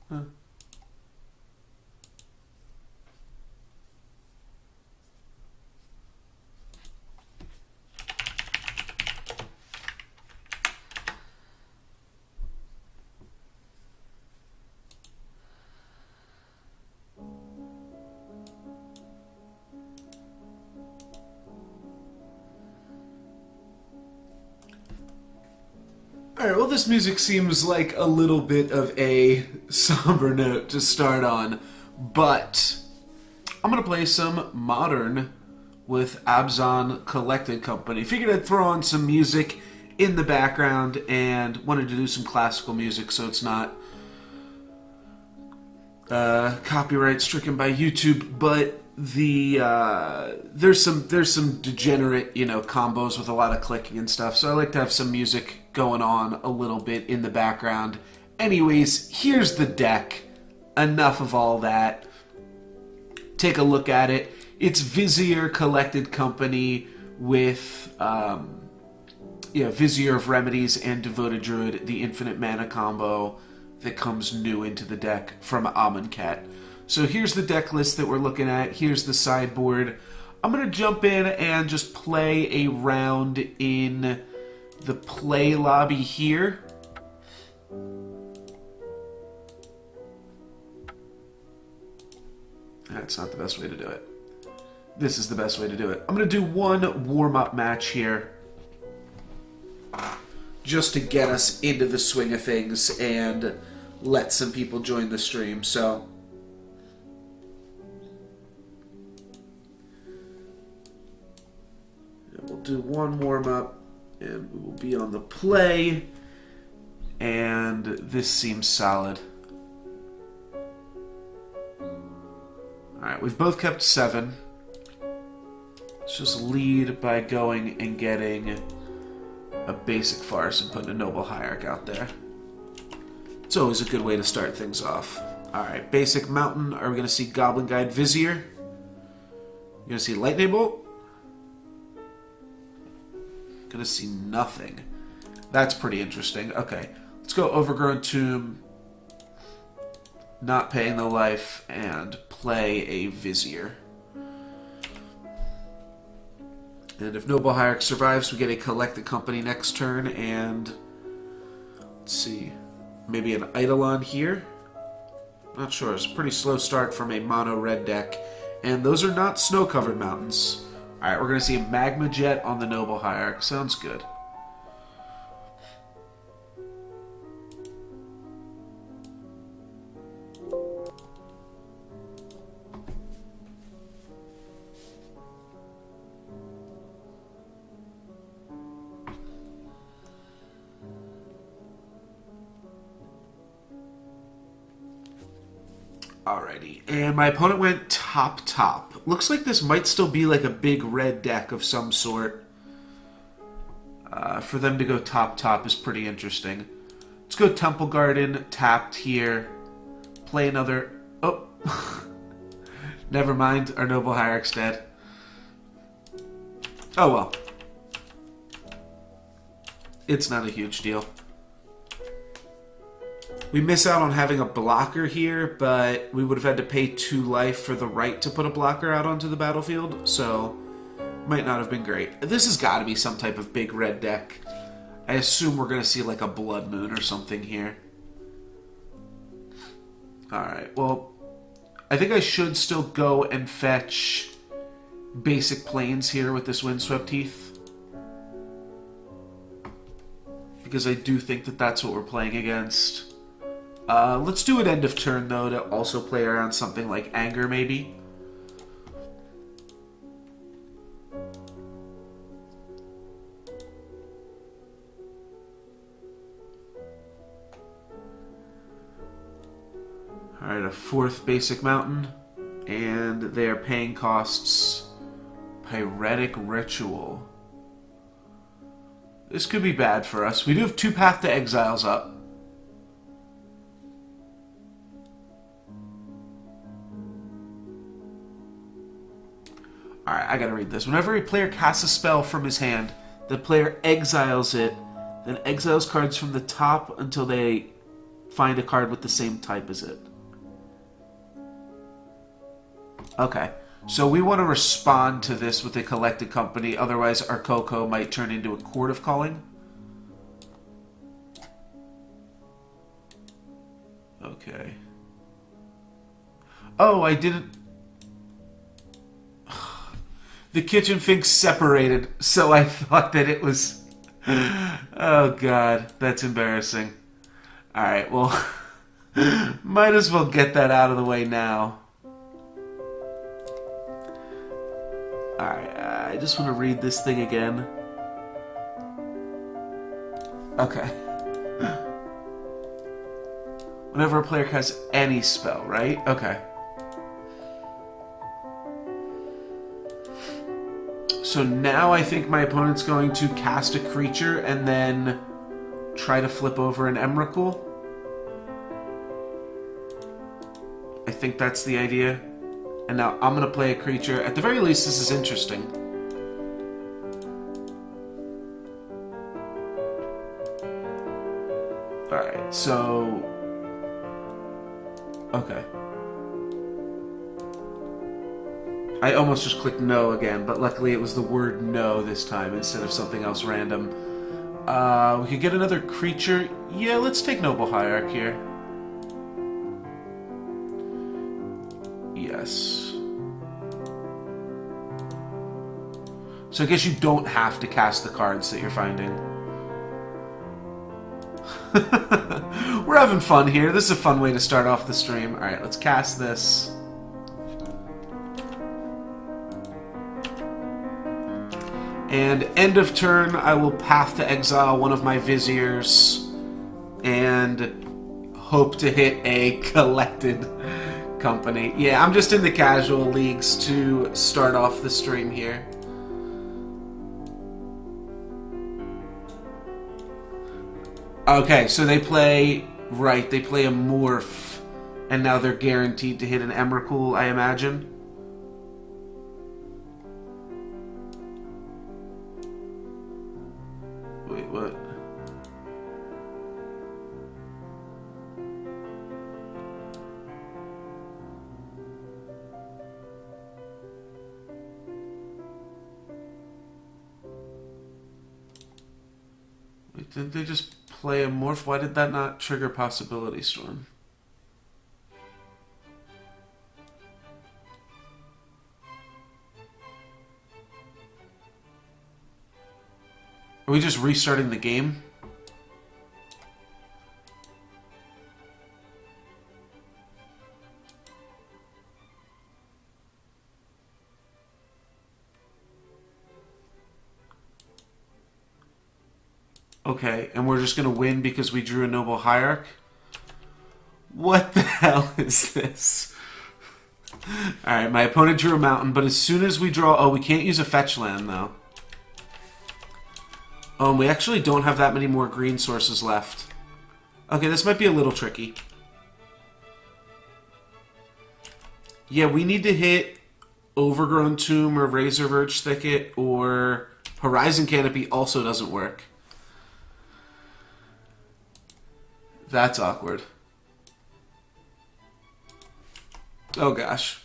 Huh. Alright, well, this music seems like a little bit of a somber note to start on, but I'm going to play some modern with Abzan Collected Company. Figured I'd throw on some music in the background and wanted to do some classical music so it's not copyright stricken by YouTube, but there's some degenerate, combos with a lot of clicking and stuff, so I like to have some music going on a little bit in the background. Anyways, here's the deck. Enough of all that. Take a look at it. It's Vizier Collected Company with Vizier of Remedies and Devoted Druid, the infinite mana combo that comes new into the deck from Amonkhet. So here's the deck list that we're looking at. Here's the sideboard. I'm going to jump in and just play a round in the play lobby here. That's not the best way to do it. This is the best way to do it. I'm going to do one warm-up match here just to get us into the swing of things and let some people join the stream. So we'll do one warm-up and we will be on the play, and this seems solid. Alright, we've both kept 7. Let's just lead by going and getting a basic farce and putting a noble hierarch out there. It's always a good way to start things off. Alright, basic mountain. Are we going to see Goblin Guide Vizier? You're going to see Lightning Bolt? Going to see nothing. That's pretty interesting. Okay, let's go Overgrown Tomb, not paying the life, and play a Vizier. And if Noble Hierarch survives, we get a Collected Company next turn, and let's see, maybe an Eidolon here? Not sure. It's a pretty slow start from a mono red deck, and those are not snow-covered mountains. Alright, we're going to see a Magma Jet on the Noble Hierarch. Sounds good. Alrighty, and my opponent went top. Looks like this might still be like a big red deck of some sort. For them to go top is pretty interesting. Let's go Temple Garden, tapped here. Play another... Oh! Never mind, our Noble Hierarch's dead. Oh well. It's not a huge deal. We miss out on having a blocker here, but we would have had to pay 2 life for the right to put a blocker out onto the battlefield, so might not have been great. This has got to be some type of big red deck. I assume we're going to see like a Blood Moon or something here. Alright, well, I think I should still go and fetch basic planes here with this Windswept Heath, because I do think that that's what we're playing against. Let's do an end of turn, though, to also play around something like Anger, maybe. Alright, a 4th basic mountain. And they are paying costs. Pyretic Ritual. This could be bad for us. We do have 2 Path to Exiles up. Alright, I gotta read this. Whenever a player casts a spell from his hand, the player exiles it, then exiles cards from the top until they find a card with the same type as it. Okay. So we want to respond to this with a collected company, otherwise our CoCo might turn into a Court of Calling. Okay. Oh, I didn't... The kitchen thing separated, so I thought that it was... Oh, God. That's embarrassing. Alright, well... might as well get that out of the way now. Alright, I just want to read this thing again. Okay. Whenever a player casts any spell, right? Okay. So now I think my opponent's going to cast a creature and then try to flip over an Emrakul. I think that's the idea. And now I'm going to play a creature. At the very least, this is interesting. Alright, so... Okay. I almost just clicked no again, but luckily it was the word no this time instead of something else random. We could get another creature. Yeah, let's take Noble Hierarch here. Yes. So I guess you don't have to cast the cards that you're finding. We're having fun here. This is a fun way to start off the stream. Alright, let's cast this. And end of turn, I will path to exile one of my viziers and hope to hit a collected company. Yeah, I'm just in the casual leagues to start off the stream here. Okay, so they play... Right, they play a Morph, and now they're guaranteed to hit an Emrakul, I imagine. Wait, what? Wait, didn't they just play a Morph? Why did that not trigger Possibility Storm? Are we just restarting the game? Okay, and we're just going to win because we drew a Noble Hierarch? What the hell is this? Alright, my opponent drew a mountain, but as soon as we draw... Oh, we can't use a fetch land, though. Oh, and we actually don't have that many more green sources left. Okay, this might be a little tricky. Yeah, we need to hit Overgrown Tomb or Razorverge Thicket, or Horizon Canopy also doesn't work. That's awkward. Oh gosh.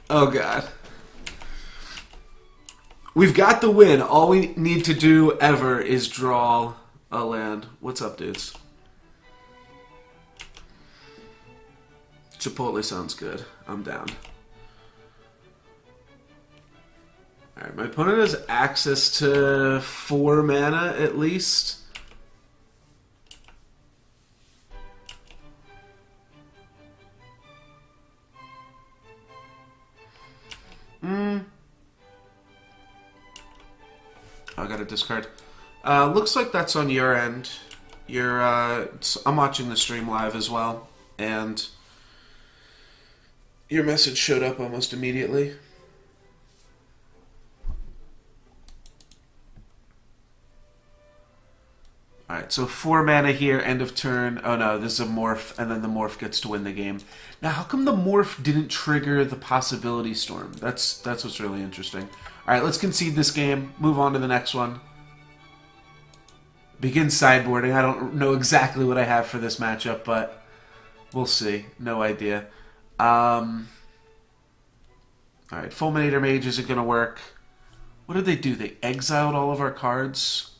Oh god. We've got the win. All we need to do ever is draw a land. What's up, dudes? Chipotle sounds good. I'm down. Alright, my opponent has access to 4 mana at least. I gotta discard. Looks like that's on your end. You're, I'm watching the stream live as well, and your message showed up almost immediately. Alright, Alright, so 4 mana here, end of turn. Oh no, this is a morph, and then the morph gets to win the game. Now, how come the morph didn't trigger the possibility storm? That's what's really interesting. Alright, let's concede this game, move on to the next one. Begin sideboarding. I don't know exactly what I have for this matchup, but we'll see. No idea. Alright, Fulminator Mage isn't going to work. What did they do? They exiled all of our cards?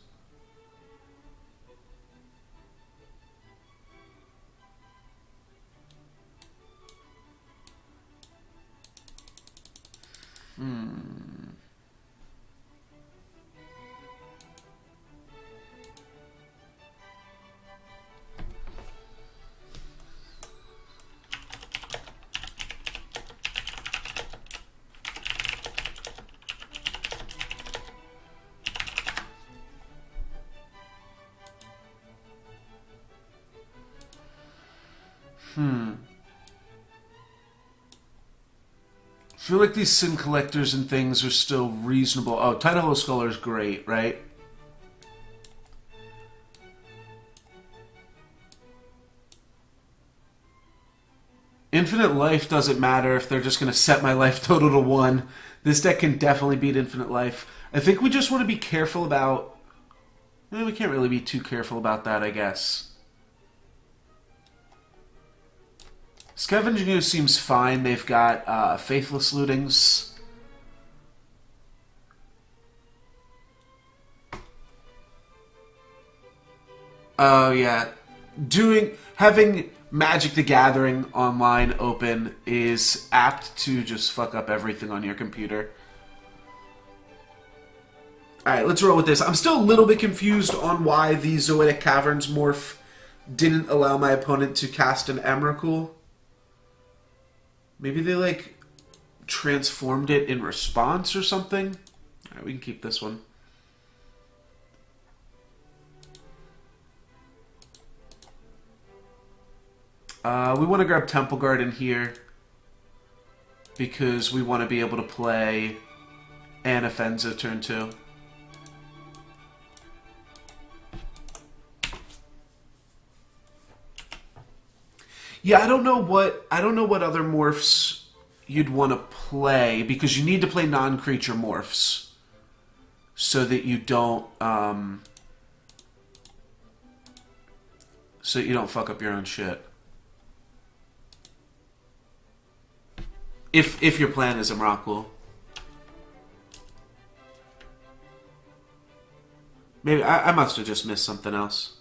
I feel like these Sin Collectors and things are still reasonable. Oh, Tidehollow Scholar is great, right? Infinite Life doesn't matter if they're just going to set my life total to 1. This deck can definitely beat Infinite Life. I think we just want to be careful about... we can't really be too careful about that, I guess. Scavenging Ooze seems fine. They've got Faithless Lootings. Oh, yeah. Having Magic the Gathering online open is apt to just fuck up everything on your computer. Alright, let's roll with this. I'm still a little bit confused on why the Zoetic Caverns morph didn't allow my opponent to cast an Emrakul. Maybe they, like, transformed it in response or something? Alright, we can keep this one. We want to grab Temple Guard in here because we want to be able to play Anafenza turn 2. Yeah, I don't know what other morphs you'd want to play because you need to play non-creature morphs so that you don't fuck up your own shit. If your plan is Emrakul. Maybe I must have just missed something else.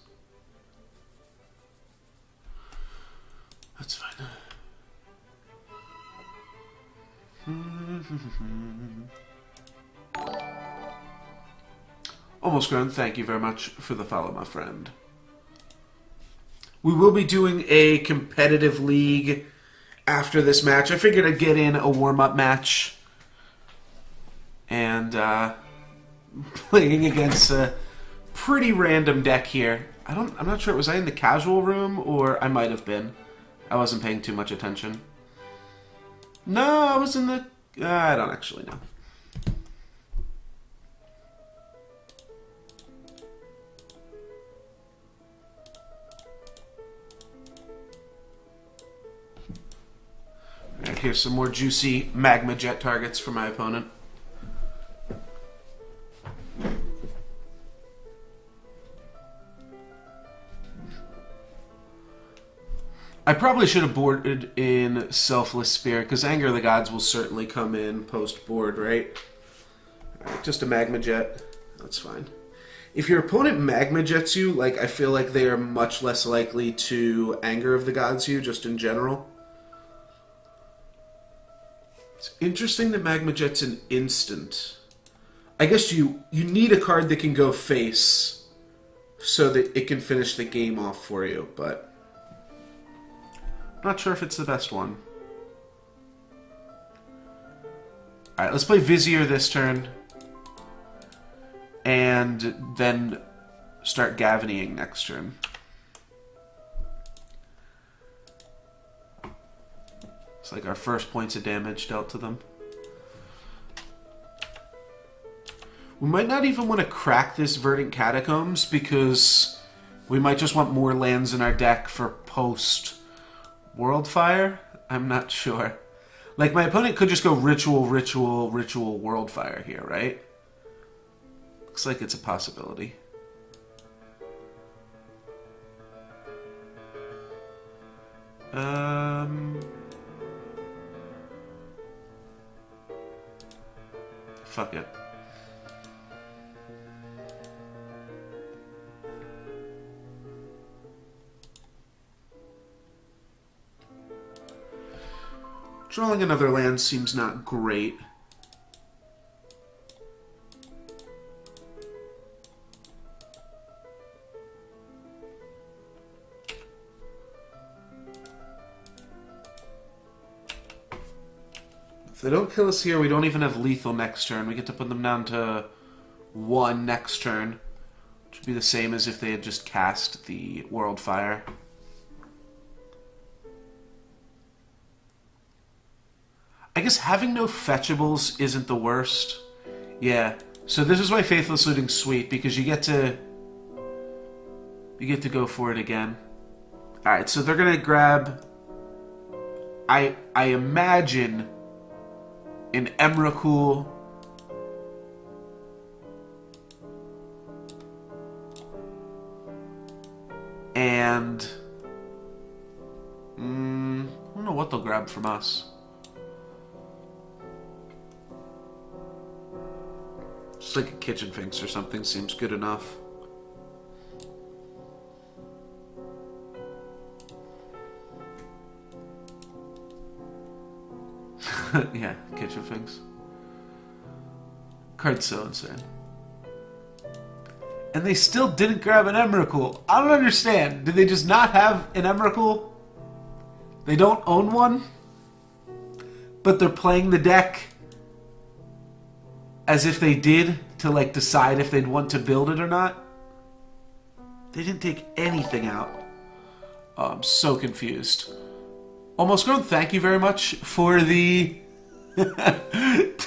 That's fine. Almost grown. Thank you very much for the follow, my friend. We will be doing a competitive league after this match. I figured I'd get in a warm-up match and playing against a pretty random deck here. I'm not sure. Was I in the casual room or I might have been. I wasn't paying too much attention. No, I was in the... I don't actually know. Alright, here's some more juicy Magma Jet targets for my opponent. I probably should have boarded in Selfless Spirit, because Anger of the Gods will certainly come in post-board, right? Alright, just a Magma Jet. That's fine. If your opponent Magma Jets you, like, I feel like they are much less likely to Anger of the Gods you, just in general. It's interesting that Magma Jet's an instant. I guess you need a card that can go face so that it can finish the game off for you, but... not sure if it's the best one. Alright, let's play Vizier this turn. And then start Gavanying next turn. It's like our first points of damage dealt to them. We might not even want to crack this Verdant Catacombs because We might just want more lands in our deck for post Worldfire. I'm not sure. Like, my opponent could just go Ritual, Ritual, Ritual, Worldfire here, right? Looks like it's a possibility. Fuck it. Drawing another land seems not great. If they don't kill us here, we don't even have lethal next turn. We get to put them down to 1 next turn, which would be the same as if they had just cast the Worldfire. I guess having no fetchables isn't the worst. Yeah. So this is why Faithless Looting's sweet, because you get to go for it again. Alright, so they're gonna grab, I imagine, an Emrakul. And I don't know what they'll grab from us. Just like a Kitchen Finks or something seems good enough. Yeah, Kitchen Finks. Card's so insane. And they still didn't grab an Emrakul. I don't understand. Did they just not have an Emrakul? They don't own one? But they're playing the deck as if they did to, like, decide if they'd want to build it or not? They didn't take anything out. Oh, I'm so confused. Almost Grown, thank you very much for the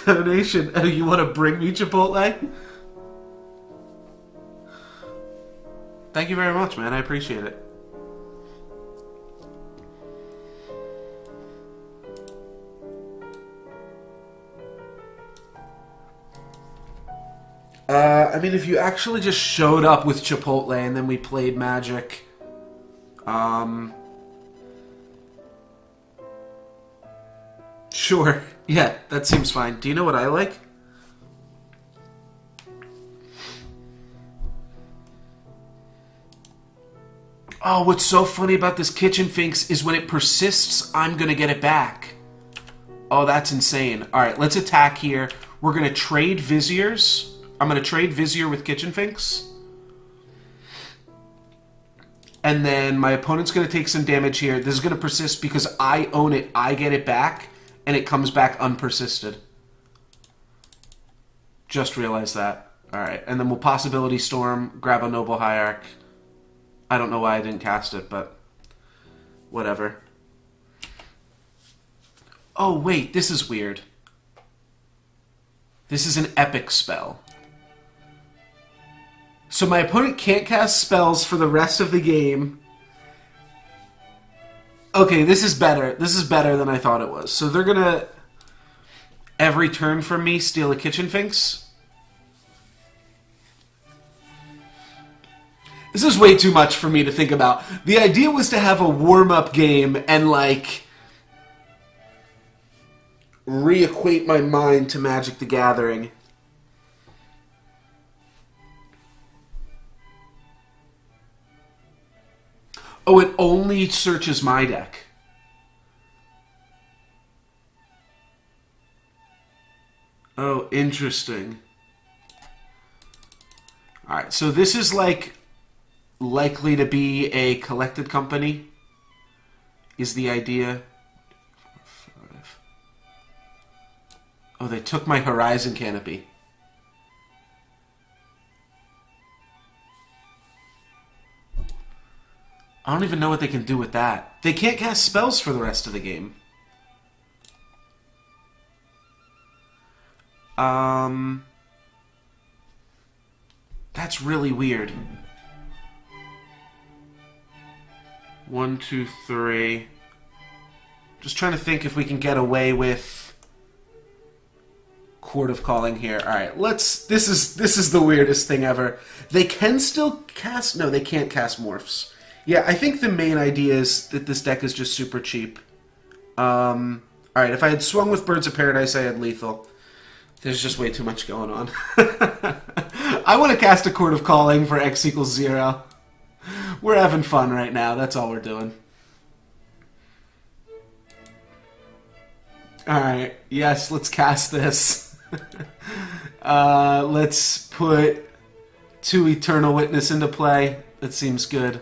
donation. Oh, you want to bring me Chipotle? Thank you very much, man. I appreciate it. I mean, if you actually just showed up with Chipotle and then we played Magic, sure. Yeah, that seems fine. Do you know what I like? Oh, what's so funny about this Kitchen Finks is when it persists, I'm going to get it back. Oh, that's insane. Alright, let's attack here. We're going to trade Viziers. I'm going to trade Vizier with Kitchen Finks. And then my opponent's going to take some damage here. This is going to persist because I own it. I get it back, and it comes back unpersisted. Just realized that. Alright, and then we'll Possibility Storm, grab a Noble Hierarch. I don't know why I didn't cast it, but whatever. Oh, wait, this is weird. This is an epic spell. So my opponent can't cast spells for the rest of the game. Okay, this is better. This is better than I thought it was. So they're gonna, every turn from me, steal a Kitchen Finks. This is way too much for me to think about. The idea was to have a warm-up game and, like, reequate my mind to Magic the Gathering. Oh, it only searches my deck. Oh, interesting. Alright, so this is, like, likely to be a collected company, is the idea. 4, 5. Oh, they took my Horizon Canopy. I don't even know what they can do with that. They can't cast spells for the rest of the game. That's really weird. 1, 2, 3. Just trying to think if we can get away with Court of Calling here. Alright, let's... This is the weirdest thing ever. They can still cast... No, they can't cast Morphs. Yeah, I think the main idea is that this deck is just super cheap. Alright, if I had swung with Birds of Paradise, I had Lethal. There's just way too much going on. I want to cast a Court of Calling for X equals 0. We're having fun right now. That's all we're doing. Alright, yes, let's cast this. Let's put 2 Eternal Witness into play. That seems good.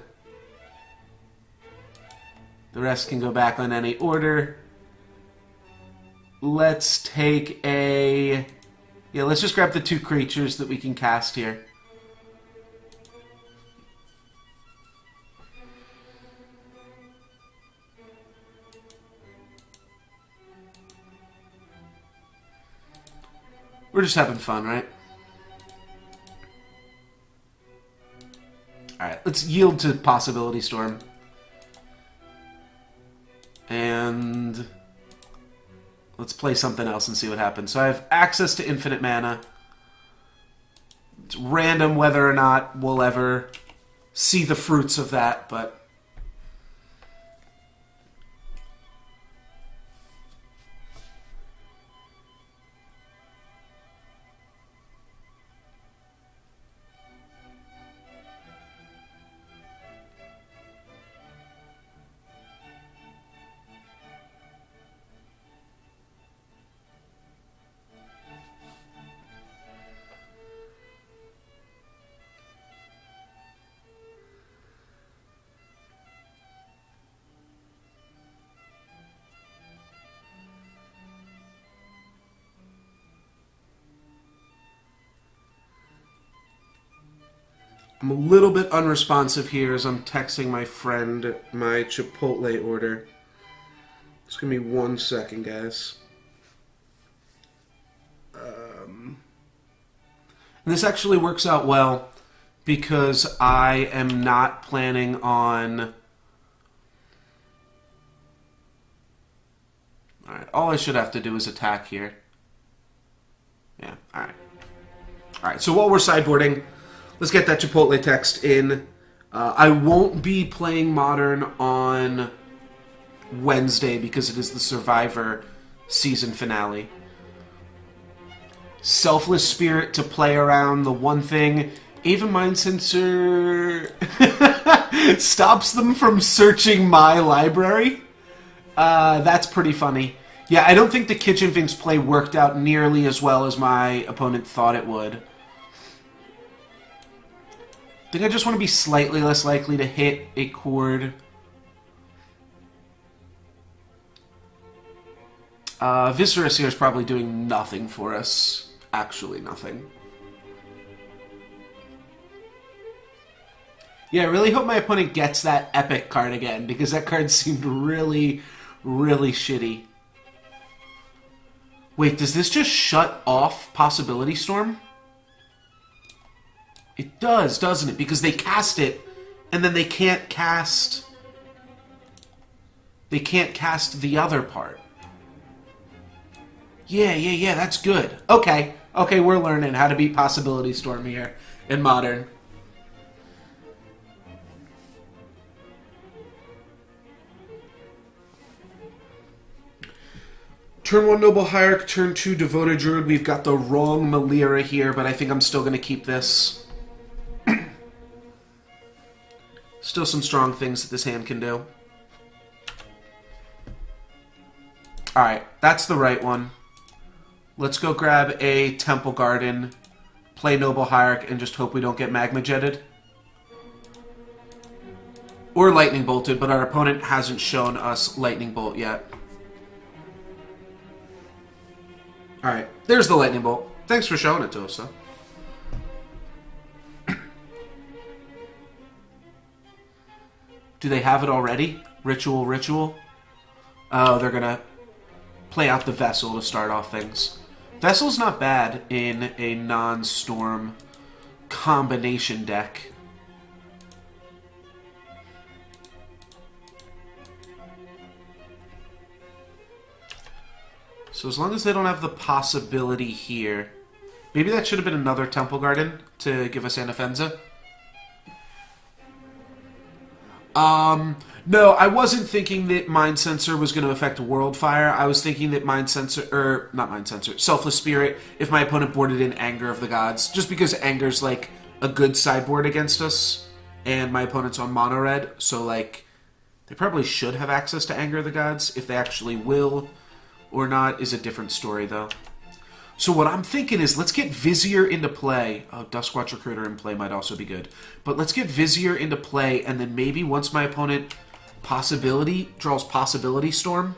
The rest can go back on any order. Let's take a... Yeah, let's just grab the 2 creatures that we can cast here. We're just having fun, right? Alright, let's yield to Possibility Storm. And let's play something else and see what happens. So I have access to infinite mana. It's random whether or not we'll ever see the fruits of that, but... I'm a little bit unresponsive here as I'm texting my friend my Chipotle order. Just give me 1 second, guys. And this actually works out well because I am not planning on... Alright, all I should have to do is attack here. Yeah, alright. Alright, so while we're sideboarding... Let's get that Chipotle text in. I won't be playing Modern on Wednesday because it is the Survivor season finale. Selfless Spirit to play around the one thing. Aven Mind Sensor stops them from searching my library. That's pretty funny. Yeah, I don't think the Kitchen Finks play worked out nearly as well as my opponent thought it would. I think I just want to be slightly less likely to hit a chord. Viscerous here is probably doing nothing for us. Actually nothing. Yeah, I really hope my opponent gets that epic card again, because that card seemed really, really shitty. Wait, does this just shut off Possibility Storm? It does, doesn't it? Because they cast it, and then they can't cast... They can't cast the other part. Yeah, that's good. Okay, we're learning how to beat Possibility Storm here in Modern. Turn 1 Noble Hierarch, turn 2 Devoted Druid. We've got the wrong Malira here, but I think I'm still going to keep this. Still some strong things that this hand can do. Alright, that's the right one. Let's go grab a Temple Garden, play Noble Hierarch, and just hope we don't get Magma Jetted. Or Lightning Bolted, but our opponent hasn't shown us Lightning Bolt yet. Alright, there's the Lightning Bolt. Thanks for showing it to us, though. Do they have it already? Ritual? Oh, they're gonna play out the Vessel to start off things. Vessel's not bad in a non-storm combination deck. So as long as they don't have the possibility here... Maybe that should have been another Temple Garden to give us Anafenza. No, I wasn't thinking that Mind Sensor was going to affect World Fire. I was thinking that Mind Sensor, or not Mind Sensor, Selfless Spirit, if my opponent boarded in Anger of the Gods. Just because Anger's like a good sideboard against us, and my opponent's on mono red, so like they probably should have access to Anger of the Gods. If they actually will or not is a different story, though. So what I'm thinking is, let's get Vizier into play. Oh, Duskwatch Recruiter in play might also be good. But let's get Vizier into play, and then maybe once my opponent draws Possibility Storm.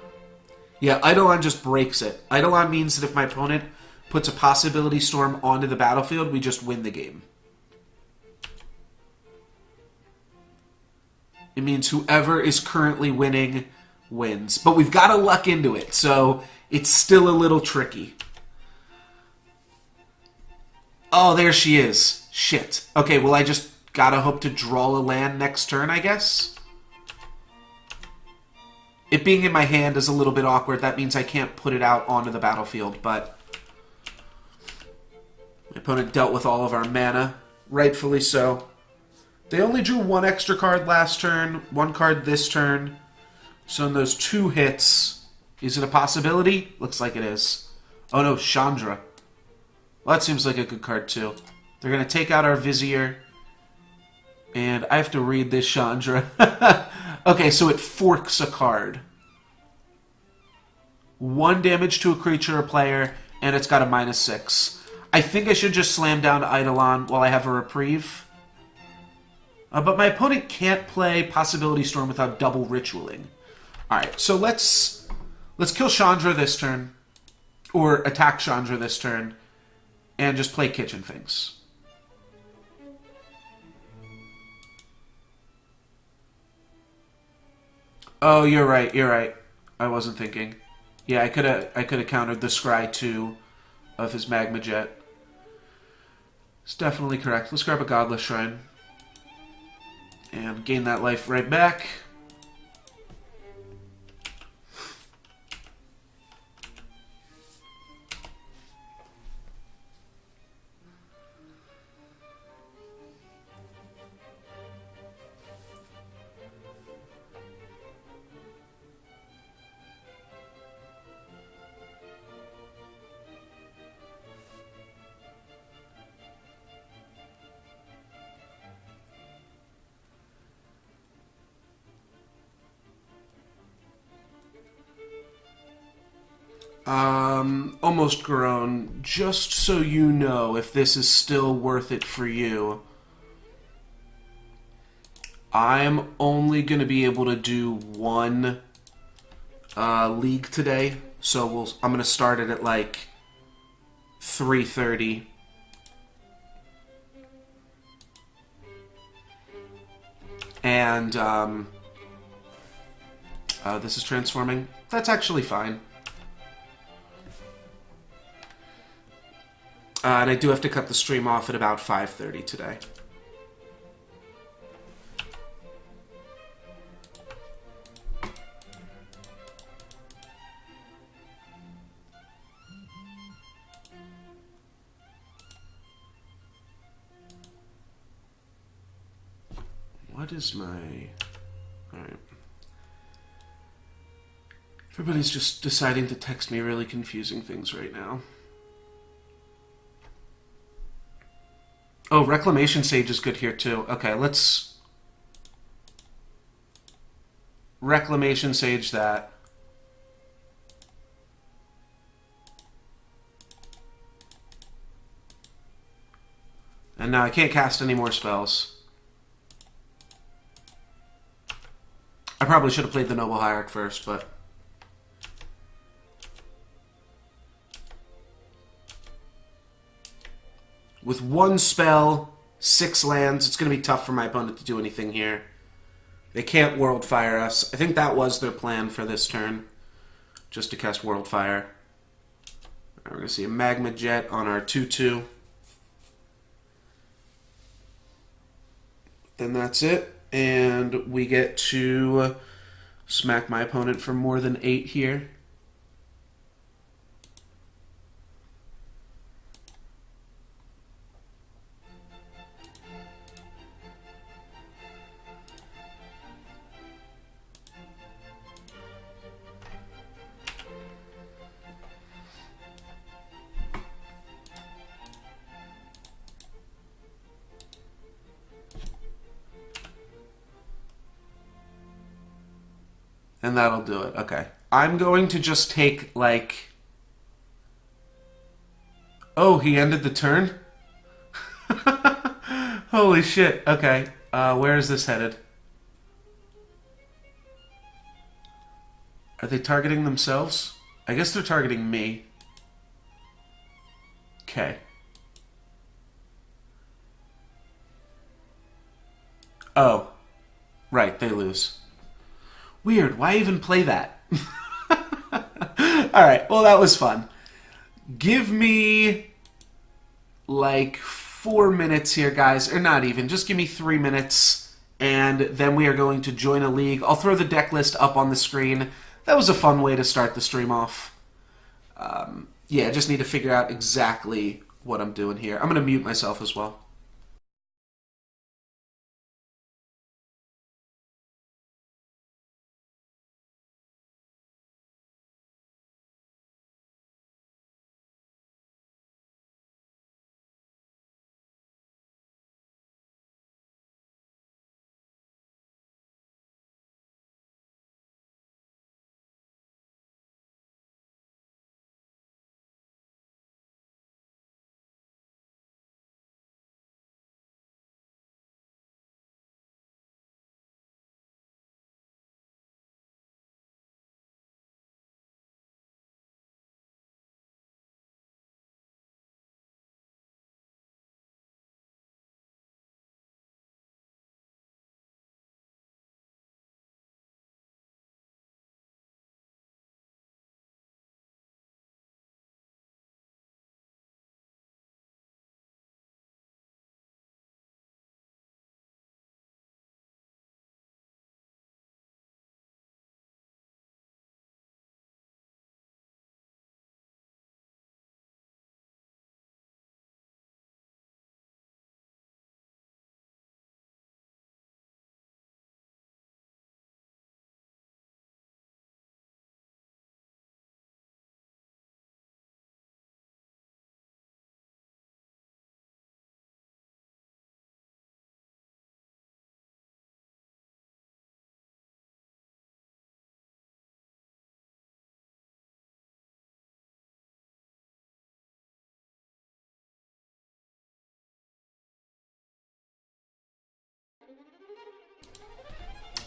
Yeah, Eidolon just breaks it. Eidolon means that if my opponent puts a Possibility Storm onto the battlefield, we just win the game. It means whoever is currently winning wins. But we've got to luck into it, so it's still a little tricky. Oh, there she is. Shit. Okay, well, I just gotta hope to draw a land next turn, I guess? It being in my hand is a little bit awkward. That means I can't put it out onto the battlefield, but... My opponent dealt with all of our mana. Rightfully so. They only drew one extra card last turn, one card this turn. So in those 2 hits, is it a possibility? Looks like it is. Oh no, Chandra. Well, that seems like a good card, too. They're going to take out our Vizier. And I have to read this Chandra. Okay, so it forks a card. 1 damage to a creature or player, and it's got a -6. I think I should just slam down to Eidolon while I have a reprieve. But my opponent can't play Possibility Storm without double ritualing. Alright, so let's kill Chandra this turn. Or attack Chandra this turn. And just play Kitchen Finks. Oh, you're right, you're right. I wasn't thinking. Yeah, I could have countered the Scry 2 of his Magma Jet. It's definitely correct. Let's grab a Godless Shrine. And gain that life right back. Almost grown. Just so you know, if this is still worth it for you, I'm only going to be able to do 1 league today. So I'm going to start it at like 3:30. And this is transforming. That's actually fine. And I do have to cut the stream off at about 5:30 today. What is my... Alright. Everybody's just deciding to text me really confusing things right now. Oh, Reclamation Sage is good here too. Okay, let's Reclamation Sage that. And now I can't cast any more spells. I probably should have played the Noble Hierarch first, but... With 1 spell, 6 lands, it's going to be tough for my opponent to do anything here. They can't World Fire us. I think that was their plan for this turn. Just to cast World Fire. We're going to see a Magma Jet on our 2/2. Then that's it. And we get to smack my opponent for more than 8 here. And that'll do it. Okay. I'm going to just take, like... Oh, he ended the turn? Holy shit. Okay. Where is this headed? Are they targeting themselves? I guess they're targeting me. Okay. Oh. Right, they lose. Weird. Why even play that? Alright, well that was fun. Give me like 4 minutes here, guys. Or not even. Just give me 3 minutes. And then we are going to join a league. I'll throw the deck list up on the screen. That was a fun way to start the stream off. Yeah, I just need to figure out exactly what I'm doing here. I'm going to mute myself as well.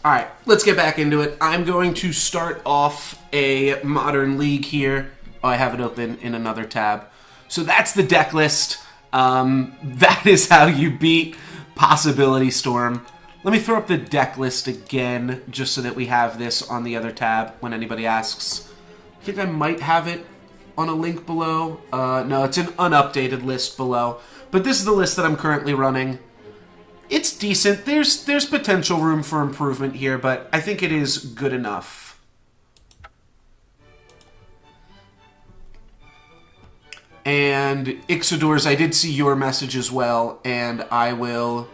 Alright, let's get back into it. I'm going to start off a Modern League here. Oh, I have it open in another tab. So that's the deck list. That is how you beat Possibility Storm. Let me throw up the deck list again, just so that we have this on the other tab when anybody asks. I think I might have it on a link below. No, it's an unupdated list below. But this is the list that I'm currently running. It's decent. There's potential room for improvement here, but I think it is good enough. And Ixodors, I did see your message as well, and I will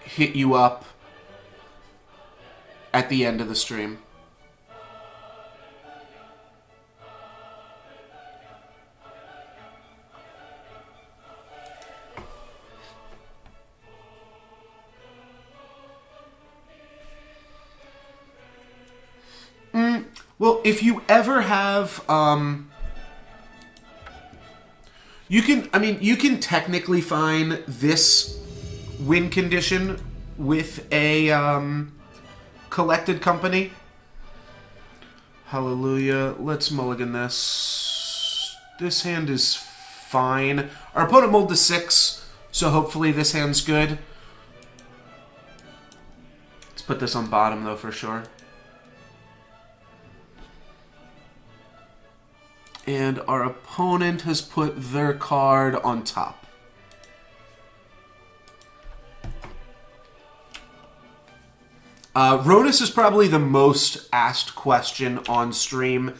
hit you up at the end of the stream. Well, if you ever have, you can technically find this win condition with a, collected company. Hallelujah. Let's mulligan this. This hand is fine. Our opponent mulled to 6, so hopefully this hand's good. Let's put this on bottom, though, for sure. And our opponent has put their card on top. Ronus is probably the most asked question on stream.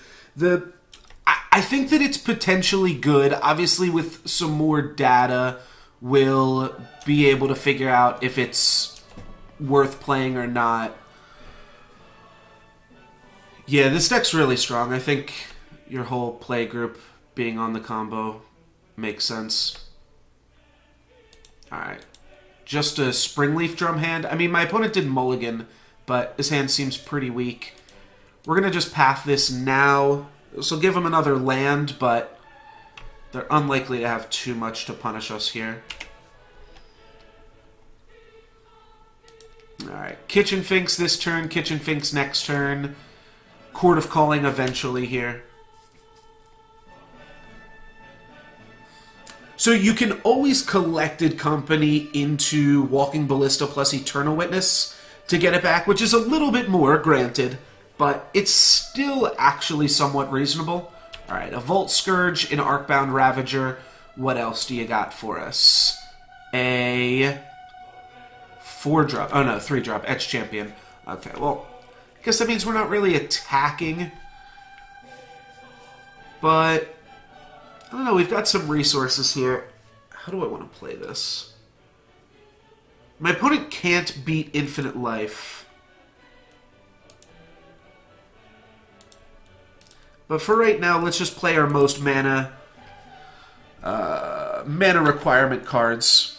I think that it's potentially good. Obviously, with some more data, we'll be able to figure out if it's worth playing or not. Yeah, this deck's really strong. I think your whole play group being on the combo makes sense. Alright. Just a Springleaf Drum hand. I mean, my opponent did mulligan, but his hand seems pretty weak. We're going to just path this now. This will give him another land, but they're unlikely to have too much to punish us here. Alright, Kitchen Finks this turn, Kitchen Finks next turn. Court of Calling eventually here. So you can always collected company into Walking Ballista plus Eternal Witness to get it back, which is a little bit more, granted, but it's still actually somewhat reasonable. Alright, a Volt Scourge, an Arcbound Ravager. What else do you got for us? A 4-drop. Oh no, 3-drop. Etch Champion. Okay, well, I guess that means we're not really attacking. But I don't know, we've got some resources here. How do I want to play this? My opponent can't beat Infinite Life. But for right now, let's just play our most mana requirement cards.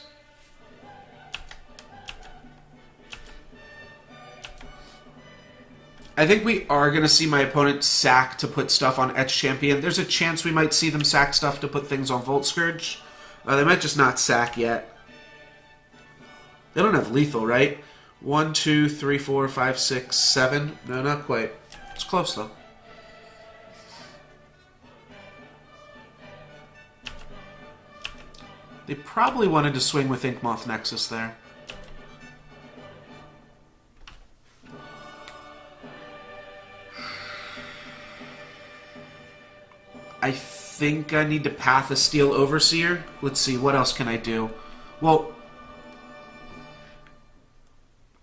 I think we are going to see my opponent sack to put stuff on Etch Champion. There's a chance we might see them sack stuff to put things on Volt Scourge. They might just not sack yet. They don't have lethal, right? 1, 2, 3, 4, 5, 6, 7. No, not quite. It's close, though. They probably wanted to swing with Inkmoth Nexus there. I think I need to path a Steel Overseer. Let's see, what else can I do? Well,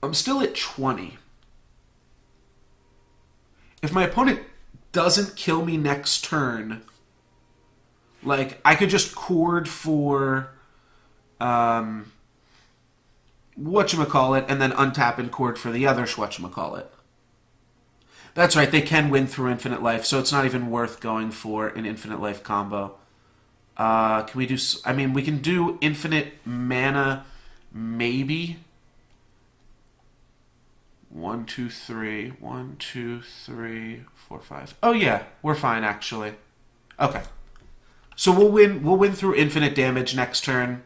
I'm still at 20. If my opponent doesn't kill me next turn, like, I could just chord for whatchamacallit, and then untap and chord for the other whatchamacallit. That's right, they can win through Infinite Life, so it's not even worth going for an Infinite Life combo. Can we do... I mean, we can do Infinite Mana, maybe. 1, 2, 3. 1, 2, 3, 4, 5. Oh, yeah, we're fine, actually. Okay. So we'll win through infinite damage next turn.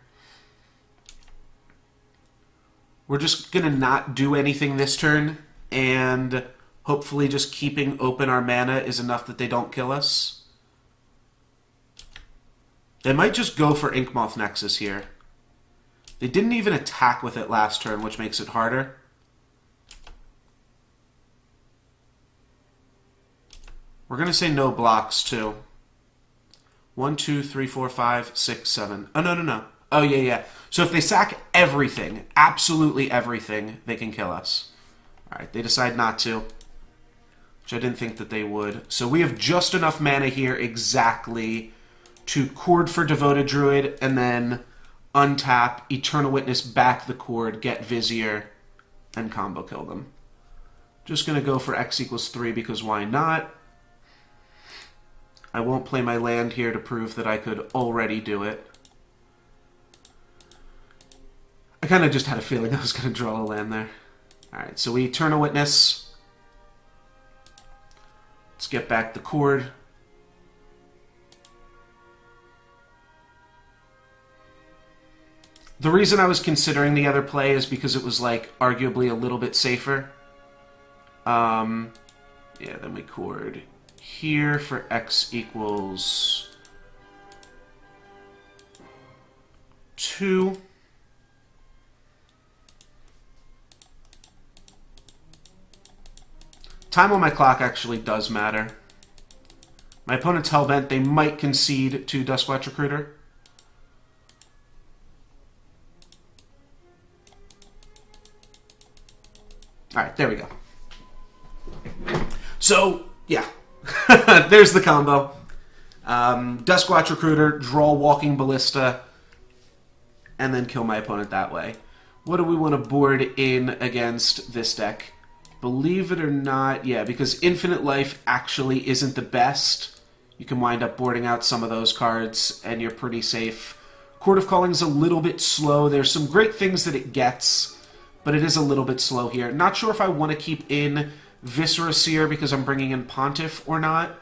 We're just going to not do anything this turn, and hopefully just keeping open our mana is enough that they don't kill us. They might just go for Inkmoth Nexus here. They didn't even attack with it last turn, which makes it harder. We're going to say no blocks, too. 1, 2, 3, 4, 5, 6, 7. Oh, no. Oh, yeah. So if they sack everything, absolutely everything, they can kill us. Alright, they decide not to, which I didn't think that they would. So we have just enough mana here exactly to chord for Devoted Druid, and then untap, Eternal Witness, back the chord, get Vizier, and combo kill them. Just going to go for X equals 3 because why not? I won't play my land here to prove that I could already do it. I kind of just had a feeling I was going to draw a land there. Alright, so we Eternal Witness. Let's get back the chord. The reason I was considering the other play is because it was, like, arguably a little bit safer. Yeah, then we chord here for X equals 2. Time on my clock actually does matter. My opponent's hellbent. They might concede to Duskwatch Recruiter. Alright, there we go. So, yeah. There's the combo. Duskwatch Recruiter, draw Walking Ballista, and then kill my opponent that way. What do we want to board in against this deck? Believe it or not, yeah, because Infinite Life actually isn't the best. You can wind up boarding out some of those cards, and you're pretty safe. Court of Calling's a little bit slow. There's some great things that it gets, but it is a little bit slow here. Not sure if I want to keep in Viscera Seer because I'm bringing in Pontiff or not,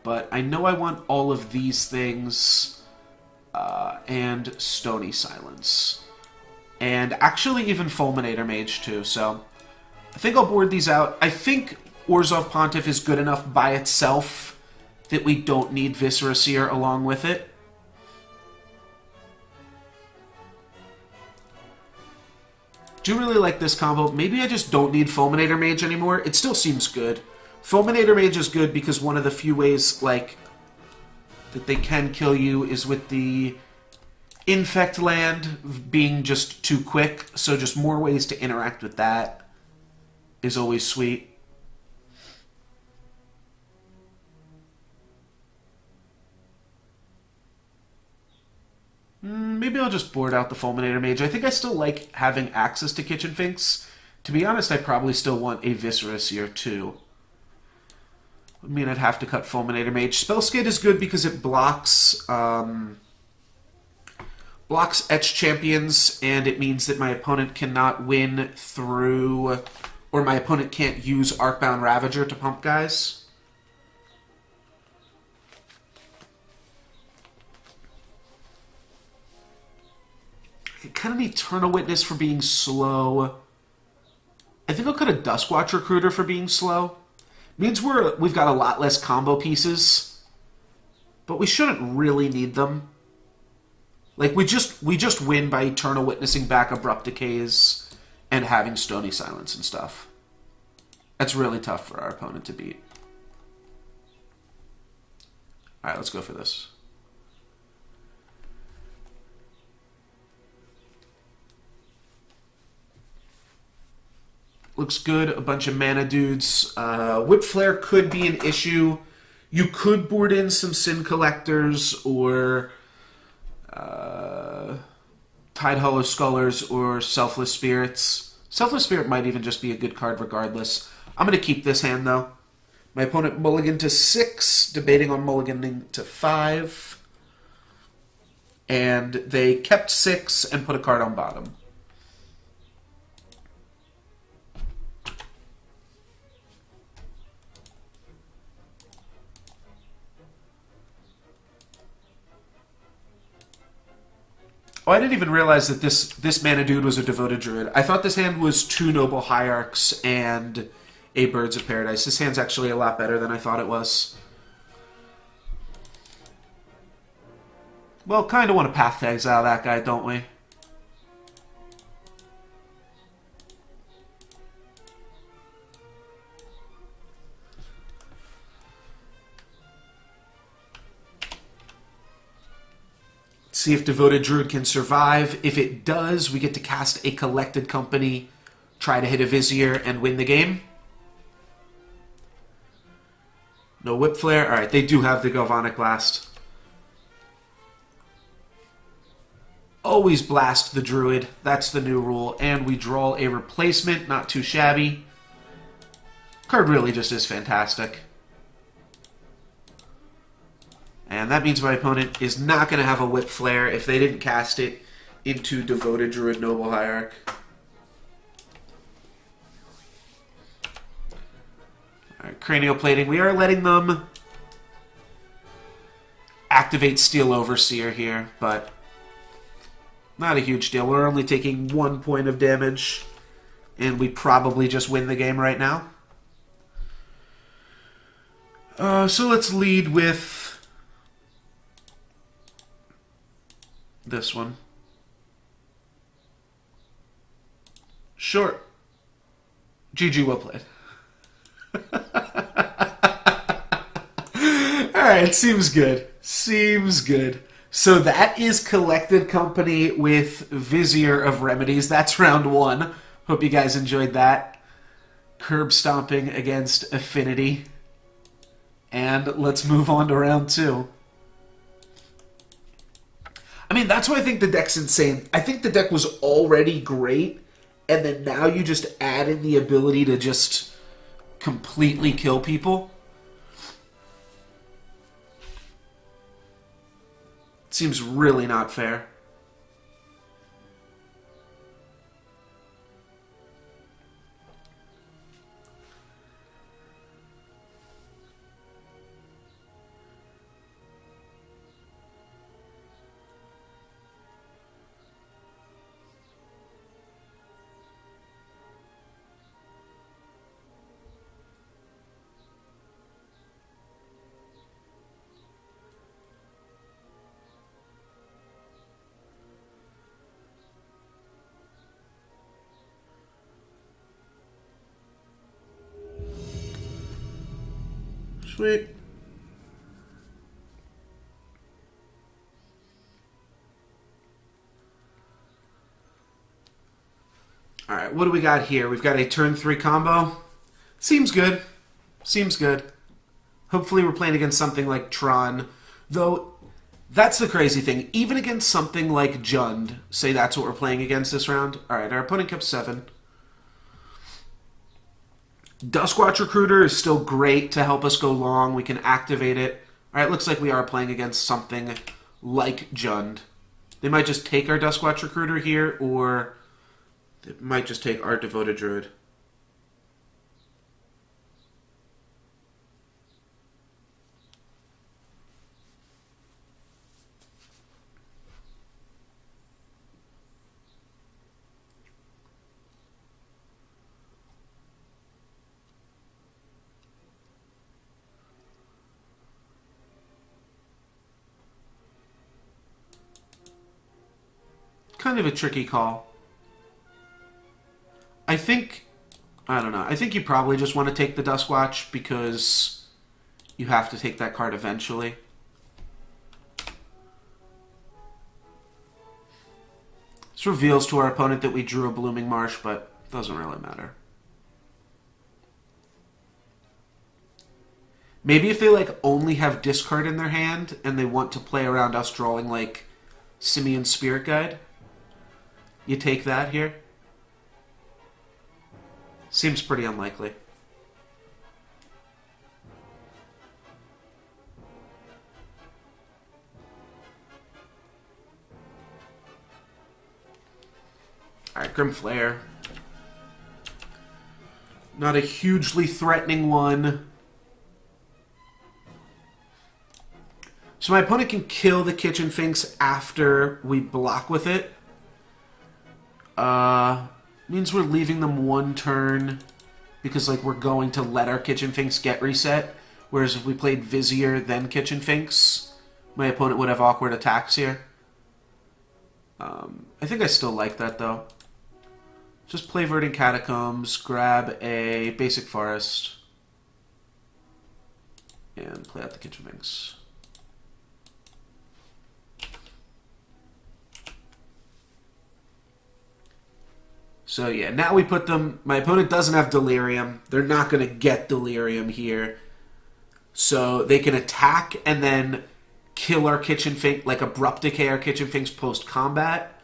but I know I want all of these things and Stony Silence. And actually even Fulminator Mage too, so I think I'll board these out. I think Orzhov Pontiff is good enough by itself that we don't need Viscera Seer along with it. Do really like this combo. Maybe I just don't need Fulminator Mage anymore. It still seems good. Fulminator Mage is good because one of the few ways, like, that they can kill you is with the Infect Land being just too quick. So just more ways to interact with that is always sweet. Maybe I'll just board out the Fulminator Mage. I think I still like having access to Kitchen Finks. To be honest, I probably still want a Viscera Seer too. I mean, I'd have to cut Fulminator Mage. Spellskid is good because it blocks blocks Etch Champions, and it means that my opponent cannot win through, or my opponent can't use Arcbound Ravager to pump guys. I kind of need Eternal Witness for being slow. I think I'll cut a Duskwatch Recruiter for being slow. Means we've got a lot less combo pieces, but we shouldn't really need them. Like we just win by Eternal Witnessing back Abrupt Decays and having Stony Silence and stuff. That's really tough for our opponent to beat. All right, let's go for this. Looks good. A bunch of mana dudes. Whip Flare could be an issue. You could board in some Sin Collectors or Tide Hollow Scullers or Selfless Spirits. Selfless Spirit might even just be a good card regardless. I'm going to keep this hand though. My opponent mulliganed to 6, debating on mulliganing to 5. And they kept 6 and put a card on bottom. Oh, I didn't even realize that this mana dude was a Devoted Druid. I thought this hand was 2 Noble Hierarchs and a Birds of Paradise. This hand's actually a lot better than I thought it was. Well, kind of want to Path to Exile that guy, don't we? See if Devoted Druid can survive. If it does, we get to cast a Collected Company, try to hit a Vizier, and win the game. No Whip Flare. Alright, they do have the Galvanic Blast. Always blast the Druid. That's the new rule. And we draw a replacement. Not too shabby. Card really just is fantastic. And that means my opponent is not going to have a Whip Flare if they didn't cast it into Devoted Druid Noble Hierarch. Alright, Cranial Plating. We are letting them activate Steel Overseer here, but not a huge deal. We're only taking 1 point of damage, and we probably just win the game right now. So let's lead with this one. Short. GG, well played. Alright, seems good. Seems good. So that is Collected Company with Vizier of Remedies. That's round 1. Hope you guys enjoyed that. Curb stomping against Affinity. And let's move on to round 2. I mean, that's why I think the deck's insane. I think the deck was already great, and then now you just add in the ability to just completely kill people. It seems really not fair. Sweet. Alright, what do we got here? We've got a turn 3 combo. Seems good. Seems good. Hopefully we're playing against something like Tron. Though, that's the crazy thing. Even against something like Jund, say that's what we're playing against this round. Alright, our opponent kept 7. Duskwatch Recruiter is still great to help us go long. We can activate it. Alright, looks like we are playing against something like Jund. They might just take our Duskwatch Recruiter here, or they might just take our Devoted Druid. Kind of a tricky call. I don't know. I think you probably just want to take the Duskwatch because you have to take that card eventually. This reveals to our opponent that we drew a Blooming Marsh, but it doesn't really matter. Maybe if they like only have discard in their hand and they want to play around us drawing like Simian Spirit Guide, you take that here. Seems pretty unlikely. Alright, Grim Flare. Not a hugely threatening one. So my opponent can kill the Kitchen Finks after we block with it. Means we're leaving them one turn because like we're going to let our Kitchen Finks get reset. Whereas if we played Vizier then Kitchen Finks, my opponent would have awkward attacks here. I think I still like that though. Just play Verdant Catacombs, grab a basic forest, and play out the Kitchen Finks. So yeah, now we put them... My opponent doesn't have Delirium. They're not going to get Delirium here. So they can attack and then kill our Kitchen Fink, like Abrupt Decay our Kitchen Finks post-combat,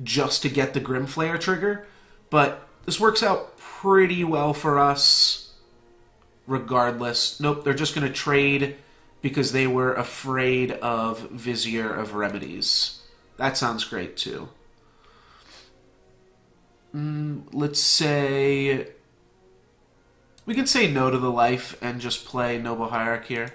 just to get the Grimflayer trigger. But this works out pretty well for us regardless. Nope, they're just going to trade because they were afraid of Vizier of Remedies. That sounds great too. Let's say... We can say no to the life and just play Noble Hierarch here.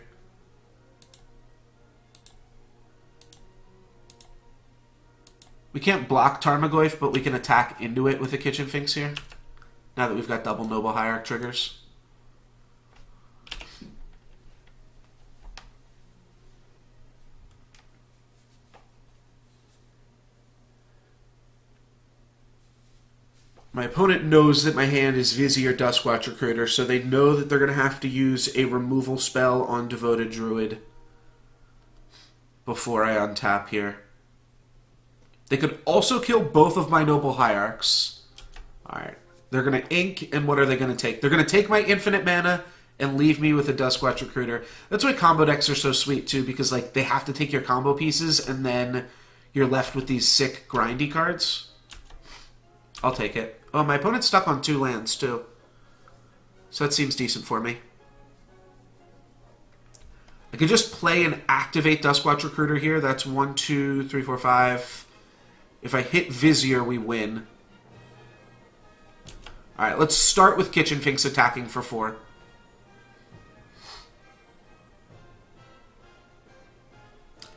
We can't block Tarmogoyf, but we can attack into it with the Kitchen Finks here. Now that we've got double Noble Hierarch triggers. My opponent knows that my hand is Vizier Duskwatch Recruiter, so they know that they're going to have to use a removal spell on Devoted Druid before I untap here. They could also kill both of my Noble Hierarchs. Alright. They're going to ink, and what are they going to take? They're going to take my infinite mana and leave me with a Duskwatch Recruiter. That's why combo decks are so sweet, too, because like they have to take your combo pieces, and then you're left with these sick grindy cards. I'll take it. Oh, my opponent's stuck on 2 lands, too. So that seems decent for me. I could just play and activate Duskwatch Recruiter here. That's 1, 2, 3, 4, 5. If I hit Vizier, we win. Alright, let's start with Kitchen Finks attacking for 4.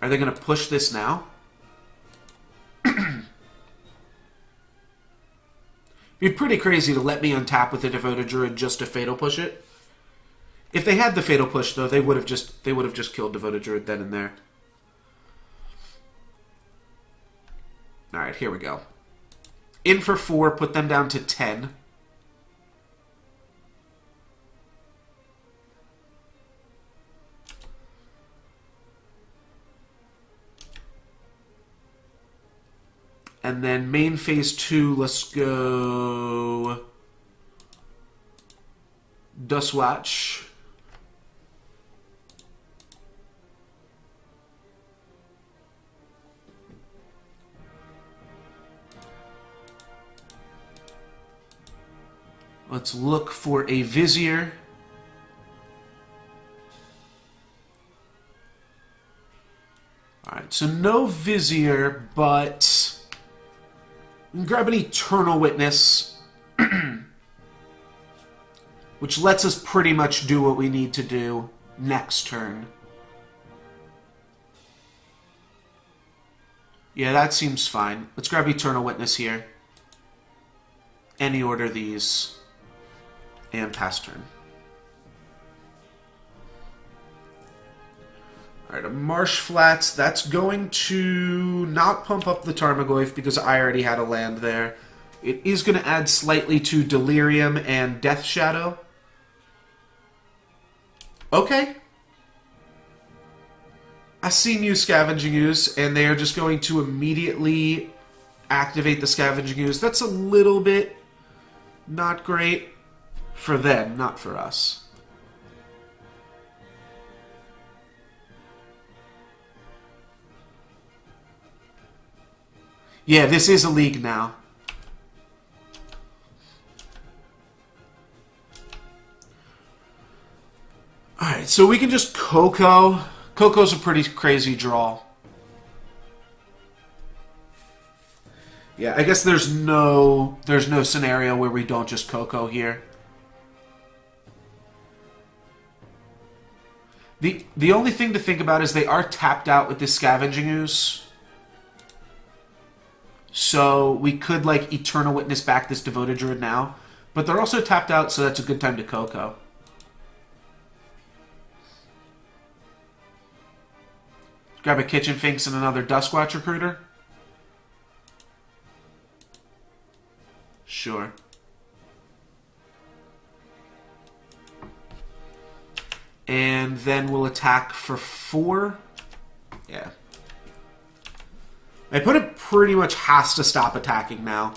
Are they going to push this now? It'd be pretty crazy to let me untap with a Devoted Druid just to Fatal Push it. If they had the Fatal Push, though, they would have just killed Devoted Druid then and there. Alright, here we go. In for 4, put them down to 10. And then main phase 2, let's go Duswatch. Let's look for a Vizier. Alright, so no Vizier, but we can grab an Eternal Witness, which lets us pretty much do what we need to do next turn. Yeah, that seems fine. Let's grab Eternal Witness here. Any order these. And pass turn. Alright, a Marsh Flats. That's going to not pump up the Tarmogoyf because I already had a land there. It is going to add slightly to Delirium and Death Shadow. Okay. I see new Scavenging Ooze, and they are just going to immediately activate the Scavenging Ooze. That's a little bit not great for them, not for us. Yeah, this is a league now. Alright, so we can just CoCo. CoCo's a pretty crazy draw. Yeah, I guess there's no scenario where we don't just CoCo here. The only thing to think about is they are tapped out with this Scavenging Ooze. So we could, like, Eternal Witness back this Devoted Druid now. But they're also tapped out, so that's a good time to CoCo. Grab a Kitchen Finks and another Duskwatch Recruiter. Sure. And then we'll attack for 4. Yeah. My opponent pretty much has to stop attacking now.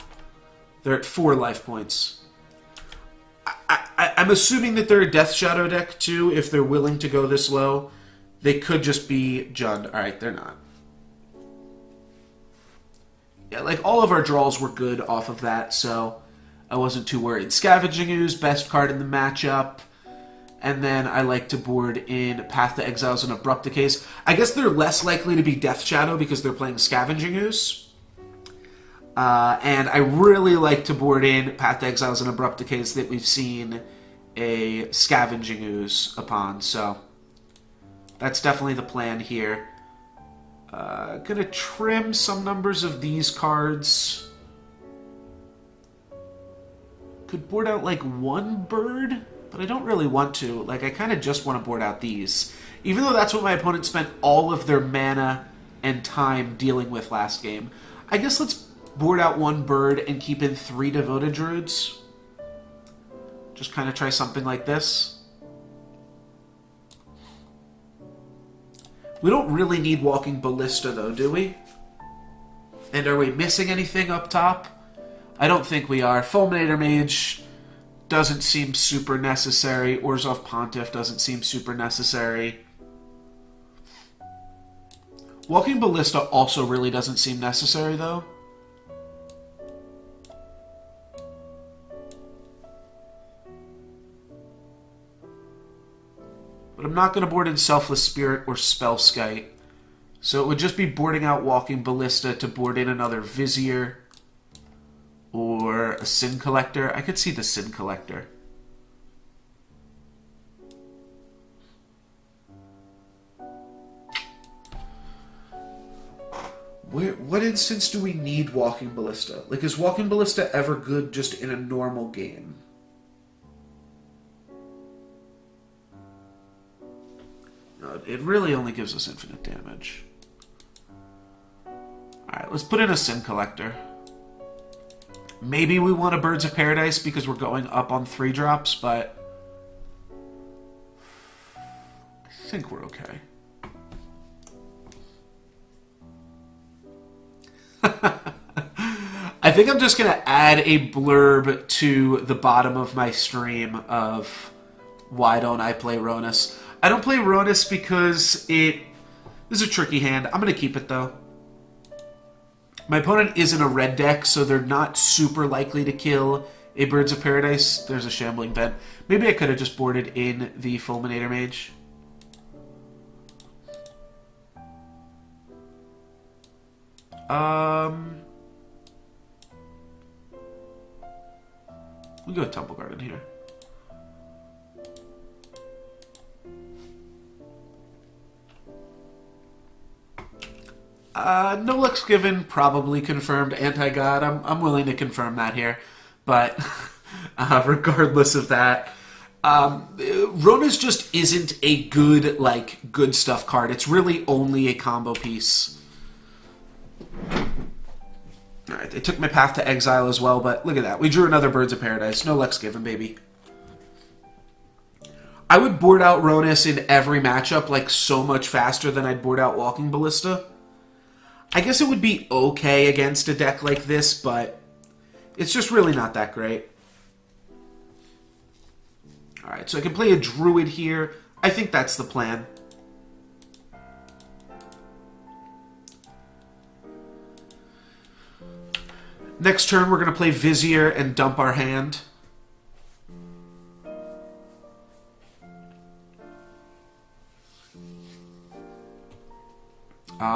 They're at 4 life points. I'm assuming that they're a Death Shadow deck, too, if they're willing to go this low. They could just be Jund. Alright, they're not. Yeah, like, all of our draws were good off of that, so I wasn't too worried. Scavenging Ooze, best card in the matchup. And then I like to board in Path to Exiles and Abrupt Decays. I guess they're less likely to be Death Shadow because they're playing Scavenging Ooze. And I really like to board in Path to Exiles and Abrupt Decays that we've seen a Scavenging Ooze upon. So that's definitely the plan here. Gonna trim some numbers of these cards. Could board out like 1 bird, but I don't really want to. Like, I kind of just want to board out these. Even though that's what my opponent spent all of their mana and time dealing with last game. I guess let's board out 1 bird and keep in 3 Devoted Druids. Just kind of try something like this. We don't really need Walking Ballista, though, do we? And are we missing anything up top? I don't think we are. Fulminator Mage doesn't seem super necessary. Orzhov Pontiff doesn't seem super necessary. Walking Ballista also really doesn't seem necessary, though. But I'm not going to board in Selfless Spirit or Spellskite. So it would just be boarding out Walking Ballista to board in another Vizier or a Sin Collector. I could see the Sin Collector. What instance do we need Walking Ballista? Like, is Walking Ballista ever good just in a normal game? No, it really only gives us infinite damage. Alright, let's put in a Sin Collector. Maybe we want a Birds of Paradise because we're going up on 3 drops, but I think we're okay. think I'm just going to add a blurb to the bottom of my stream of why don't I play Ronus. I don't play Ronus because this is a tricky hand. I'm going to keep it, though. My opponent is in a red deck, so they're not super likely to kill a Birds of Paradise. There's a Shambling Vent. Maybe I could have just boarded in the Fulminator Mage. We'll go with Temple Garden here. No looks given, probably confirmed anti-god. I'm willing to confirm that here. But regardless of that, Rona's just isn't a good, good stuff card. It's really only a combo piece. Alright, they took my Path to Exile as well, but look at that. We drew another Birds of Paradise. No Lex given, baby. I would board out Ronus in every matchup, so much faster than I'd board out Walking Ballista. I guess it would be okay against a deck like this, but it's just really not that great. Alright, so I can play a Druid here. I think that's the plan. Next turn, we're going to play Vizier and dump our hand.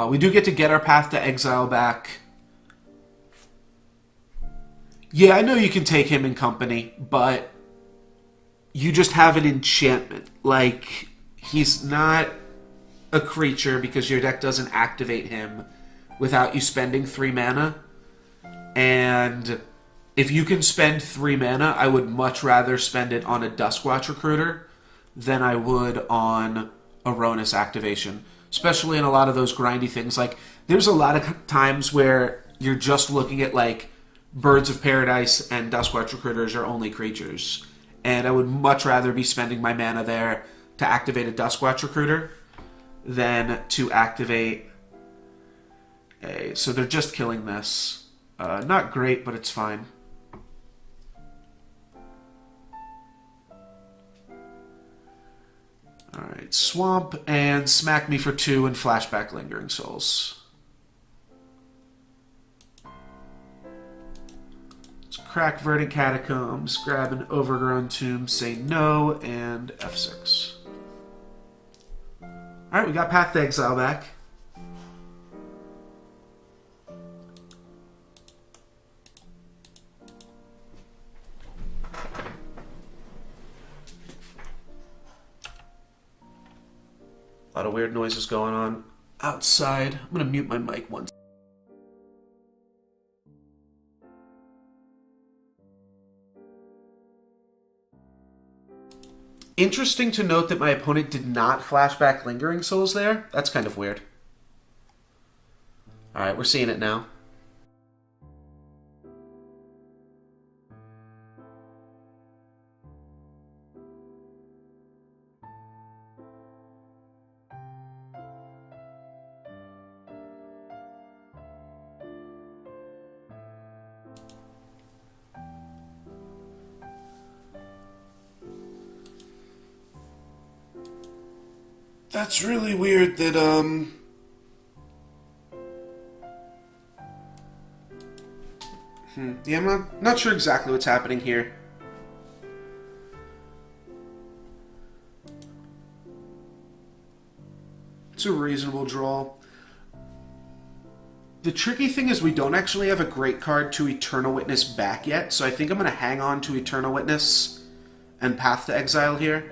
We do get to get our Path to Exile back. Yeah, I know you can take him in company, but you just have an enchantment. He's not a creature because your deck doesn't activate him without you spending 3 mana. And if you can spend 3 mana, I would much rather spend it on a Duskwatch Recruiter than I would on a Ronus activation. Especially in a lot of those grindy things. There's a lot of times where you're just looking at, Birds of Paradise and Duskwatch Recruiter as your only creatures. And I would much rather be spending my mana there to activate a Duskwatch Recruiter than to activate a... So they're just killing this. Not great, but it's fine. Alright, Swamp and smack me for 2 and flashback Lingering Souls. Let's crack Verdant Catacombs, grab an Overgrown Tomb, say no, and F6. Alright, we got Path to Exile back. A lot of weird noises going on outside. I'm going to mute my mic once. Interesting to note that my opponent did not flashback Lingering Souls there. That's kind of weird. Alright, we're seeing it now. That's really weird that, Yeah, I'm not sure exactly what's happening here. It's a reasonable draw. The tricky thing is we don't actually have a great card to Eternal Witness back yet, so I think I'm going to hang on to Eternal Witness and Path to Exile here.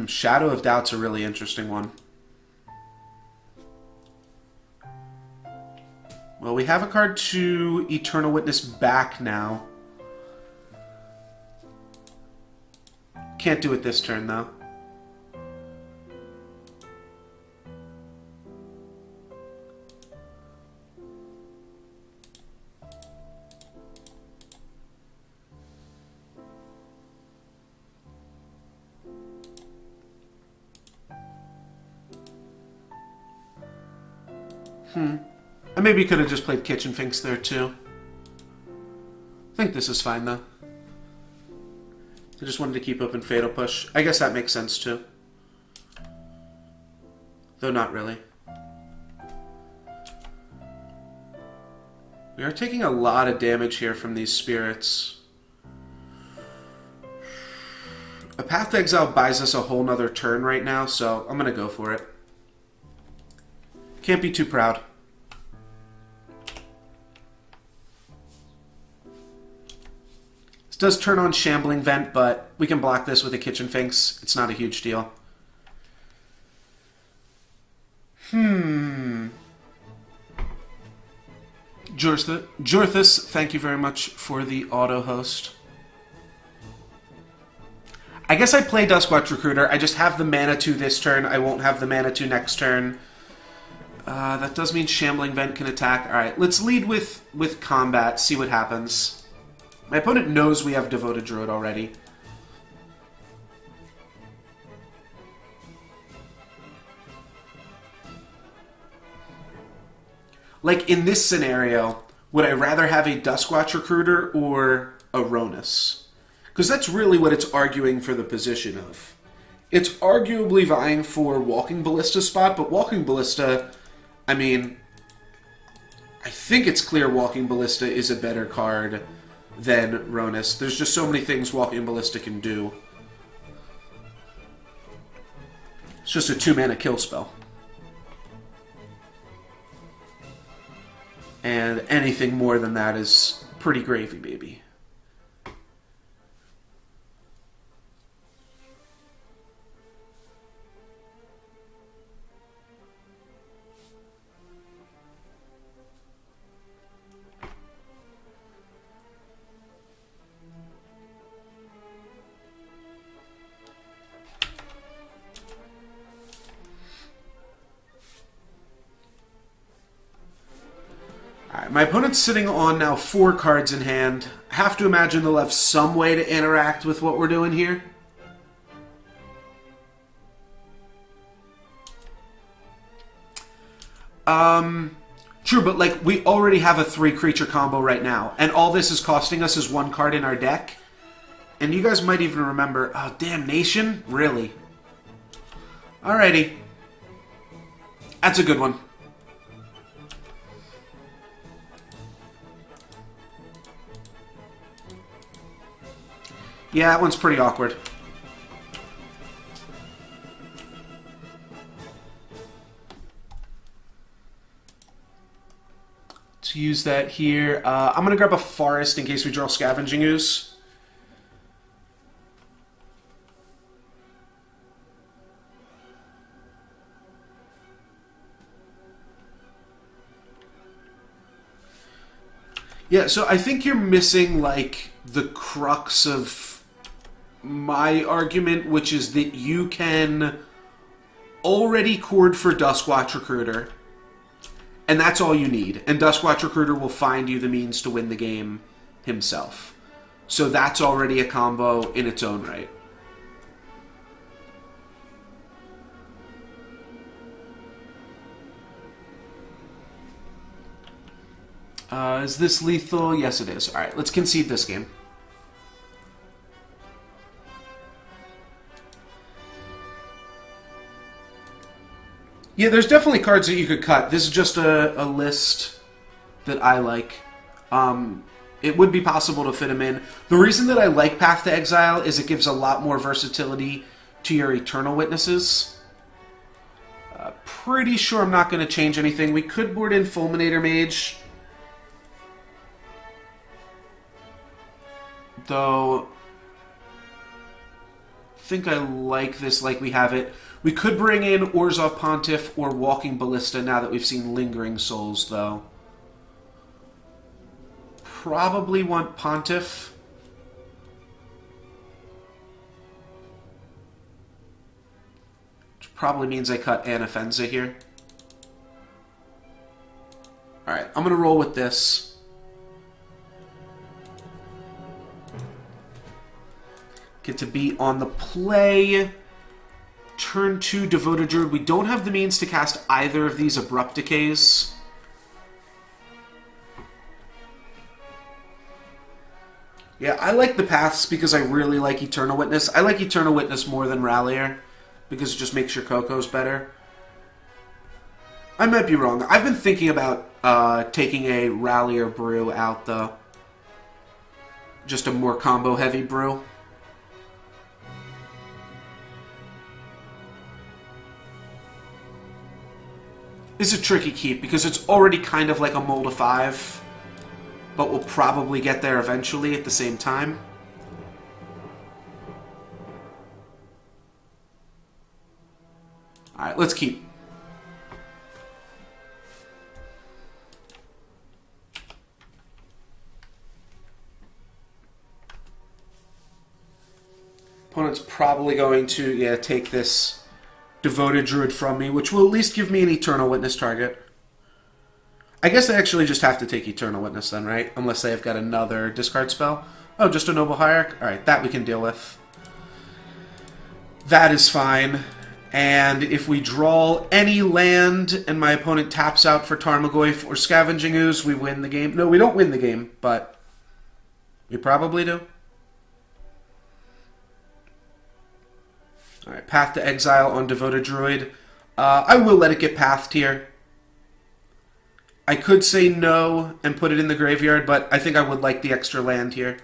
Shadow of Doubt's a really interesting one. Well, we have a card to Eternal Witness back now. Can't do it this turn, though. I maybe could have just played Kitchen Finks there too. I think this is fine though. I just wanted to keep open Fatal Push. I guess that makes sense too. Though not really. We are taking a lot of damage here from these spirits. A Path to Exile buys us a whole nother turn right now, so I'm going to go for it. Can't be too proud. This does turn on Shambling Vent, but we can block this with a Kitchen Finks. It's not a huge deal. Jorthus, thank you very much for the auto-host. I guess I play Duskwatch Recruiter. I just have the mana 2 this turn. I won't have the mana 2 next turn. That does mean Shambling Vent can attack. Alright, let's lead with combat, see what happens. My opponent knows we have Devoted Druid already. Like, in this scenario, would I rather have a Duskwatch Recruiter or a Ronus? Because that's really what it's arguing for the position of. It's arguably vying for Walking Ballista spot, but Walking Ballista, I mean, I think it's clear Walking Ballista is a better card than Ronus. There's just so many things Walking Ballista can do. It's just a 2-mana kill spell. And anything more than that is pretty gravy, baby. My opponent's sitting on now 4 cards in hand. I have to imagine they'll have some way to interact with what we're doing here. True, but like we already have a 3-creature combo right now, and all this is costing us is 1 card in our deck. And you guys might even remember, oh, Damnation? Really? Alrighty. That's a good one. Yeah, that one's pretty awkward. To use that here, I'm going to grab a Forest in case we draw Scavenging Ooze. Yeah, so I think you're missing, like, the crux of my argument, which is that you can already chord for Duskwatch Recruiter, and that's all you need. And Duskwatch Recruiter will find you the means to win the game himself. So that's already a combo in its own right. Is this lethal? Yes, it is. Alright, let's concede this game. Yeah, there's definitely cards that you could cut. This is just a list that I like. It would be possible to fit them in. The reason that I like Path to Exile is it gives a lot more versatility to your Eternal Witnesses. Pretty sure I'm not going to change anything. We could board in Fulminator Mage. Though, I think I like this like we have it. We could bring in Orzhov Pontiff or Walking Ballista now that we've seen Lingering Souls, though. Probably want Pontiff. Which probably means I cut Anafenza here. Alright, I'm going to roll with this. Get to be on the play. Turn 2, Devoted Druid. We don't have the means to cast either of these Abrupt Decays. Yeah, I like the paths because I really like Eternal Witness. I like Eternal Witness more than Rallier because it just makes your CoCos better. I might be wrong. I've been thinking about taking a Rallier brew out, though. Just a more combo-heavy brew. It's a tricky keep because it's already kind of like a mold of 5, but we'll probably get there eventually at the same time. Alright, let's keep. Opponent's probably going to, yeah, take this Devoted Druid from me, which will at least give me an Eternal Witness target. I guess I actually just have to take Eternal Witness then, right? Unless they've got another discard spell. Oh, just a Noble Hierarch? Alright, that we can deal with. That is fine. And if we draw any land and my opponent taps out for Tarmogoyf or Scavenging Ooze, we win the game. No, we don't win the game, but we probably do. Alright, Path to Exile on Devoted Druid. I will let it get pathed here. I could say no and put it in the graveyard, but I think I would like the extra land here.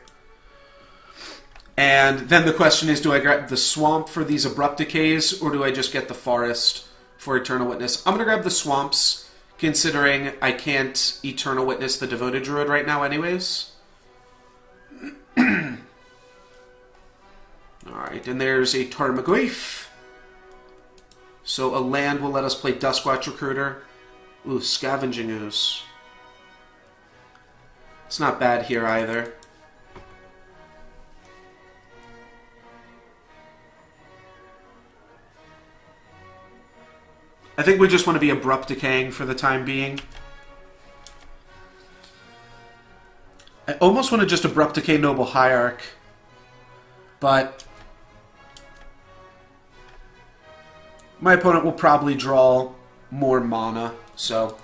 And then the question is, do I grab the Swamp for these Abrupt Decays, or do I just get the Forest for Eternal Witness? I'm going to grab the Swamps, considering I can't Eternal Witness the Devoted Druid right now anyways. Alright, and there's a Tarmogoyf. So a land will let us play Duskwatch Recruiter. Ooh, Scavenging Ooze. It's not bad here either. I think we just want to be Abrupt Decaying for the time being. I almost want to just Abrupt Decay Noble Hierarch. But my opponent will probably draw more mana, so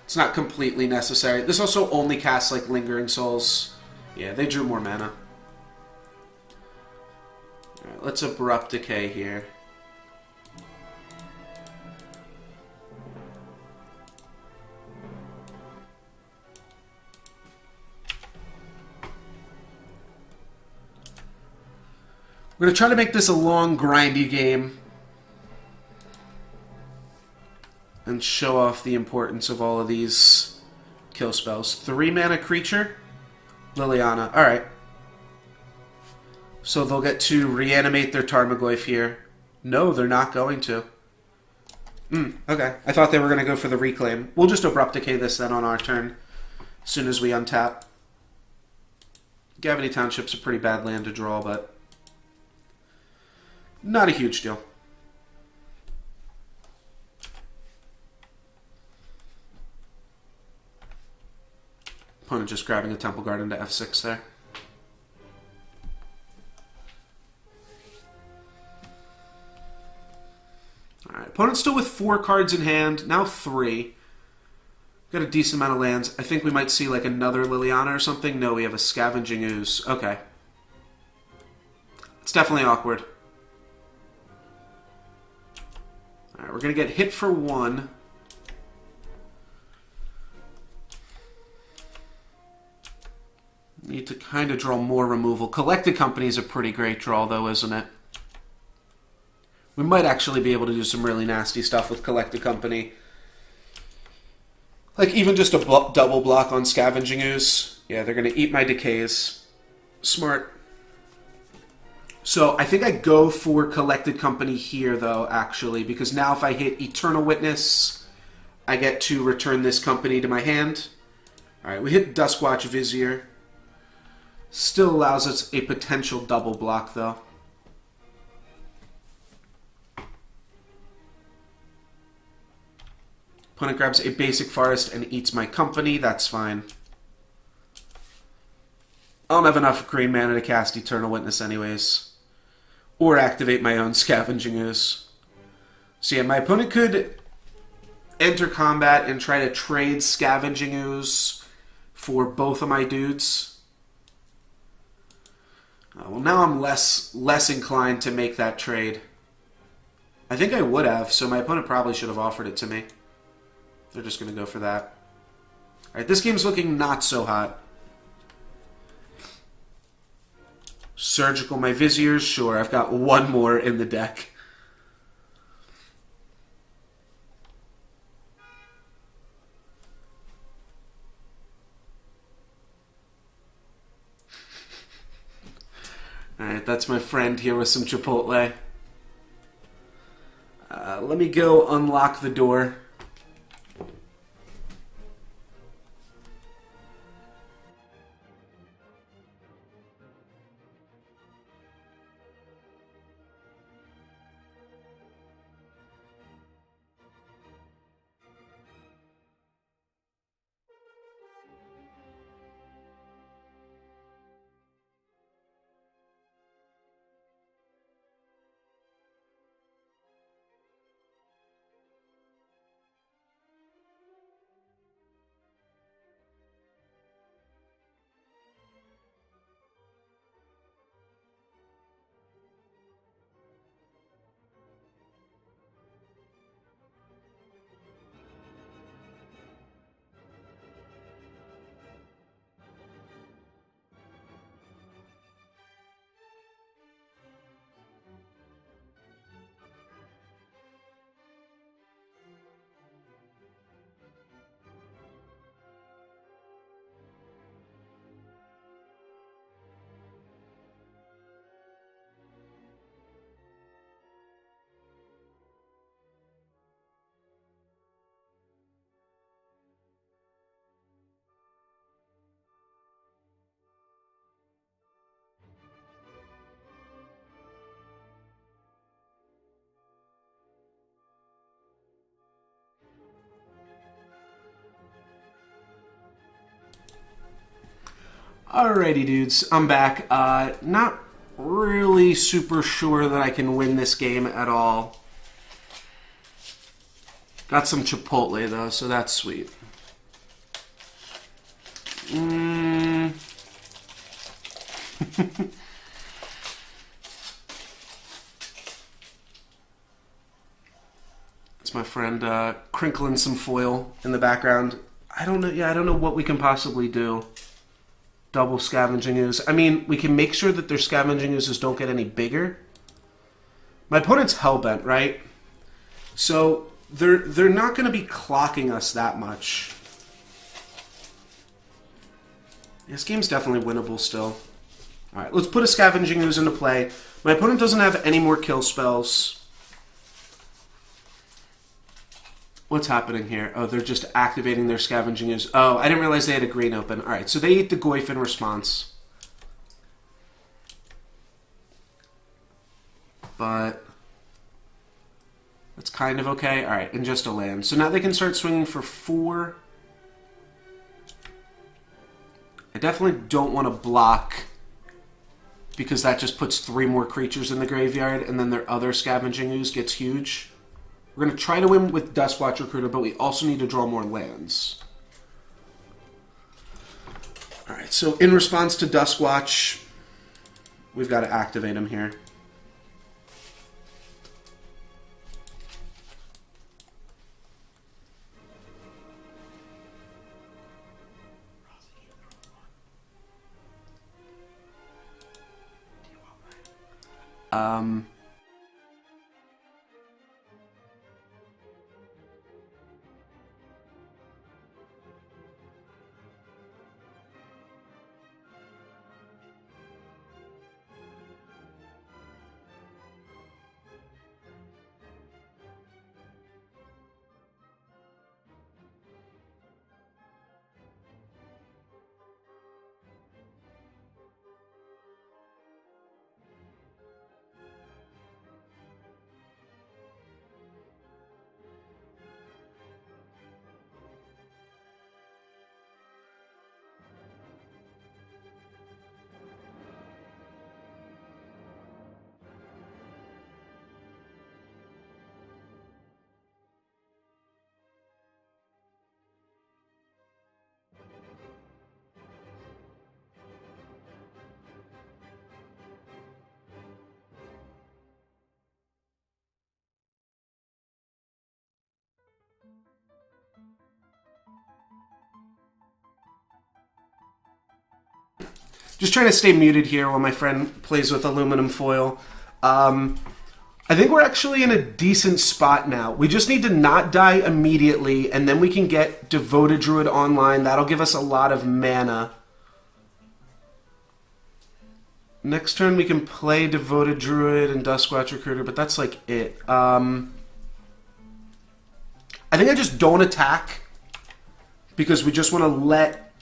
it's not completely necessary. This also only casts like Lingering Souls. Yeah, they drew more mana. Alright, let's Abrupt Decay here. We're going to try to make this a long, grindy game. And show off the importance of all of these kill spells. 3-mana creature? Liliana. Alright. So they'll get to reanimate their Tarmogoyf here. No, they're not going to. Okay. I thought they were going to go for the reclaim. We'll just Abrupt Decay this then on our turn. As soon as we untap. Gavany Township's a pretty bad land to draw, but not a huge deal. Opponent just grabbing a Temple Guard into F6 there. Alright, opponent still with 4 cards in hand, now 3. Got a decent amount of lands. I think we might see like another Liliana or something. No, we have a Scavenging Ooze. Okay. It's definitely awkward. Alright, we're going to get hit for 1. Need to kind of draw more removal. Collected Company is a pretty great draw, though, isn't it? We might actually be able to do some really nasty stuff with Collected Company. Like, even just a double block on Scavenging Ooze. Yeah, they're going to eat my decays. Smart. So, I think I go for Collected Company here, though, actually. Because now if I hit Eternal Witness, I get to return this company to my hand. Alright, we hit Duskwatch Vizier. Still allows us a potential double block, though. Opponent grabs a basic forest and eats my company. That's fine. I don't have enough green mana to cast Eternal Witness anyways. Or activate my own Scavenging Ooze. So yeah, my opponent could enter combat and try to trade Scavenging Ooze for both of my dudes. Well, now I'm less inclined to make that trade. I think I would have, so my opponent probably should have offered it to me. They're just going to go for that. Alright, this game's looking not so hot. Surgical, my Viziers, sure, I've got one more in the deck. Alright, that's my friend here with some Chipotle. Let me go unlock the door. Alrighty, dudes, I'm back. Not really super sure that I can win this game at all. Got some Chipotle, though, so that's sweet. It's my friend crinkling some foil in the background. I don't know. Yeah, I don't know what we can possibly do. Double scavenging ooze. I mean, we can make sure that their scavenging oozes don't get any bigger. My opponent's hellbent, right? So they're not going to be clocking us that much. This game's definitely winnable still. Alright, let's put a scavenging ooze into play. My opponent doesn't have any more kill spells. What's happening here? Oh, they're just activating their scavenging ooze. Oh, I didn't realize they had a green open. Alright, so they eat the Goyf in response. But that's kind of okay. Alright, and just a land. So now they can start swinging for 4. I definitely don't want to block because that just puts 3 more creatures in the graveyard and then their other scavenging ooze gets huge. We're going to try to win with Duskwatch Recruiter, but we also need to draw more lands. Alright, so in response to Duskwatch, we've got to activate him here. Just trying to stay muted here while my friend plays with aluminum foil. I think we're actually in a decent spot now. We just need to not die immediately, and then we can get Devoted Druid online. That'll give us a lot of mana. Next turn we can play Devoted Druid and Duskwatch Recruiter, but that's like it. I think I just don't attack because we just want to let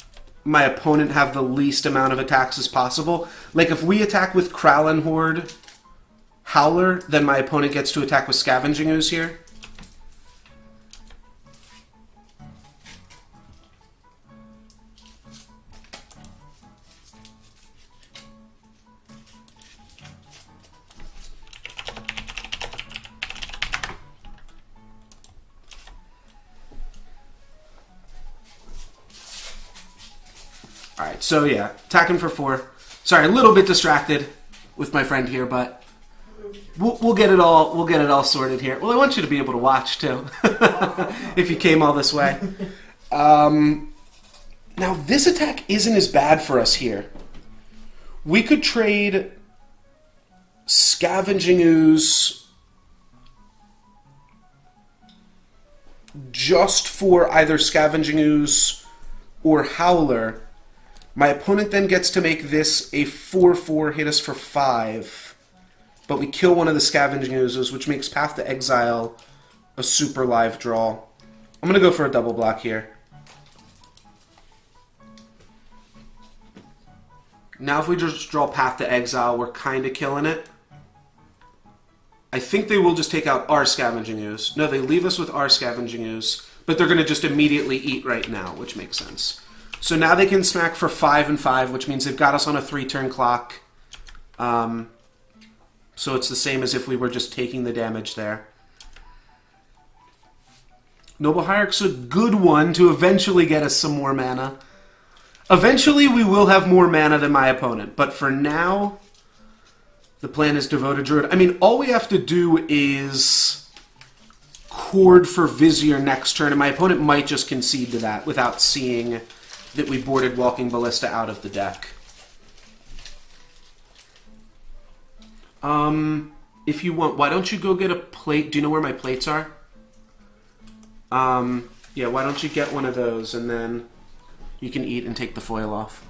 my opponent have the least amount of attacks as possible. Like if we attack with Kralin Horde Howler, then my opponent gets to attack with Scavenging Ooze here. Alright, so yeah, attacking for 4. Sorry, a little bit distracted with my friend here, but we'll get it all sorted here. Well, I want you to be able to watch too, if you came all this way. Now this attack isn't as bad for us here. We could trade Scavenging Ooze just for either Scavenging Ooze or Howler. My opponent then gets to make this a 4/4, hit us for 5. But we kill one of the Scavenging Oozes, which makes Path to Exile a super live draw. I'm going to go for a double block here. Now if we just draw Path to Exile, we're kind of killing it. I think they will just take out our Scavenging Ooze. No, they leave us with our Scavenging Ooze, but they're going to just immediately eat right now, which makes sense. So now they can smack for 5 and 5, which means they've got us on a 3-turn clock. So it's the same as if we were just taking the damage there. Noble Hierarch's a good one to eventually get us some more mana. Eventually we will have more mana than my opponent, but for now, the plan is Devoted Druid. I mean, all we have to do is Chord for Vizier next turn, and my opponent might just concede to that without seeing that we boarded Walking Ballista out of the deck. If you want, why don't you go get a plate? Do you know where my plates are? Yeah, why don't you get one of those, and then you can eat and take the foil off.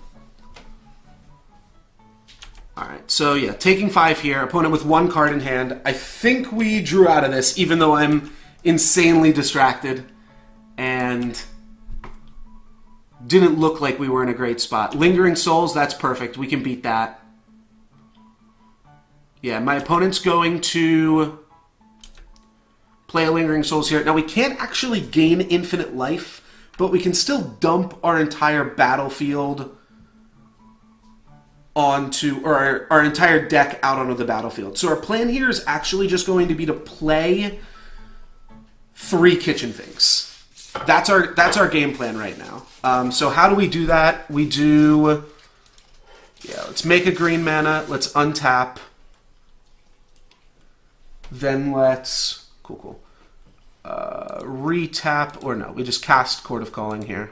Alright, so yeah, taking 5 here. Opponent with 1 card in hand. I think we drew out of this, even though I'm insanely distracted. And didn't look like we were in a great spot. Lingering Souls, that's perfect. We can beat that. Yeah, my opponent's going to play a Lingering Souls here. Now, we can't actually gain infinite life, but we can still dump our entire battlefield onto, or our entire deck out onto the battlefield. So our plan here is actually just going to be to play 3 Kitchen Finks. That's our game plan right now. So how do we do that? We do, yeah, let's make a green mana. Let's untap. Then let's, cool. Retap, or no, we just cast Court of Calling here.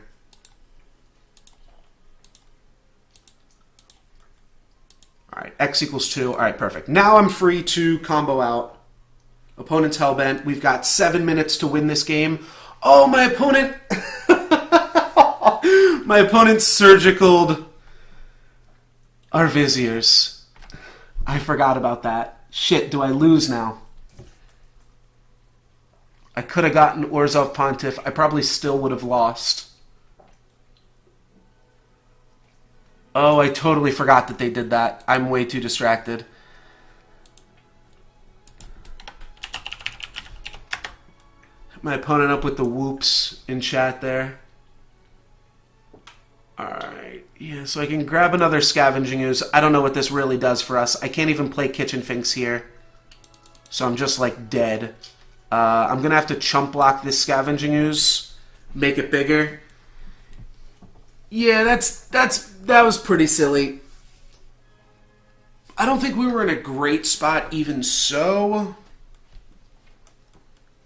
Alright, X equals 2. Alright, perfect. Now I'm free to combo out. Opponent's Hellbent. We've got 7 minutes to win this game. Oh, my opponent! My opponent surgicaled our Viziers. I forgot about that. Shit, do I lose now? I could have gotten Orzhov Pontiff. I probably still would have lost. Oh, I totally forgot that they did that. I'm way too distracted. My opponent up with the whoops in chat there. Alright, yeah, so I can grab another Scavenging Ooze. I don't know what this really does for us. I can't even play Kitchen Finks here. So I'm just, like, dead. I'm going to have to chump block this Scavenging Ooze. Make it bigger. Yeah, that was pretty silly. I don't think we were in a great spot even so.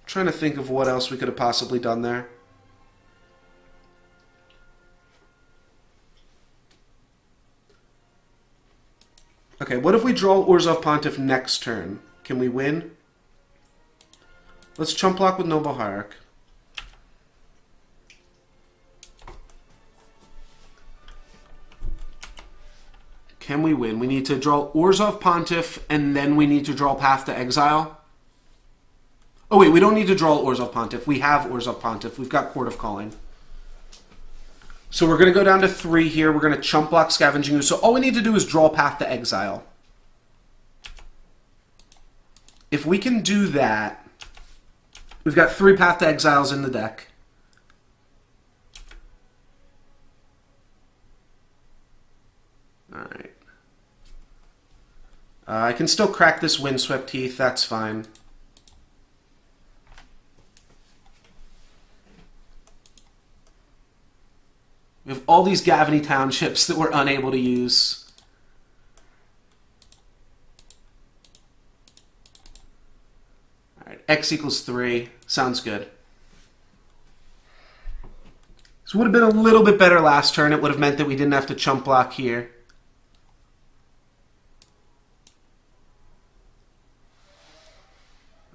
Trying to think of what else we could have possibly done there. Okay, what if we draw Orzhov Pontiff next turn? Can we win? Let's chump block with Noble Hierarch. Can we win? We need to draw Orzhov Pontiff, and then we need to draw Path to Exile. Oh wait, we don't need to draw Orzhov Pontiff. We have Orzhov Pontiff. We've got Court of Calling. So we're going to go down to 3 here. We're going to chump block Scavenging Ooze. So all we need to do is draw Path to Exile. If we can do that, we've got 3 Path to Exiles in the deck. Alright. I can still crack this Windswept Heath. That's fine. We have all these Gavany Townships that we're unable to use. Alright, X equals 3. Sounds good. This would have been a little bit better last turn. It would have meant that we didn't have to chump block here.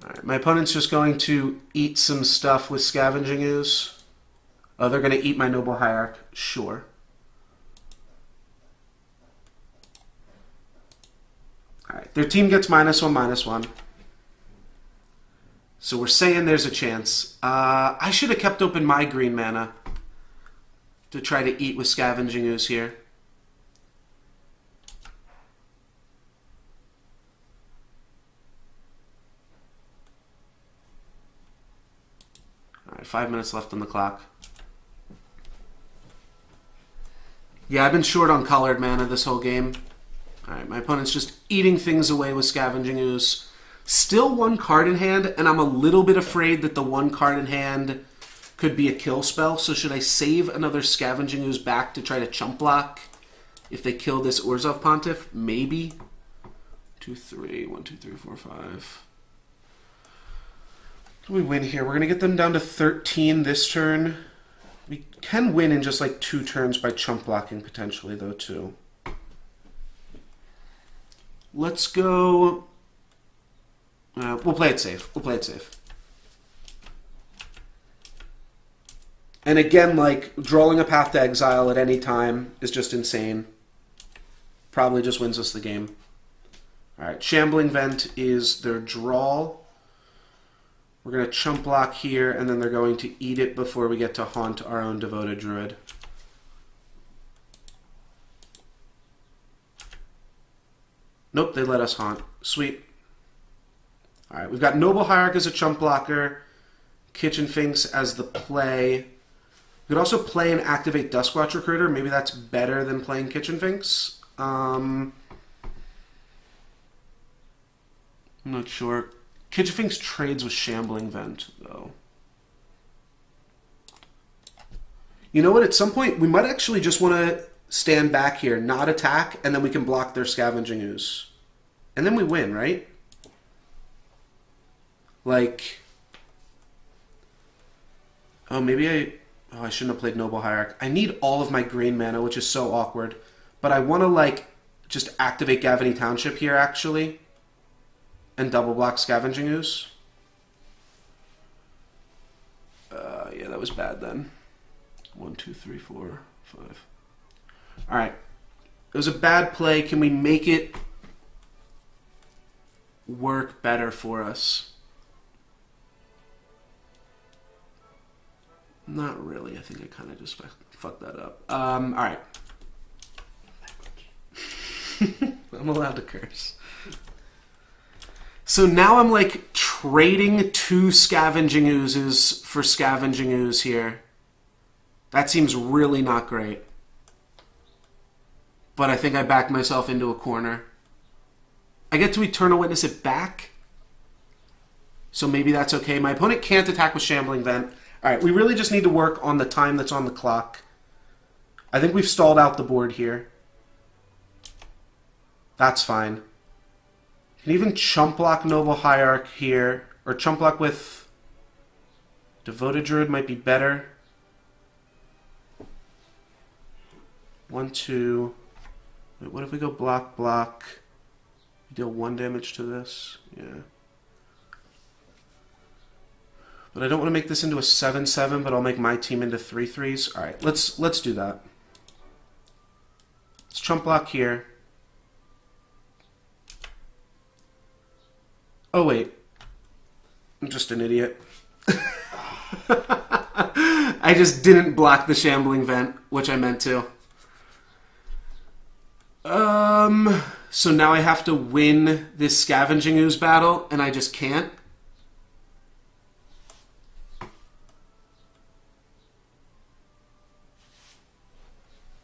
Alright, my opponent's just going to eat some stuff with Scavenging Ooze. Oh, they're going to eat my Noble Hierarch. Sure. Alright, their team gets -1/-1. So we're saying there's a chance. I should have kept open my green mana to try to eat with Scavenging Ooze here. Alright, 5 minutes left on the clock. Yeah, I've been short on colored mana this whole game. Alright, my opponent's just eating things away with Scavenging Ooze. Still 1 card in hand, and I'm a little bit afraid that the 1 card in hand could be a kill spell. So should I save another Scavenging Ooze back to try to chump block if they kill this Orzhov Pontiff? Maybe. 2, 3, 1, 2, 3, 4, 5. Do we win here? We're going to get them down to 13 this turn. We can win in just like 2 turns by chump blocking potentially, though, too. Let's go... we'll play it safe. We'll play it safe. And again, like, drawing a Path to Exile at any time is just insane. Probably just wins us the game. Alright, Shambling Vent is their draw. We're going to chump block here, and then they're going to eat it before we get to haunt our own Devoted Druid. Nope, they let us haunt. Sweet. Alright, we've got Noble Hierarch as a chump blocker, Kitchen Finks as the play. We could also play and activate Duskwatch Recruiter. Maybe that's better than playing Kitchen Finks. I'm not sure. Kitchen Finks trades with Shambling Vent, though. You know what? At some point, we might actually just want to stand back here, not attack, and then we can block their Scavenging Ooze. And then we win, right? Like... Oh, maybe I shouldn't have played Noble Hierarch. I need all of my green mana, which is so awkward. But I want to, like, just activate Gavany Township here, actually. And double block Scavenging Ooze. Yeah, that was bad then. 1, 2, 3, 4, 5. Alright. It was a bad play. Can we make it work better for us? Not really. I think I kind of just fucked that up. Alright. I'm allowed to curse. So now I'm like trading 2 Scavenging Oozes for Scavenging Ooze here. That seems really not great. But I think I backed myself into a corner. I get to Eternal Witness it back. So maybe that's okay. My opponent can't attack with Shambling Vent. Alright, we really just need to work on the time that's on the clock. I think we've stalled out the board here. That's fine. Can even chump block Noble Hierarch here. Or chump block with Devoted Druid might be better. 1, 2. Wait, what if we go block, block? Deal 1 damage to this. Yeah. But I don't want to make this into a 7/7, but I'll make my team into 3/3s. All right, let's do that. Let's chump block here. Oh wait, I'm just an idiot. I just didn't block the Shambling Vent, which I meant to. So now I have to win this Scavenging Ooze battle, and I just can't.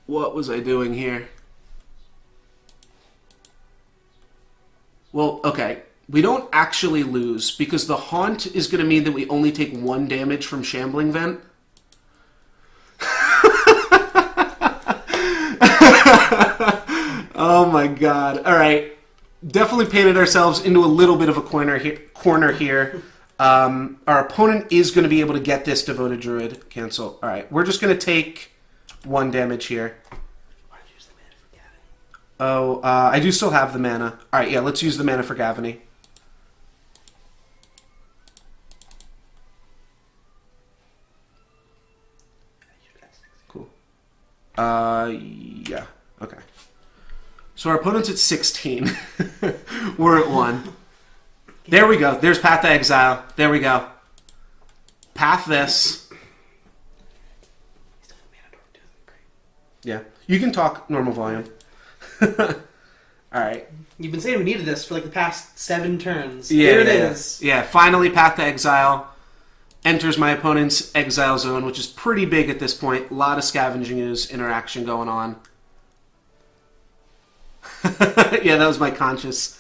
What was I doing here? Well, okay. We don't actually lose, because the Haunt is going to mean that we only take 1 damage from Shambling Vent. Oh my god. Alright. Definitely painted ourselves into a little bit of a corner here. Our opponent is going to be able to get this Devoted Druid. Cancel. Alright. We're just going to take 1 damage here. Why don't you use the mana for Gavany? Oh, I do still have the mana. Alright, yeah, let's use the mana for Gavany. Cool. Yeah. Okay. So our opponent's at 16. We're at 1. There we go. There's Path to Exile. There we go. Path this. Yeah. You can talk normal volume. Alright. You've been saying we needed this for like the past 7 turns. Yeah, Here it is. Yeah, finally Path to Exile. Enters my opponent's exile zone, which is pretty big at this point. A lot of Scavenging Ooze interaction going on. Yeah, that was my conscience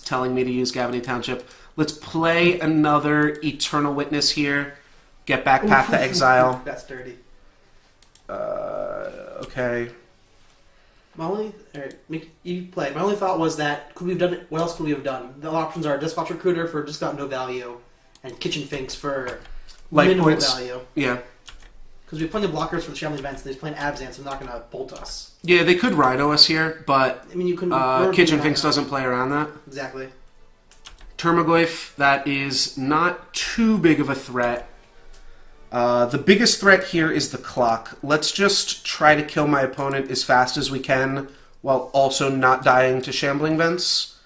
telling me to use Gavany Township. Let's play another Eternal Witness here. Get back Path to Exile. That's dirty. Okay. My only thought was that could we have done it? What else could we have done? The options are Disc Recruiter for just about no value, and Kitchen Finks for Life minimal points. value. Yeah. Because we have plenty of blockers for the Shambling Vents, and they're playing Abzan, so they're not going to bolt us. Yeah, they could Rhino us here, but I mean, you can. Kitchen Finks doesn't play around that. Exactly. Termagoyf, that is not too big of a threat. The biggest threat here is the clock. Let's just try to kill my opponent as fast as we can while also not dying to Shambling Vents.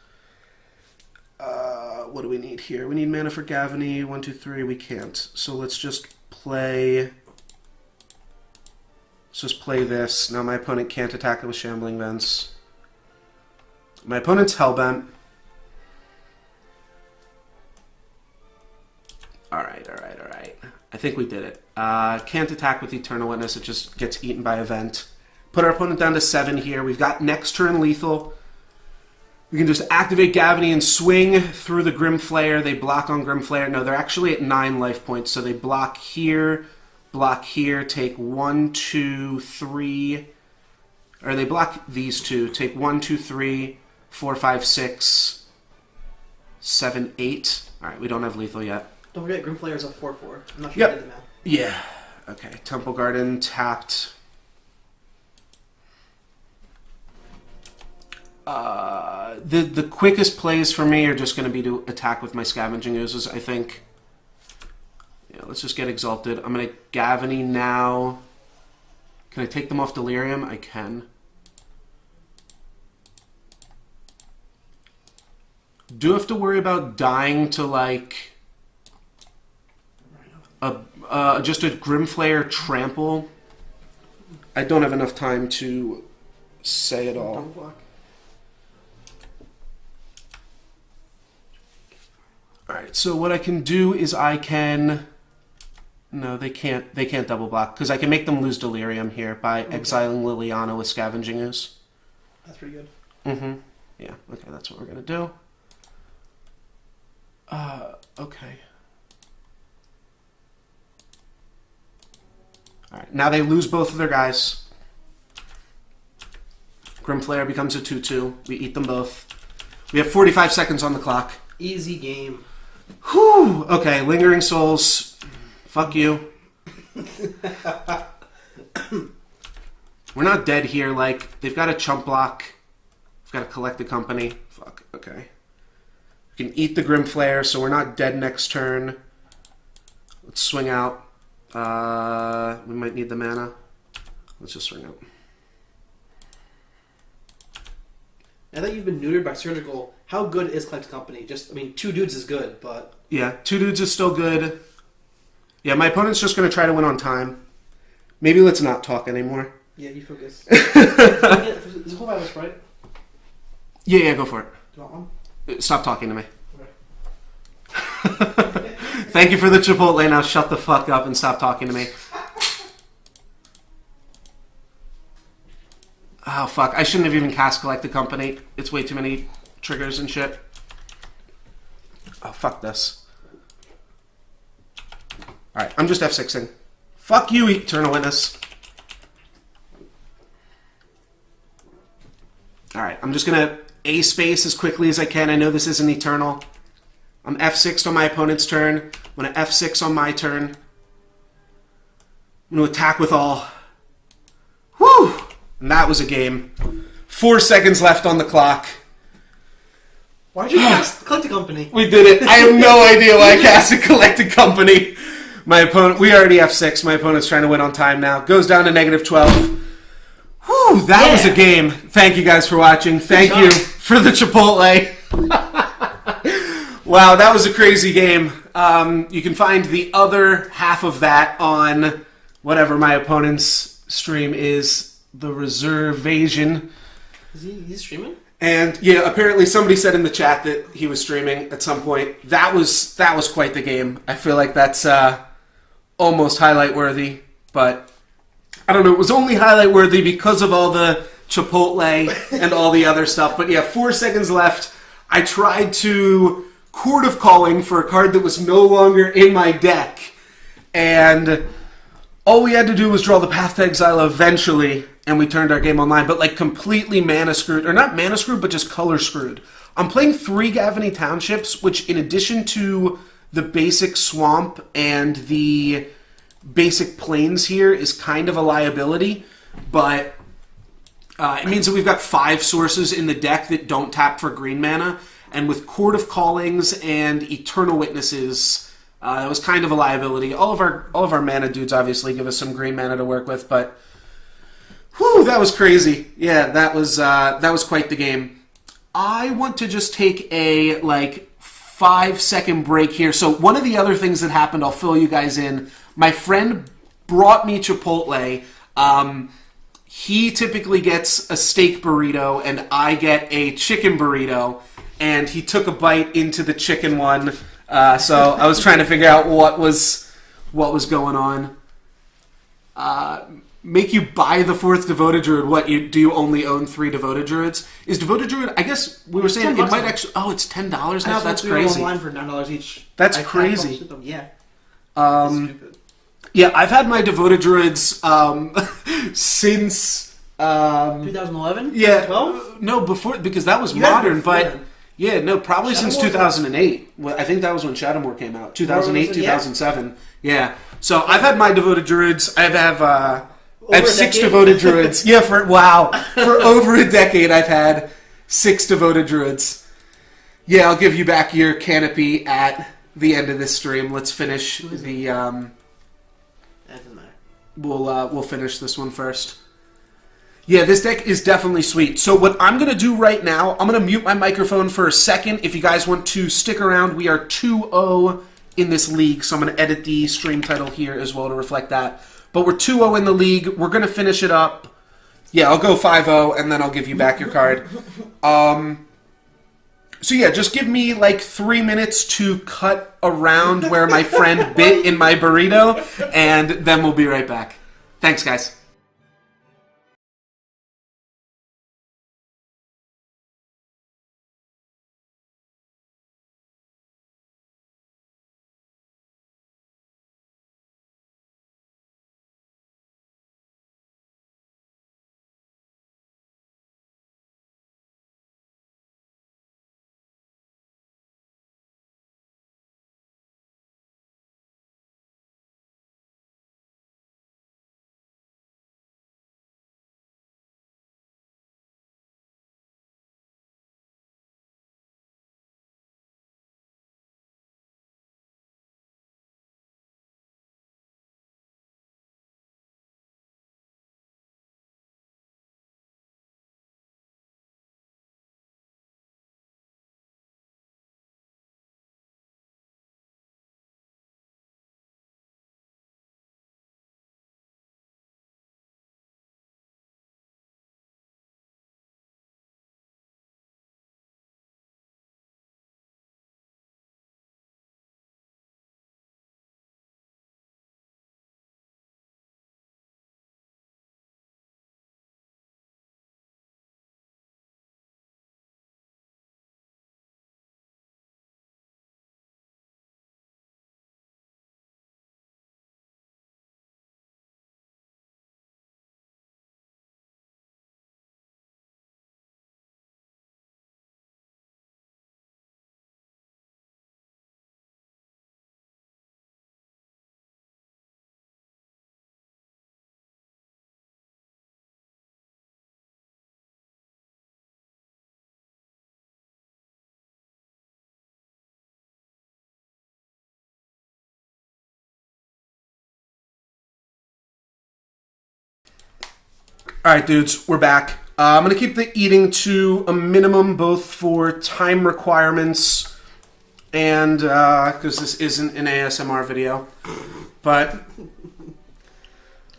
What do we need here? We need mana for Gavany. 1, 2, 3. We can't. So let's just play... Let's just play this. Now my opponent can't attack it with Shambling Vents. My opponent's Hellbent. Alright. I think we did it. Can't attack with Eternal Witness. It just gets eaten by Event. Put our opponent down to 7 here. We've got next turn lethal. We can just activate Gavany and swing through the Grimflayer. They block on Grimflayer. No, they're actually at 9 life points. So they block here, take 1, 2, 3. Or they block these two. Take 1, 2, 3, 4, 5, 6, 7, 8. Alright, we don't have lethal yet. Don't forget Grimflayer's a 4/4. I'm not sure Yep. I did the math. Yeah. Okay, Temple Garden tapped. The quickest plays for me are just going to be to attack with my Scavenging Oozes, I think. Yeah, let's just get Exalted. I'm going to Gavany now. Can I take them off Delirium? I can. Do I have to worry about dying to, like, just a Grimflayer Trample? I don't have enough time to say it all. Alright, so what I can do is I can... No, they can't double block, because I can make them lose Delirium here by exiling Liliana with Scavenging Ooze. That's pretty good. Mm-hmm. Yeah, okay, that's what we're going to do. Okay. Alright, now they lose both of their guys. Grimflayer becomes a 2/2. We eat them both. We have 45 seconds on the clock. Easy game. Whew! Okay, Lingering Souls. Fuck you. We're not dead here. Like, they've got a chump block. We've got to collect the company. Fuck, okay. We can eat the Grim Flare, so we're not dead next turn. Let's swing out. We might need the mana. Let's just swing out. Now that you've been neutered by Surgical, how good is Collect Company? Just, I mean, 2 dudes is good, but... Yeah, 2 dudes is still good. Yeah, my opponent's just going to try to win on time. Maybe let's not talk anymore. Yeah, you focus. Is it whole virus, right? Yeah, go for it. Do you want one? Stop talking to me. Okay. Thank you for the Chipotle. Now shut the fuck up and stop talking to me. Oh, fuck. I shouldn't have even cast Collect the Company. It's way too many triggers and shit. Oh, fuck this. Alright, I'm just F6ing. Fuck you, Eternal Witness. Alright, I'm just gonna A-space as quickly as I can. I know this isn't Eternal. I'm F6'd on my opponent's turn. I'm gonna F6 on my turn. I'm gonna attack with all. Whew! And that was a game. 4 seconds left on the clock. Why'd you cast Collect Company? We did it. I have no idea why I cast a Collected Company. My opponent, we already F6. My opponent's trying to win on time now. Goes down to -12. Whew, that was a game. Thank you guys for watching. Thank you for the Chipotle. Wow, that was a crazy game. You can find the other half of that on whatever my opponent's stream is. The Reservation. Is he streaming? And yeah, apparently somebody said in the chat that he was streaming at some point. That was quite the game. I feel like that's almost highlight worthy, but I don't know. It was only highlight worthy because of all the Chipotle and all the other stuff. But yeah, 4 seconds left. I tried to Court of Calling for a card that was no longer in my deck, and all we had to do was draw the Path to Exile eventually, and we turned our game online, but like completely mana screwed, or not mana screwed, but just color screwed. I'm playing 3 Gavany Townships, which in addition to the basic swamp and the basic plains here is kind of a liability, but it means that we've got 5 sources in the deck that don't tap for green mana, and with Court of Callings and Eternal Witnesses, it was kind of a liability. All of our mana dudes obviously give us some green mana to work with, but whew, that was crazy. Yeah, that was quite the game. I want to just take a 5-second break here. So one of the other things that happened, I'll fill you guys in. My friend brought me Chipotle. He typically gets a steak burrito, and I get a chicken burrito. And he took a bite into the chicken one. So I was trying to figure out what was going on. Make you buy the 4th Devoted Druid. What, do you only own 3 Devoted Druids? Is Devoted Druid, I guess we were saying it might actually... Oh, it's $10 now? That's crazy. Online for $9 each. That's crazy. Yeah. Stupid. Yeah, I've had my Devoted Druids since... 2011? Yeah. 12? No, before, because that was modern, but... Then. Yeah, no, probably since 2008. I think that was when Shadowmoor came out. 2008, 2007. Yeah. So I've had my Devoted Druids. I have 6 Devoted Druids. Yeah, for over a decade I've had 6 Devoted Druids. Yeah, I'll give you back your canopy at the end of this stream. Let's finish the... That doesn't matter. We'll finish this one first. Yeah, this deck is definitely sweet. So what I'm going to do right now, I'm going to mute my microphone for a second. If you guys want to stick around, we are 2-0 in this league, so I'm going to edit the stream title here as well to reflect that. But we're 2-0 in the league. We're going to finish it up. Yeah, I'll go 5-0, and then I'll give you back your card. So yeah, just give me 3 minutes to cut around where my friend bit in my burrito, and then we'll be right back. Thanks, guys. All right, dudes, we're back. I'm going to keep the eating to a minimum, both for time requirements and because this isn't an ASMR video. But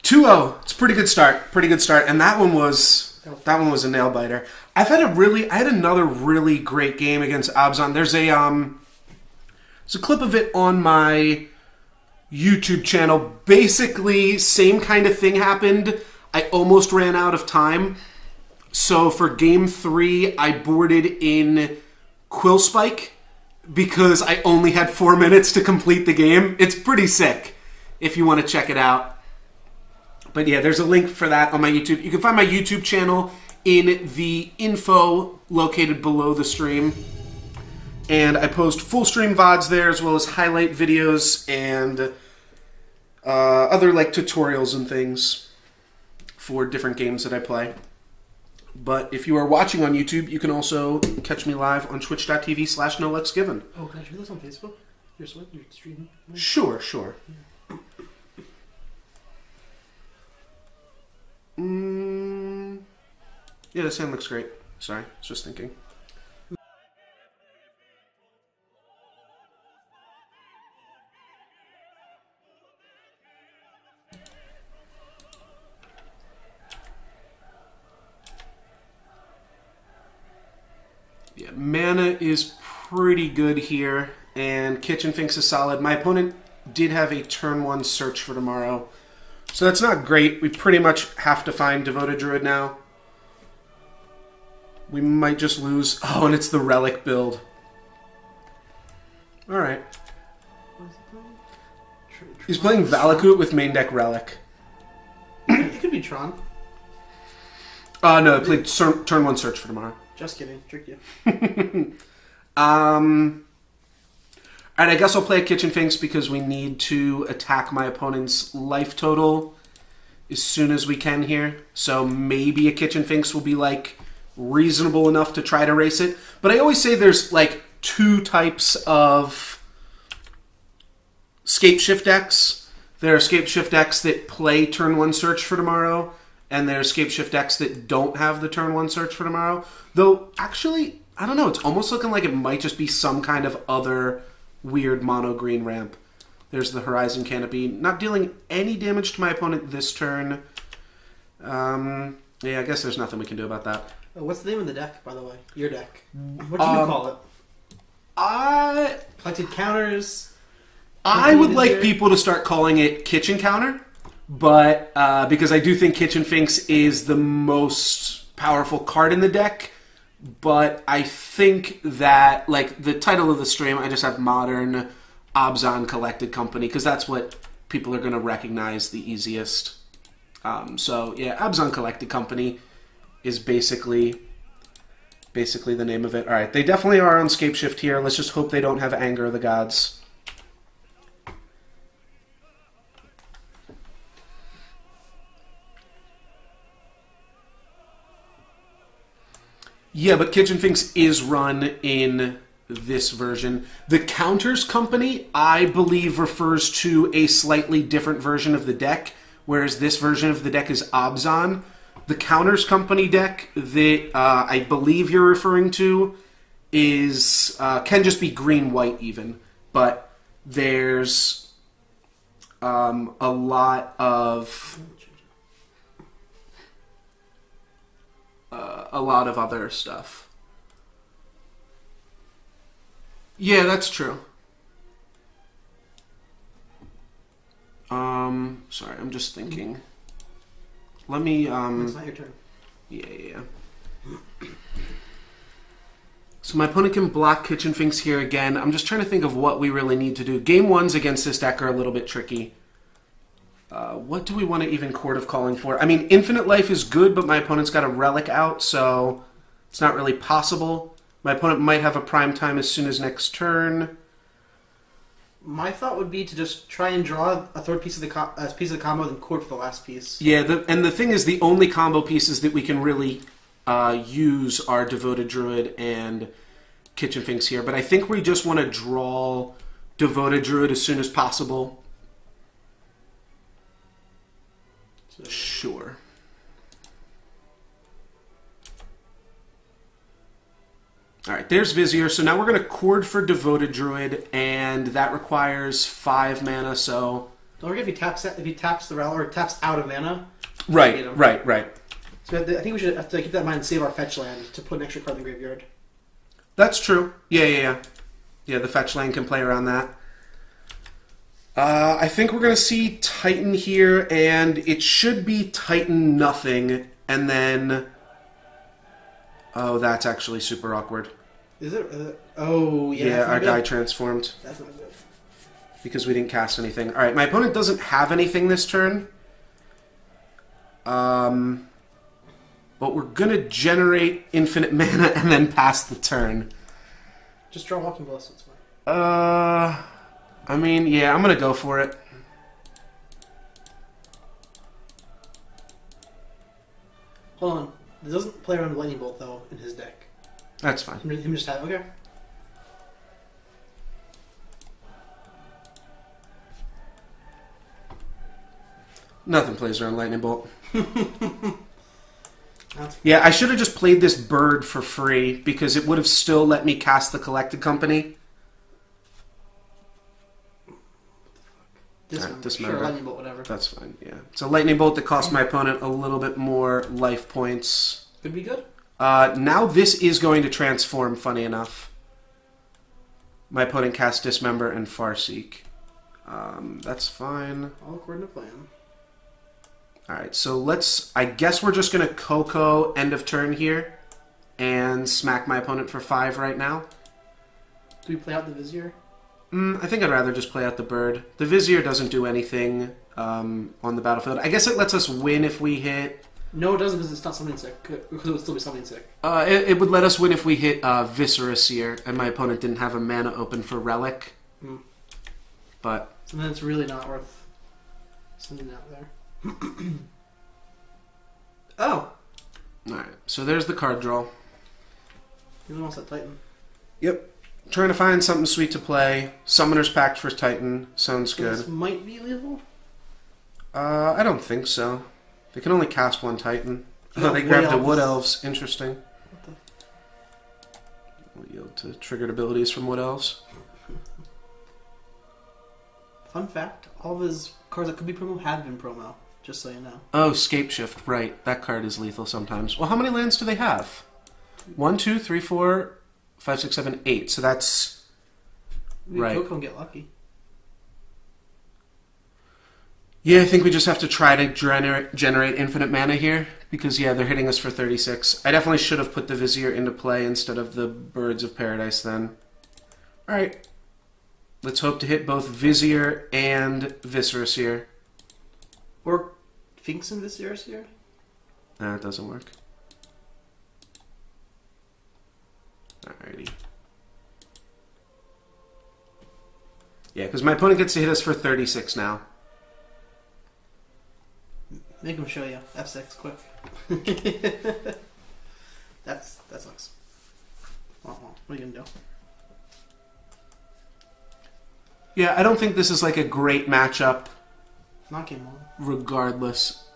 2-0, it's a pretty good start. Pretty good start. And that one was a nail biter. I had another really great game against Abzan. There's a clip of it on my YouTube channel. Basically, same kind of thing happened. I almost ran out of time. So for game 3, I boarded in Quill Spike because I only had 4 minutes to complete the game. It's pretty sick if you want to check it out. But yeah, there's a link for that on my YouTube. You can find my YouTube channel in the info located below the stream. And I post full stream VODs there, as well as highlight videos and other like tutorials and things for different games that I play. But if you are watching on YouTube, you can also catch me live on twitch.tv/NoLucksGiven. Oh, can I share this on Facebook? You're streaming? Sure. Yeah, the sound looks great. Sorry, I was just thinking. Yeah, mana is pretty good here, and Kitchen Finks is solid. My opponent did have a turn 1 search for tomorrow, so that's not great. We pretty much have to find Devoted Druid now. We might just lose. Oh, and it's the Relic build. Alright. He's playing Valakut with main deck Relic. It could be Tron. No, I played turn 1 search for tomorrow. Just kidding. Trick you. Alright, I guess I'll play a Kitchen Finks because we need to attack my opponent's life total as soon as we can here. So maybe a Kitchen Finks will be like reasonable enough to try to race it. But I always say there's like 2 types of Scape Shift decks. There are Scape Shift decks that play turn 1 search for tomorrow, and there are Scape Shift decks that don't have the turn 1 search for tomorrow. Though, actually, I don't know. It's almost looking like it might just be some kind of other weird mono green ramp. There's the Horizon Canopy. Not dealing any damage to my opponent this turn. Yeah, I guess there's nothing we can do about that. What's the name of the deck, by the way? Your deck. What do you call it? Collected counters. I would like people to start calling it Kitchen Counter, but because I do think Kitchen Finks is the most powerful card in the deck. But I think that, like, the title of the stream, I just have Modern Abzan Collected Company, because that's what people are going to recognize the easiest. So, yeah, Abzan Collected Company is basically the name of it. All right, they definitely are on Scape Shift here. Let's just hope they don't have Anger of the Gods. Yeah, but Kitchen Finks is run in this version. The Counters Company, I believe, refers to a slightly different version of the deck, whereas this version of the deck is Abzan. The Counters Company deck that I believe you're referring to is can just be green-white even, but there's a lot of other stuff. Yeah, that's true. Sorry, I'm just thinking. Let me, It's not your turn. Yeah. So my opponent can block Kitchen Finks here again. I'm just trying to think of what we really need to do. Game 1s against this deck are a little bit tricky. What do we want to even Court of Calling for? I mean, Infinite Life is good, but my opponent's got a Relic out, so it's not really possible. My opponent might have a Prime Time as soon as next turn. My thought would be to just try and draw a third piece of the combo, then Court for the last piece. Yeah, and the thing is, the only combo pieces that we can really use are Devoted Druid and Kitchen Finks here. But I think we just want to draw Devoted Druid as soon as possible. Sure. All right, there's Vizier. So now we're going to Chord for Devoted Druid, and that requires 5 mana, so... Don't forget if he taps the relic, or taps out of mana. Right. So I think we should have to keep that in mind and save our fetch land to put an extra card in the graveyard. That's true. Yeah, the fetch land can play around that. I think we're going to see Titan here, and it should be Titan nothing, and then... Oh, that's actually super awkward. Is it? Oh, yeah. Yeah, our guy transformed. That's not good. Because we didn't cast anything. Alright, my opponent doesn't have anything this turn. But we're going to generate infinite mana and then pass the turn. Just draw Walking Ballista, it's fine. I mean, yeah, I'm going to go for it. Hold on. It doesn't play around Lightning Bolt, though, in his deck. That's fine. Him just have... Okay. Nothing plays around Lightning Bolt. Yeah, I should have just played this bird for free, because it would have still let me cast the Collected Company. Dismember. Sure, Lightning Bolt, whatever. That's fine, yeah. It's a Lightning Bolt that costs my opponent a little bit more life points. Could be good. Now this is going to transform, funny enough. My opponent casts Dismember and Farseek. That's fine. All according to plan. Alright, so let's... I guess we're just going to CoCo end of turn here and smack my opponent for 5 right now. Do we play out the Vizier? I think I'd rather just play out the bird. The Vizier doesn't do anything on the battlefield. I guess it lets us win if we hit... No, it doesn't, because it's not Summoning Sick. Because it would still be Summoning Sick. It would let us win if we hit Viscera Seer, and my opponent didn't have a mana open for Relic. But... And then it's really not worth sending out there. Oh! Alright, so there's the card draw. You want that Titan? Yep. Trying to find something sweet to play. Summoner's Pact for Titan. Sounds So good. this might be lethal? I don't think so. They can only cast 1 Titan. No, Oh, they grabbed the Elves. Wood Elves. Interesting. What the... We'll yield to triggered abilities from Wood Elves. Fun fact, all of his cards that could be promo have been promo, just so you know. Oh, Scapeshift. Right. That card is lethal sometimes. Well, how many lands do they have? 1, 2, 3, 4, 5, 6, 7, 8. So that's... Maybe right. CoCo and get lucky. Yeah, I think we just have to try to generate infinite mana here. Because, yeah, they're hitting us for 36. I definitely should have put the Vizier into play instead of the Birds of Paradise then. Alright. Let's hope to hit both Vizier and Viscera Seer. Or Finks and Vizier here? Nah, it doesn't work. Alrighty. Yeah, because my opponent gets to hit us for 36 now. Make him show you. F6, quick. That sucks. Well, what are you gonna do? Yeah, I don't think this is like a great matchup. Not game one. Regardless.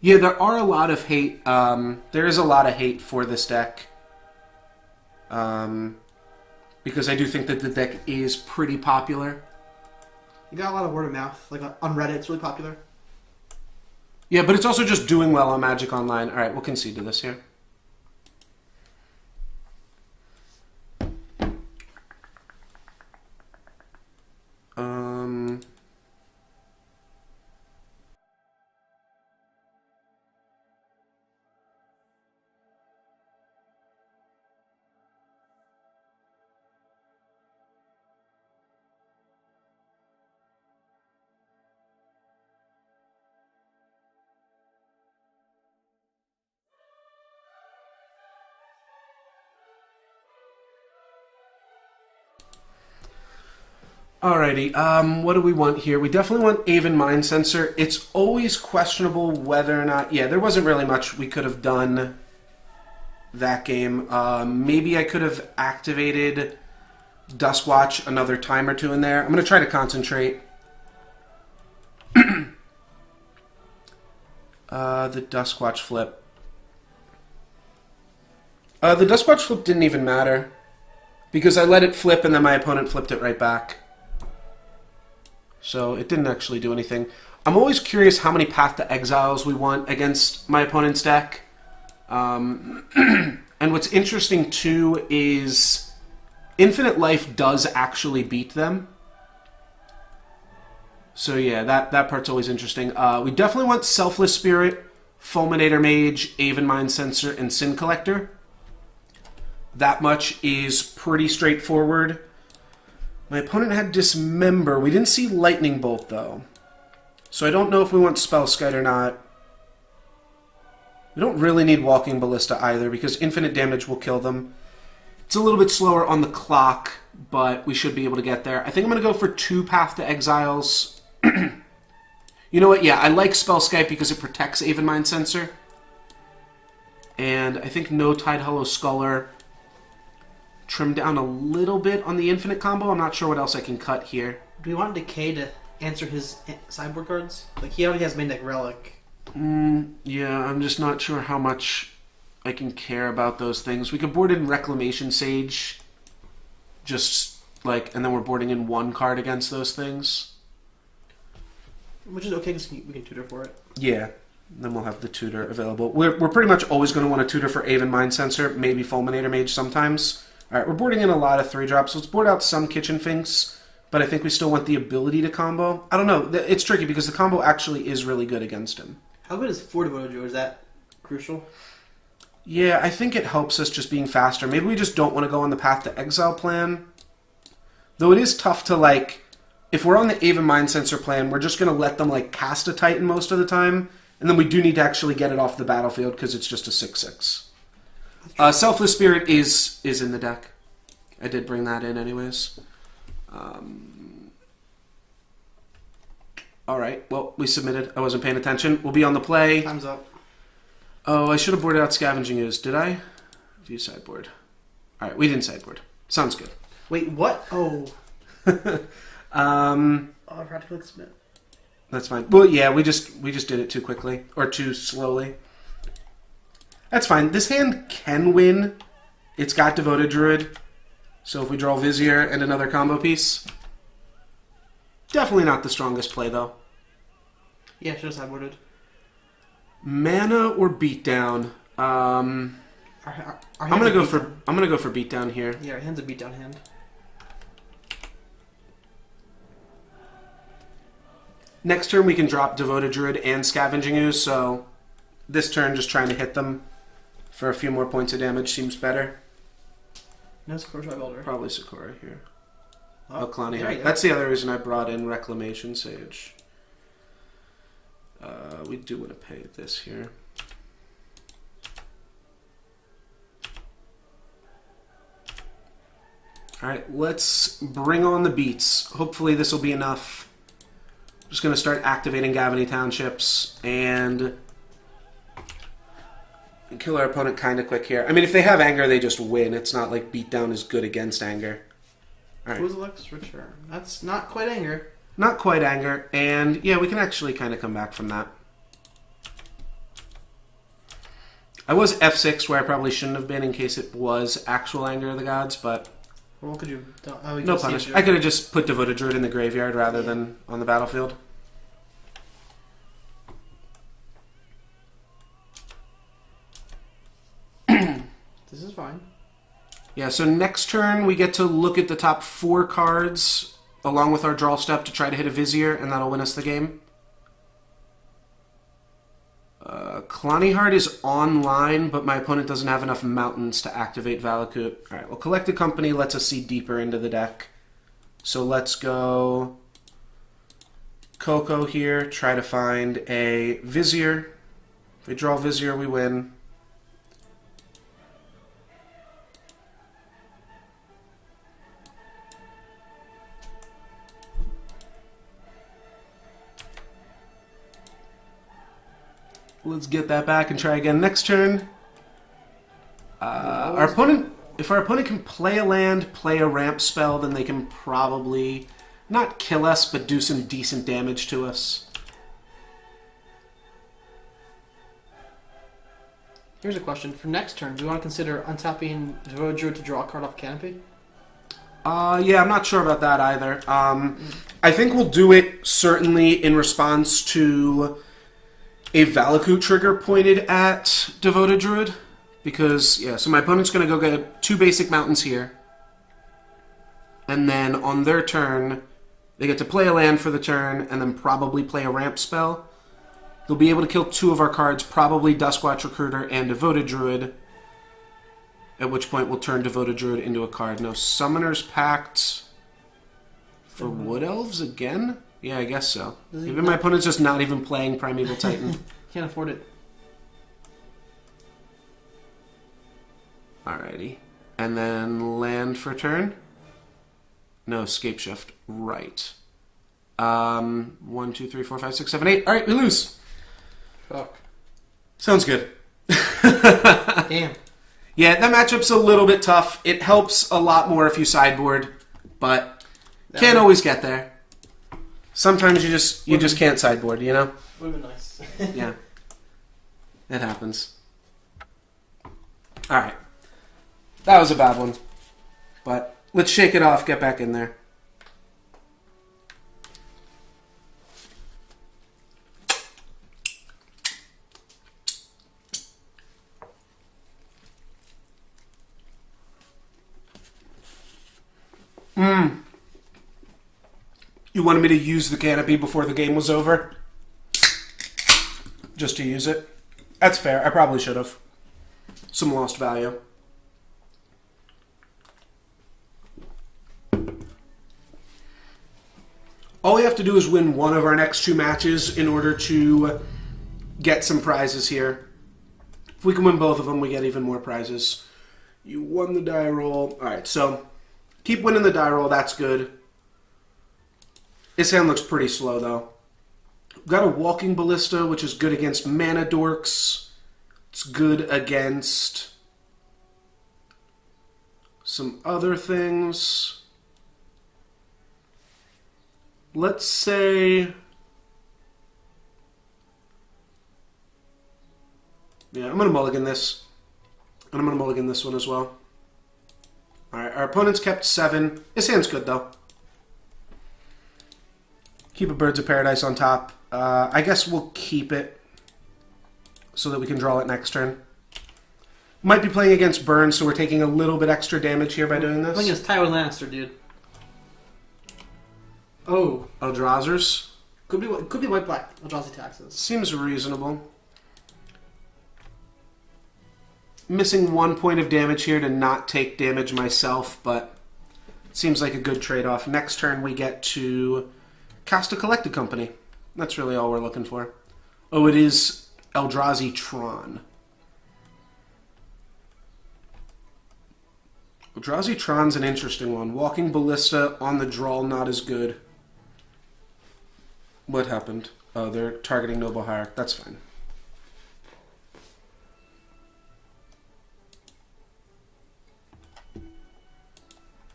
Yeah, there are a lot of hate. There is a lot of hate for this deck. Because I do think that the deck is pretty popular. You got a lot of word of mouth. Like on Reddit, it's really popular. Yeah, but it's also just doing well on Magic Online. Alright, we'll concede to this here. Alrighty, what do we want here? We definitely want Aven Mind Sensor. It's always questionable whether or not... Yeah, there wasn't really much we could have done that game. Maybe I could have activated Duskwatch another time or two in there. I'm going to try to concentrate. The Duskwatch flip. The Dust Watch flip didn't even matter. Because I let it flip and then my opponent flipped it right back. So it didn't actually do anything. I'm always curious how many Path to Exiles we want against my opponent's deck. And what's interesting too is Infinite Life does actually beat them. So yeah, that part's always interesting. We definitely want Selfless Spirit, Fulminator Mage, Aven Mind Sensor, and Sin Collector. That much is pretty straightforward. My opponent had Dismember. We didn't see Lightning Bolt, though. So I don't know if we want Spellskite or not. We don't really need Walking Ballista either, because infinite damage will kill them. It's a little bit slower on the clock, but we should be able to get there. I think I'm going to go for 2 Path to Exiles. You know what? Yeah, I like Spellskite because it protects Aven Mind Sensor. And I think no Tide Hollow Sculler. Trim down a little bit on the infinite combo. I'm not sure what else I can cut here. Do we want Decay to answer his sideboard cards? Like, he already has main deck Relic. Yeah, I'm just not sure how much I can care about those things. We could board in Reclamation Sage. Just, like, and then we're boarding in 1 card against those things. Which is okay, because we can tutor for it. Yeah, then we'll have the tutor available. We're pretty much always going to want to tutor for Aven Mind Sensor, maybe Fulminator Mage sometimes. Alright, we're boarding in a lot of 3-drops. Let's board out some Kitchen Finks, but I think we still want the ability to combo. I don't know. It's tricky because the combo actually is really good against him. How good is 4 Devoted Druid? Is that crucial? Yeah, I think it helps us just being faster. Maybe we just don't want to go on the Path to Exile plan. Though it is tough to, like, if we're on the Aven Mind Sensor plan, we're just going to let them, like, cast a Titan most of the time. And then we do need to actually get it off the battlefield because it's just a 6/6. Selfless Spirit is in the deck. I did bring that in anyways. Alright, well, we submitted. I wasn't paying attention. We'll be on the play. Time's up. Oh, I should have boarded out Scavenging Ooze. Did I? View sideboard. Alright, we didn't sideboard. Sounds good. Wait, what? Oh. I forgot to click submit. That's fine. Well, yeah, we just did it too quickly. Or too slowly. That's fine. This hand can win. It's got Devoted Druid. So if we draw Vizier and another combo piece... Definitely not the strongest play, though. Yeah, should have sideboarded. Mana or Beatdown? I'm gonna go for Beatdown here. Yeah, our hand's a Beatdown hand. Next turn we can drop Devoted Druid and Scavenging Ooze, so this turn just trying to hit them for a few more points of damage seems better. No Sakura Builder. Probably Sakura here. Oh, Kalani. there you go. That's the other reason I brought in Reclamation Sage. We do want to pay this here. Alright, let's bring on the beats. Hopefully this will be enough. Just going to start activating Gavany Townships and kill our opponent kind of quick here. I mean, if they have anger, they just win. It's not like Beatdown is good against anger. All right. Who's Alex Return? That's not quite anger. Not quite anger. And yeah, we can actually kind of come back from that. I was F6 where I probably shouldn't have been in case it was actual anger of the gods, but... Well, what could you... no punish. I could have just put Devoted Druid in the graveyard rather than on the battlefield. This is fine. Yeah, so next turn we get to look at the top 4 cards along with our draw step to try to hit a Vizier, and that'll win us the game. Kalani Heart is online, but my opponent doesn't have enough mountains to activate Valakut. Alright, well, Collected Company lets us see deeper into the deck. So let's go CoCo here, try to find a Vizier. If we draw Vizier, we win. Let's get that back and try again next turn. Our opponent, if our opponent can play a land, play a ramp spell, then they can probably not kill us, but do some decent damage to us. Here's a question. For next turn, do you want to consider untapping Devoted Druid to draw a card off Canopy? Yeah, I'm not sure about that either. I think we'll do it certainly in response to a Valakut trigger pointed at Devoted Druid. Because, yeah, so my opponent's going to go get 2 basic mountains here. And then on their turn, they get to play a land for the turn and then probably play a ramp spell. They'll be able to kill 2 of our cards, probably Duskwatch Recruiter and Devoted Druid. At which point we'll turn Devoted Druid into a card. No, Summoner's Pact for Wood Elves again? Yeah, I guess so. Even my opponent's just not even playing Primeval Titan. Can't afford it. Alrighty. And then land for turn? No, Scape Shift. Right. 1, 2, 3, 4, 5, 6, 7, 8. Alright, we lose. Fuck. Sounds good. Damn. Yeah, that matchup's a little bit tough. It helps a lot more if you sideboard, but can't always get there. Sometimes you just can't sideboard, you know? Would have been nice. Yeah. It happens. Alright. That was a bad one. But let's shake it off, get back in there. You wanted me to use the canopy before the game was over? Just to use it? That's fair. I probably should have. Some lost value. All we have to do is win one of our next 2 matches in order to get some prizes here. If we can win both of them, we get even more prizes. You won the die roll. Alright, so keep winning the die roll. That's good. His hand looks pretty slow, though. We've got a Walking Ballista, which is good against Mana Dorks. It's good against some other things. Let's say... Yeah, I'm going to mulligan this. And I'm going to mulligan this one as well. Alright, our opponent's kept 7. His hand's good, though. Keep a Birds of Paradise on top. I guess we'll keep it so that we can draw it next turn. Might be playing against Burn, so we're taking a little bit extra damage here by doing this. Playing against Tywin Lannister, dude. Oh. Eldrazi's? Could be white-black. Eldrazi taxes. Seems reasonable. Missing 1 point of damage here to not take damage myself, but it seems like a good trade-off. Next turn we get to cast a Collected Company. That's really all we're looking for. Oh, it is Eldrazi Tron. Eldrazi Tron's an interesting one. Walking Ballista on the draw, not as good. What happened? Oh, they're targeting Noble Hierarch. That's fine.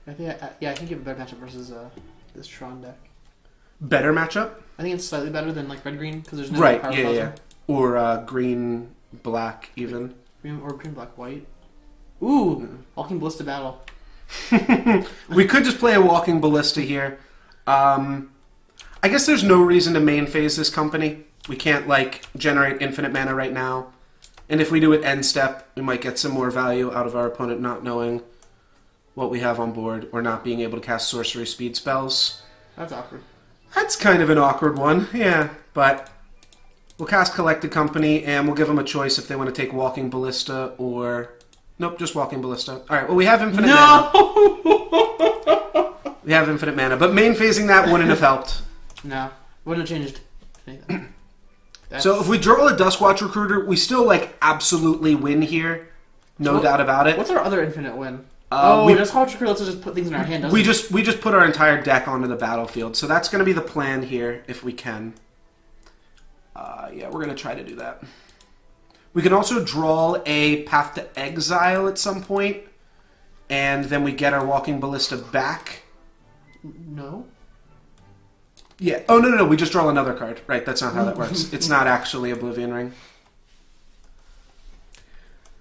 I think I think you have a better matchup versus this Tron deck. Better matchup? I think it's slightly better than like red-green because there's no right, power yeah, puzzle. yeah. Or green-black even. Green-black-white. Ooh, Walking Ballista battle. We could just play a Walking Ballista here. I guess there's no reason to main phase this company. We can't, like, generate infinite mana right now. And if we do it end step, we might get some more value out of our opponent not knowing what we have on board or not being able to cast sorcery speed spells. That's awkward. That's kind of an awkward one, yeah. But we'll cast Collected Company, and we'll give them a choice if they want to take Walking Ballista or... Nope, just Walking Ballista. Alright, well, we have infinite mana. We have infinite mana, but main phasing that wouldn't have helped. No, wouldn't have changed anything. So if we draw a Duskwatch Recruiter, we still, like, absolutely win here. No doubt about it. What's our other infinite win? Duskwatch Recruiter lets us just put things in our hand, doesn't it? We just put our entire deck onto the battlefield. So that's going to be the plan here, if we can. Yeah, we're going to try to do that. We can also draw a Path to Exile at some point, and then we get our Walking Ballista back. No. Yeah. Oh, no. We just draw another card. Right, that's not how that works. It's not actually Oblivion Ring.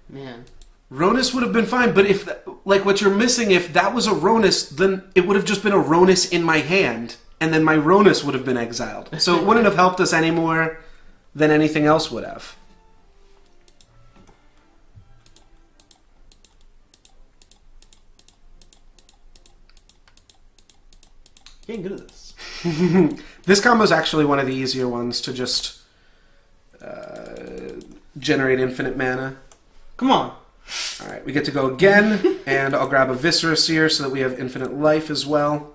Man. Ronus would have been fine, but if, like, what you're missing, if that was a Ronus, then it would have just been a Ronus in my hand, and then my Ronus would have been exiled. So it wouldn't have helped us any more than anything else would have. Getting good at this. This combo is actually one of the easier ones to just generate infinite mana. Come on. Alright, we get to go again, and I'll grab a Viscera Seer so that we have infinite life as well.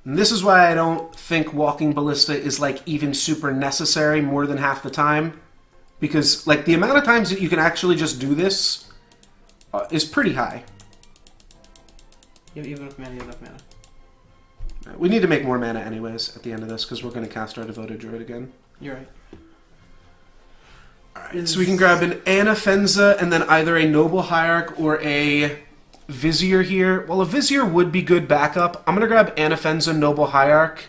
And this is why I don't think Walking Ballista is, like, even super necessary more than half the time. Because, like, the amount of times that you can actually just do this is pretty high. You have enough mana, you have enough mana. We need to make more mana anyways at the end of this, because we're going to cast our Devoted Druid again. You're right. Alright, so we can grab an Anafenza and then either a Noble Hierarch or a Vizier here. Well, a Vizier would be good backup. I'm going to grab Anafenza, Noble Hierarch,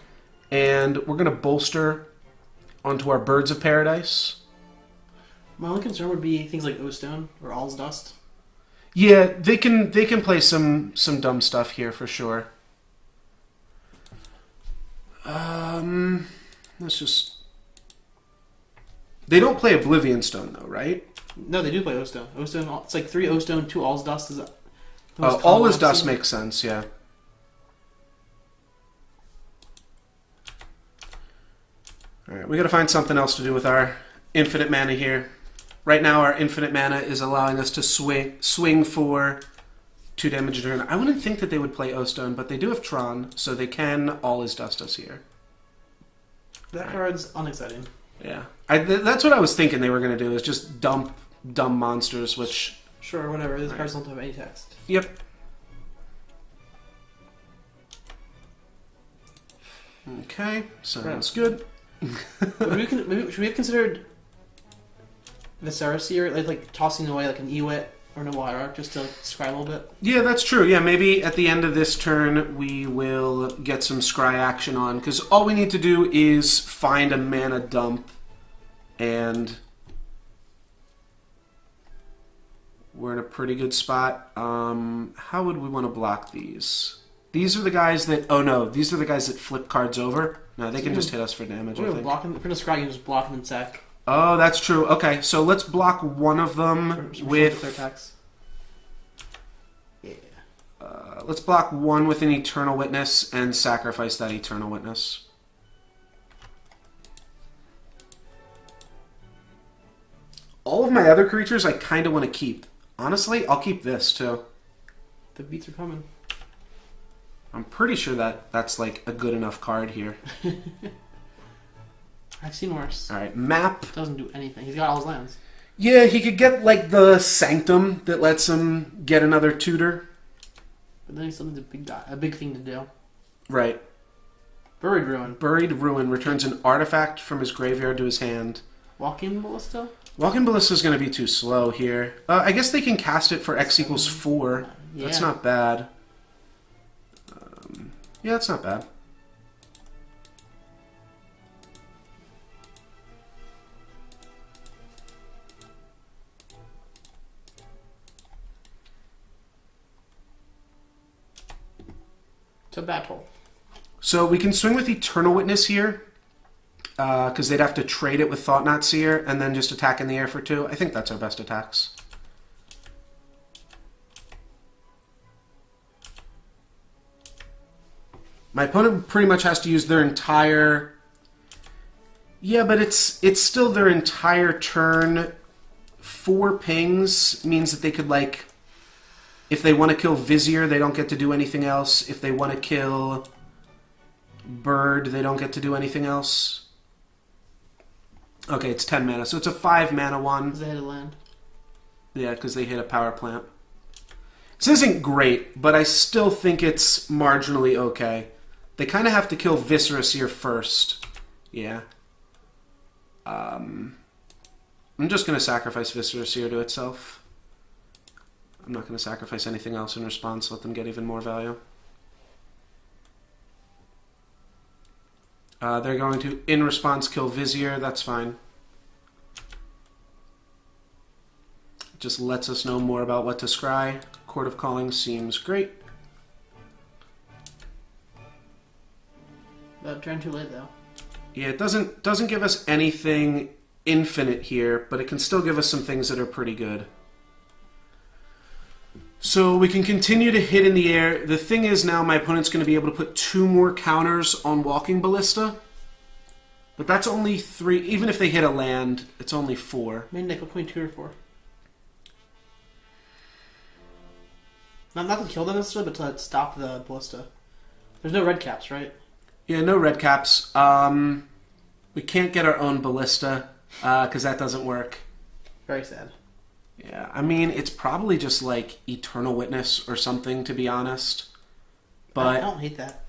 and we're going to bolster onto our Birds of Paradise. My only concern would be things like O-Stone or All's Dust. Yeah, they can play some dumb stuff here for sure. Let's just... They don't play Oblivion Stone though, right? No, they do play O-Stone. O-Stone, it's like 3 O-Stone, 2 All's Dust. Is All is Dust makes sense, yeah. Alright, we gotta find something else to do with our infinite mana here. Right now our infinite mana is allowing us to swing for 2 damage a turn. I wouldn't think that they would play O-Stone, but they do have Tron, so they can All is Dust us here. That card's unexciting. Yeah. That's what I was thinking they were going to do, is just dump dumb monsters, which... Sure, whatever. These cards don't have any text. Yep. Okay, sounds good. Should we have considered Viscera Seer, like tossing away like an Ewit or Noble Hierarch just to scry a little bit? Yeah, that's true. Yeah, maybe at the end of this turn we will get some scry action on, because all we need to do is find a mana dump, and we're in a pretty good spot. How would we want to block these? These are the guys that... Oh no, these are the guys that flip cards over. No, they can just hit us for damage, I think. If we're going to scry, you just block them and sack. Oh, that's true. Okay, so let's block one of them with... Their attacks. Yeah. Let's block one with an Eternal Witness and sacrifice that Eternal Witness. All of my other creatures I kind of want to keep. Honestly, I'll keep this too. The beats are coming. I'm pretty sure that that's like a good enough card here. I've seen worse. Alright, map. Doesn't do anything. He's got all his lands. Yeah, he could get like the Sanctum that lets him get another tutor. But then he still needs a big thing to do. Right. Buried Ruin. Buried Ruin returns an artifact from his graveyard to his hand. Walking Ballista? Walking Ballista is going to be too slow here. I guess they can cast it for X equals 4. Yeah. That's not bad. Yeah, that's not bad. To battle. So we can swing with Eternal Witness here, because they'd have to trade it with Thought Knot Seer and then just attack in the air for 2. I think that's our best attacks. My opponent pretty much has to use their entire... Yeah, but it's still their entire turn. 4 pings means that they could, like... If they want to kill Vizier, they don't get to do anything else. If they want to kill Bird, they don't get to do anything else. Okay, it's 10 mana, so it's a 5 mana one. Because they hit a land. Yeah, because they hit a power plant. This isn't great, but I still think it's marginally okay. They kind of have to kill Viscera Seer first. Yeah. I'm just going to sacrifice Viscera Seer to itself. I'm not going to sacrifice anything else in response. Let them get even more value. They're going to, in response, kill Vizier. That's fine. Just lets us know more about what to scry. Chord of Calling seems great. Turn too late though. Yeah, it doesn't give us anything infinite here, but it can still give us some things that are pretty good. So we can continue to hit in the air. The thing is now my opponent's going to be able to put 2 more counters on Walking Ballista. But that's only 3. Even if they hit a land, it's only 4. Main deck, what 22 or 4? Not to kill them necessarily, but to stop the Ballista. There's no red caps, right? Yeah, no red caps. We can't get our own Ballista, because that doesn't work. Very sad. Yeah, I mean, it's probably just like Eternal Witness or something, to be honest. But I don't hate that.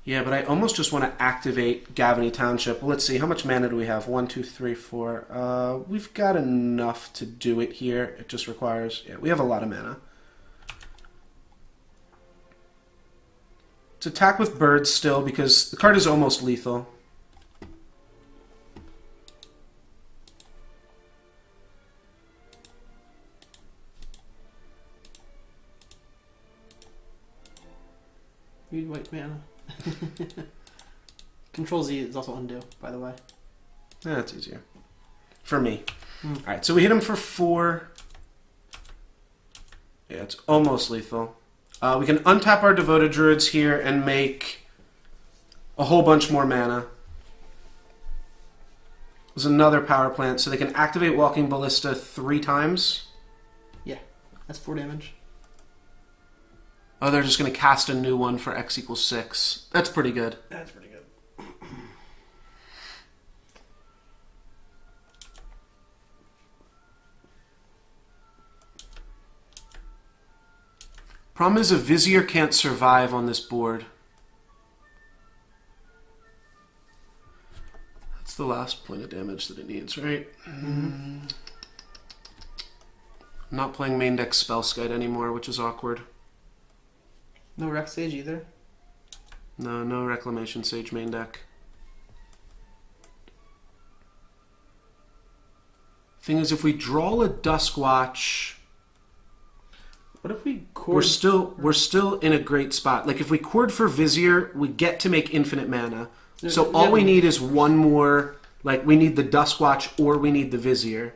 Yeah, but I almost just want to activate Gavany Township. Well, let's see, how much mana do we have? 1, 2, 3, 4. We've got enough to do it here. It just requires... Yeah, we have a lot of mana. Let's attack with birds still, because the card is almost lethal. Read white mana. Control Z is also undo, by the way. Yeah, that's easier. For me. Alright, so we hit him for 4. Yeah, it's almost lethal. We can untap our Devoted Druids here and make a whole bunch more mana. There's another power plant, so they can activate Walking Ballista 3 times. Yeah, that's 4 damage. Oh, they're just going to cast a new one for X equals 6. That's pretty good. That's pretty good. Problem is, a Vizier can't survive on this board. That's the last point of damage that it needs, right? I'm not playing main deck Spellskite anymore, which is awkward. No Rex Sage either? No Reclamation Sage main deck. Thing is, if we draw a Duskwatch... What if we cord... We're still in a great spot. Like, if we cord for Vizier, we get to make infinite mana. So all we need is one more... Like, we need the Duskwatch or we need the Vizier.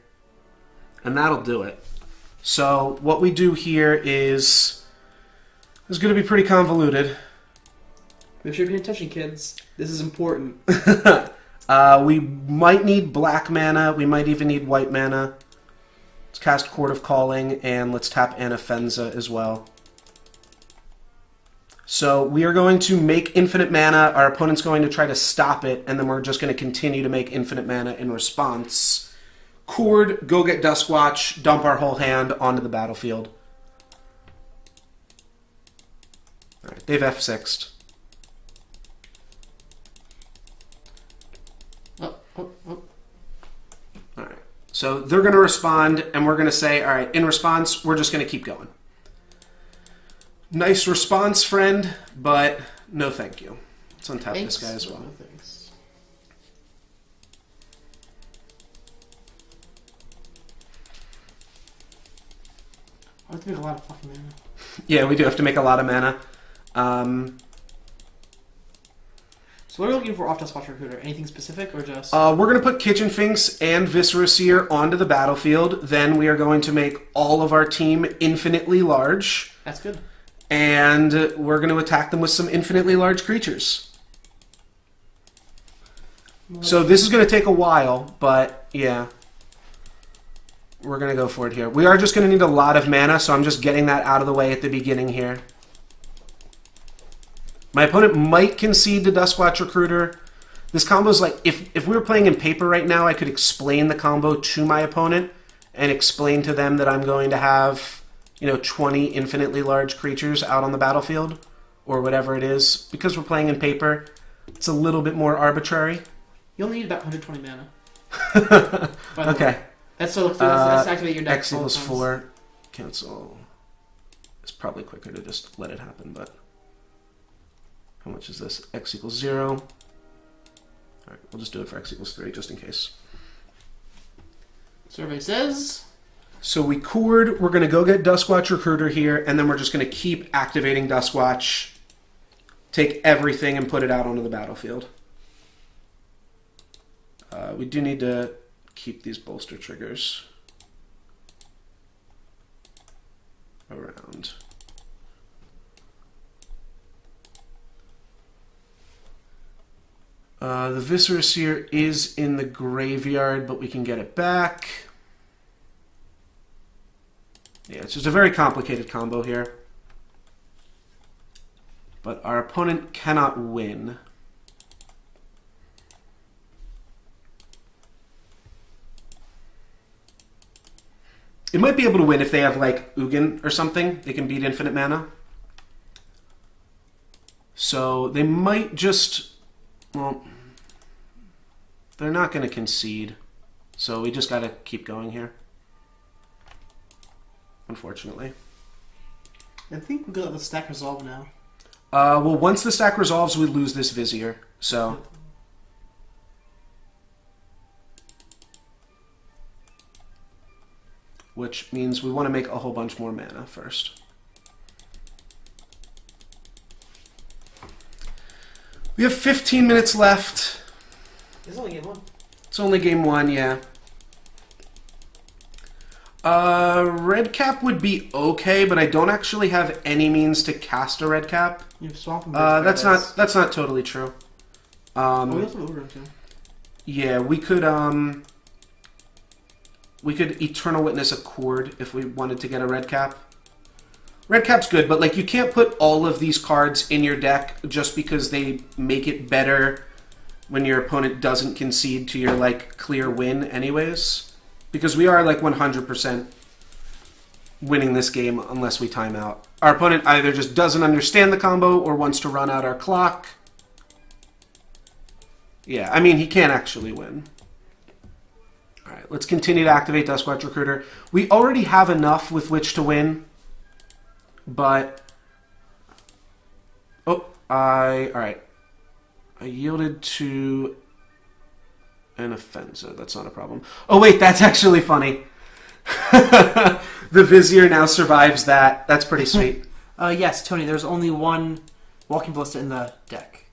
And that'll do it. So what we do here is... It's going to be pretty convoluted. Make sure you're paying attention, kids. This is important. We might need black mana. We might even need white mana. Let's cast Chord of Calling, and let's tap Anafenza as well. So we are going to make infinite mana. Our opponent's going to try to stop it, and then we're just going to continue to make infinite mana in response. Chord, go get Duskwatch, dump our whole hand onto the battlefield. Alright, they've F6'd. Alright, so they're going to respond, and we're going to say, alright, in response, we're just going to keep going. Nice response, friend, but no thank you. Let's untap this guy as well. No thanks. I have to make a lot of fucking mana. Yeah, we do have to make a lot of mana. So what are we looking for off Duskwatch Recruiter? Anything specific or just... We're going to put Kitchen Finks and Viscera Seer onto the battlefield. Then we are going to make all of our team infinitely large. That's good. And we're going to attack them with some infinitely large creatures. So this is going to take a while, but yeah. We're going to go for it here. We are just going to need a lot of mana, so I'm just getting that out of the way at the beginning here. My opponent might concede to Duskwatch Recruiter. This combo is like, if we were playing in paper right now, I could explain the combo to my opponent and explain to them that I'm going to have, 20 infinitely large creatures out on the battlefield or whatever it is. Because we're playing in paper, it's a little bit more arbitrary. You only need about 120 mana. Okay. Let's activate your deck. X equals 4. Cancel. It's probably quicker to just let it happen, but... How much is this? X equals 0. Alright, we'll just do it for X equals 3, just in case. Survey says... So we cored, we're going to go get Duskwatch Recruiter here, and then we're just going to keep activating Duskwatch, take everything and put it out onto the battlefield. We do need to keep these bolster triggers around. The Viscera Seer is in the graveyard, but we can get it back. Yeah, it's just a very complicated combo here. But our opponent cannot win. It might be able to win if they have, like, Ugin or something. They can beat infinite mana. So they might just... Well, they're not going to concede. So we just got to keep going here. Unfortunately. I think we got the stack resolve now. Well, once the stack resolves, we lose this Vizier. So... which means we want to make a whole bunch more mana first. We have 15 minutes left. It's only game one. It's only game one, yeah. Red cap would be okay, but I don't actually have any means to cast a red cap. You've swapped them. That's not totally true. We also have Overrun too. Yeah, we could Eternal Witness a Chord if we wanted to get a red cap. Red cap's good, but like you can't put all of these cards in your deck just because they make it better when your opponent doesn't concede to your like clear win anyways. Because we are like 100% winning this game unless we time out. Our opponent either just doesn't understand the combo or wants to run out our clock. Yeah, I mean, he can't actually win. Alright, let's continue to activate Duskwatch Recruiter. We already have enough with which to win, but... Oh, alright. I yielded to an Offensive. That's not a problem. Oh wait, that's actually funny. The Vizier now survives that. That's pretty sweet. Yes, Tony, there's only one Walking Ballista in the deck.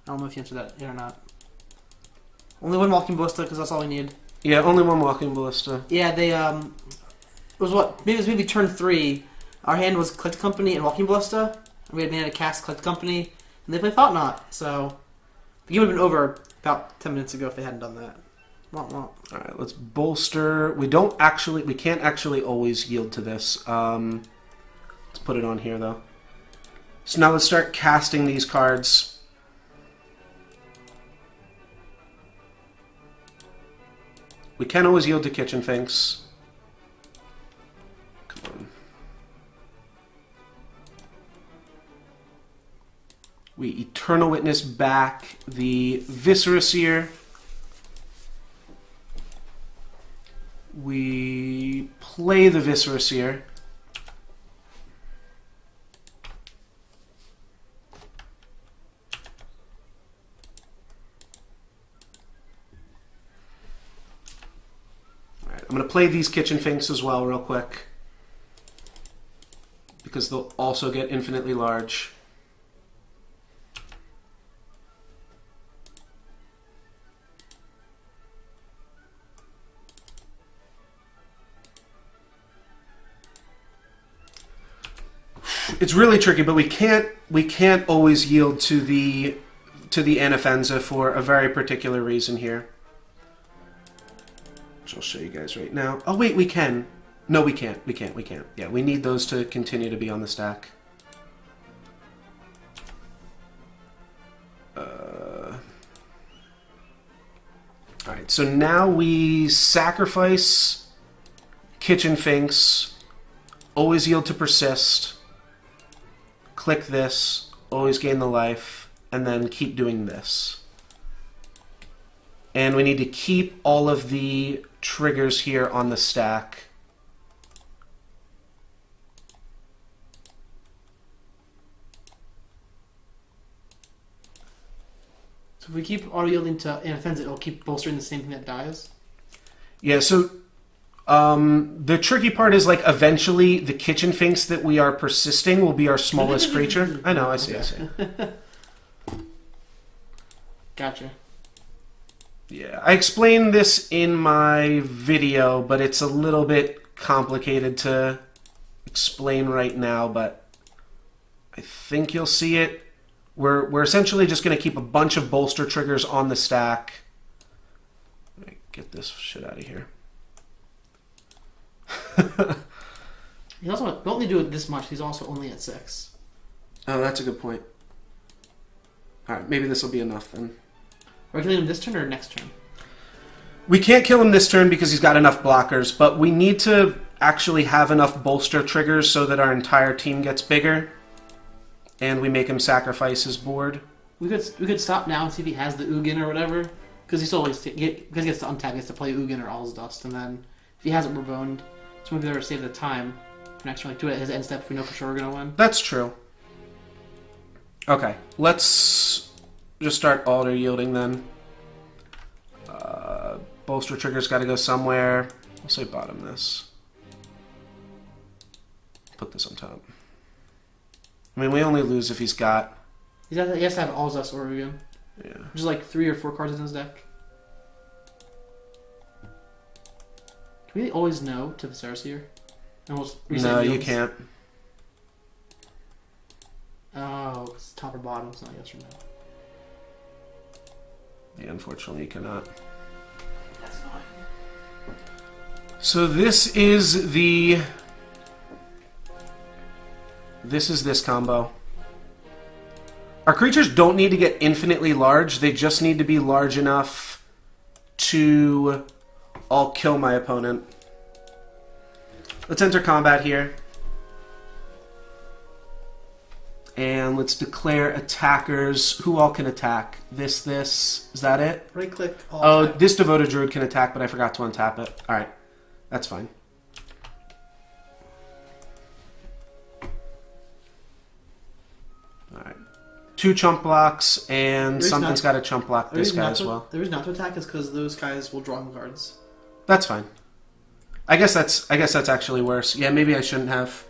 I don't know if you answered that or not. Only one Walking Ballista, because that's all we need. Yeah, only one Walking Ballista. Yeah, they, it was what? Maybe turn 3. Our hand was Collect Company and Walking Ballista. And we had mana to cast Collect Company, and they played Thought Knot, so... The game would have been over about 10 minutes ago if they hadn't done that. Womp womp. Alright, let's bolster. We can't actually always yield to this. Let's put it on here, though. So now let's start casting these cards. We can always yield to Kitchen Finks. Come on. We Eternal Witness back the Viscera Seer. We play the Viscera Seer. Alright, I'm going to play these Kitchen Finks as well real quick, because they'll also get infinitely large. It's really tricky, but we can't always yield to the Anafenza for a very particular reason here, which I'll show you guys right now. Oh wait, we can. No, we can't. We can't. Yeah, we need those to continue to be on the stack. Alright, so now we sacrifice Kitchen Finks, always yield to Persist, click this, always gain the life, and then keep doing this. And we need to keep all of the triggers here on the stack. So if we keep auto yielding to an offensive, it'll keep bolstering the same thing that dies? Yeah, so The tricky part is, like, eventually the kitchen finks that we are persisting will be our smallest creature. I know, I see. Gotcha. Yeah, I explained this in my video, but it's a little bit complicated to explain right now, but I think you'll see it. We're essentially just going to keep a bunch of bolster triggers on the stack. Let me get this shit out of here. He also don't only do it this much. He's also only at 6. Oh, that's a good point. All right, maybe this will be enough then. Are we killing him this turn or next turn? We can't kill him this turn because he's got enough blockers, but we need to actually have enough bolster triggers so that our entire team gets bigger, and we make him sacrifice his board. We could stop now and see if he has the Ugin or whatever, because he still because he gets to untap, he gets to play Ugin or All's Dust, and then if he hasn't, we're boned. So maybe they'll save the time for next turn, like do it at his end step if we know for sure we're gonna win. That's true. Okay, let's just start alter yielding then. Bolster trigger's got to go somewhere. I'll say bottom this. Put this on top. I mean, we only lose if he's got... He has to have All's Dust or Ugin. Yeah. Just like 3 or 4 cards in his deck. Can we always no to Viserys here? And we'll No, you can't. Oh, it's top or bottom. It's not yes or no. Yeah, unfortunately you cannot. That's fine. So this is the... This is this combo. Our creatures don't need to get infinitely large. They just need to be large enough to all kill my opponent. Let's enter combat here. And let's declare attackers. Who all can attack? This. Is that it? Right click. Oh, this Devoted Druid can attack, but I forgot to untap it. Alright. That's fine. Alright. 2 chump blocks, and something's got to chump block this guy as well. The reason not to attack is because those guys will draw him cards. That's fine. I guess that's actually worse. Yeah, maybe I shouldn't have.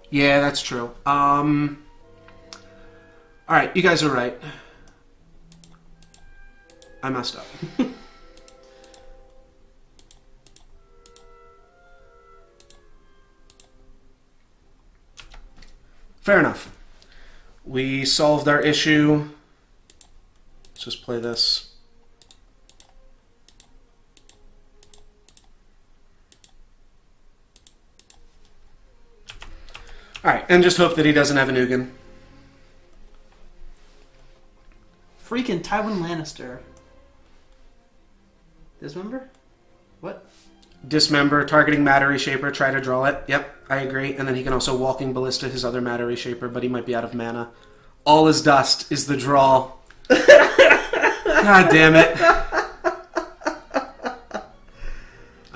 Yeah, that's true. Alright, you guys are right. I messed up. Fair enough. We solved our issue. Let's just play this. Alright, and just hope that he doesn't have an Ugin. Freaking Tywin Lannister. Dismember? What? Dismember, targeting Matter Reshaper, try to draw it. Yep, I agree. And then he can also Walking Ballista his other Matter Reshaper, but he might be out of mana. All is Dust is the draw. God damn it.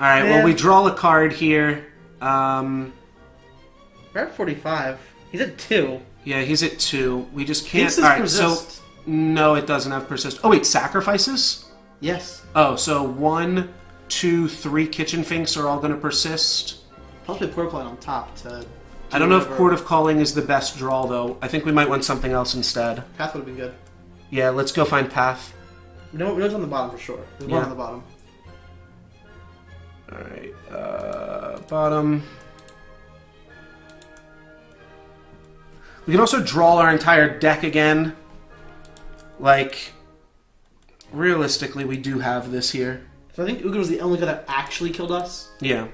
Alright, well, we draw a card here. We're at 45. He's at 2. Yeah, he's at 2. We just can't... This is Alright, persist. so... No, it doesn't have persist. Oh, wait, sacrifices? Yes. Oh, so 1, 2, 3 kitchen finks are all going to persist. Possibly Porcelain on top to... I don't know if Court of Calling is the best draw, though. I think we might want something else instead. Path would have been good. Yeah, let's go find Path. We know it's on the bottom for sure. There's one on the bottom. Alright, bottom. We can also draw our entire deck again. Like, realistically, we do have this here. So I think Ugin was the only guy that actually killed us. Yeah.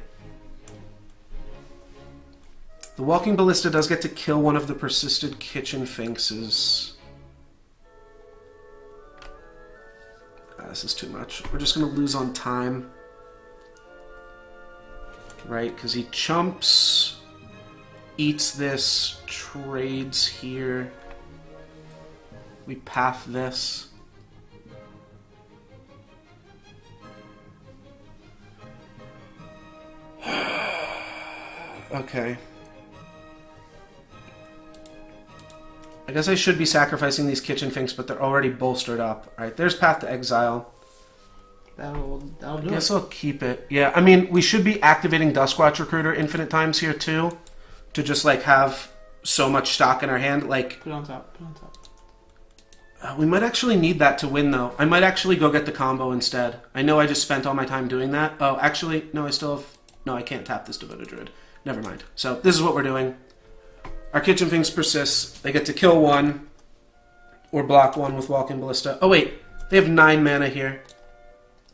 The Walking Ballista does get to kill one of the persisted kitchen finxes. This is too much. We're just going to lose on time. Right, because he chumps, eats this, trades here. We path this. Okay. I guess I should be sacrificing these kitchen finks, but they're already bolstered up. Alright, there's Path to Exile. That'll I do guess it. I'll keep it. Yeah, I mean, we should be activating Duskwatch Recruiter infinite times here too, to just like have so much stock in our hand. Like, Put it on top. Put it on top. we might actually need that to win though. I might actually go get the combo instead. I know I just spent all my time doing that. Oh, actually, no, I still have... No, I can't tap this Devoted Druid. Never mind. So, this is what we're doing. Our Kitchen Things persists. They get to kill one, or block one with Walking Ballista. Oh wait, they have 9 mana here.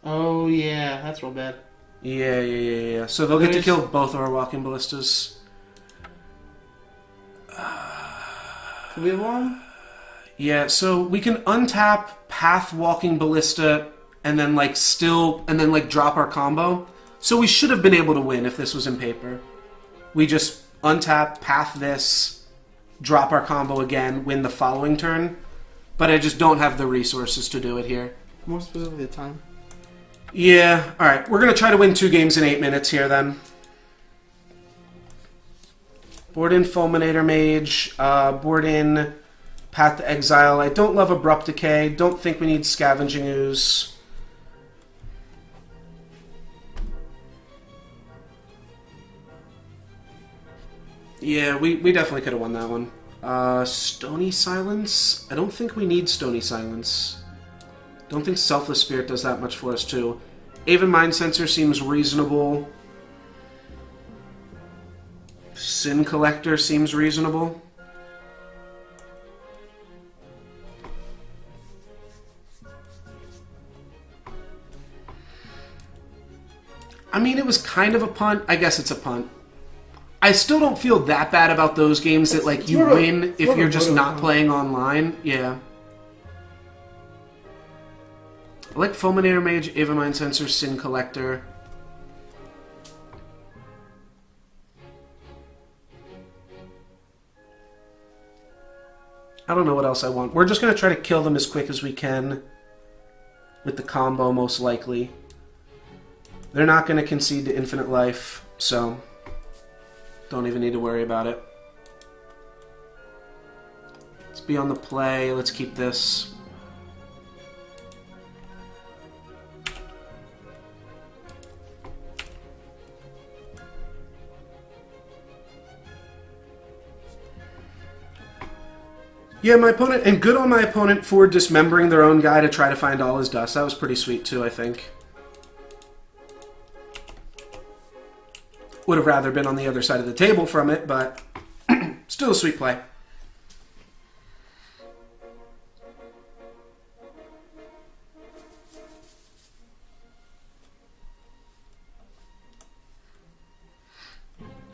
Oh yeah, that's real bad. Yeah. So they'll get to kill both of our Walking Ballistas. Can we have one? Yeah, so we can untap Path Walking Ballista and then like drop our combo. So we should have been able to win if this was in paper. We just untap, path this, drop our combo again, win the following turn. But I just don't have the resources to do it here. More specifically, the time. Yeah, alright. We're going to try to win 2 games in 8 minutes here then. Board in Fulminator Mage. Board in Path to Exile. I don't love Abrupt Decay. Don't think we need Scavenging Ooze. Yeah, we definitely could have won that one. Stony Silence? I don't think we need Stony Silence. Don't think Selfless Spirit does that much for us, too. Aven Mind Sensor seems reasonable. Sin Collector seems reasonable. I mean, it was kind of a punt. I guess it's a punt. I still don't feel that bad about those games that, like, you win if you're just not playing online. Yeah. I like Fulminator Mage, Aven Mind Sensor, Sin Collector. I don't know what else I want. We're just going to try to kill them as quick as we can with the combo, most likely. They're not going to concede to infinite life, so don't even need to worry about it. Let's be on the play. Let's keep this. Yeah, my opponent, and good on my opponent for dismembering their own guy to try to find all his dust. That was pretty sweet too, I think. Would have rather been on the other side of the table from it, but still a sweet play.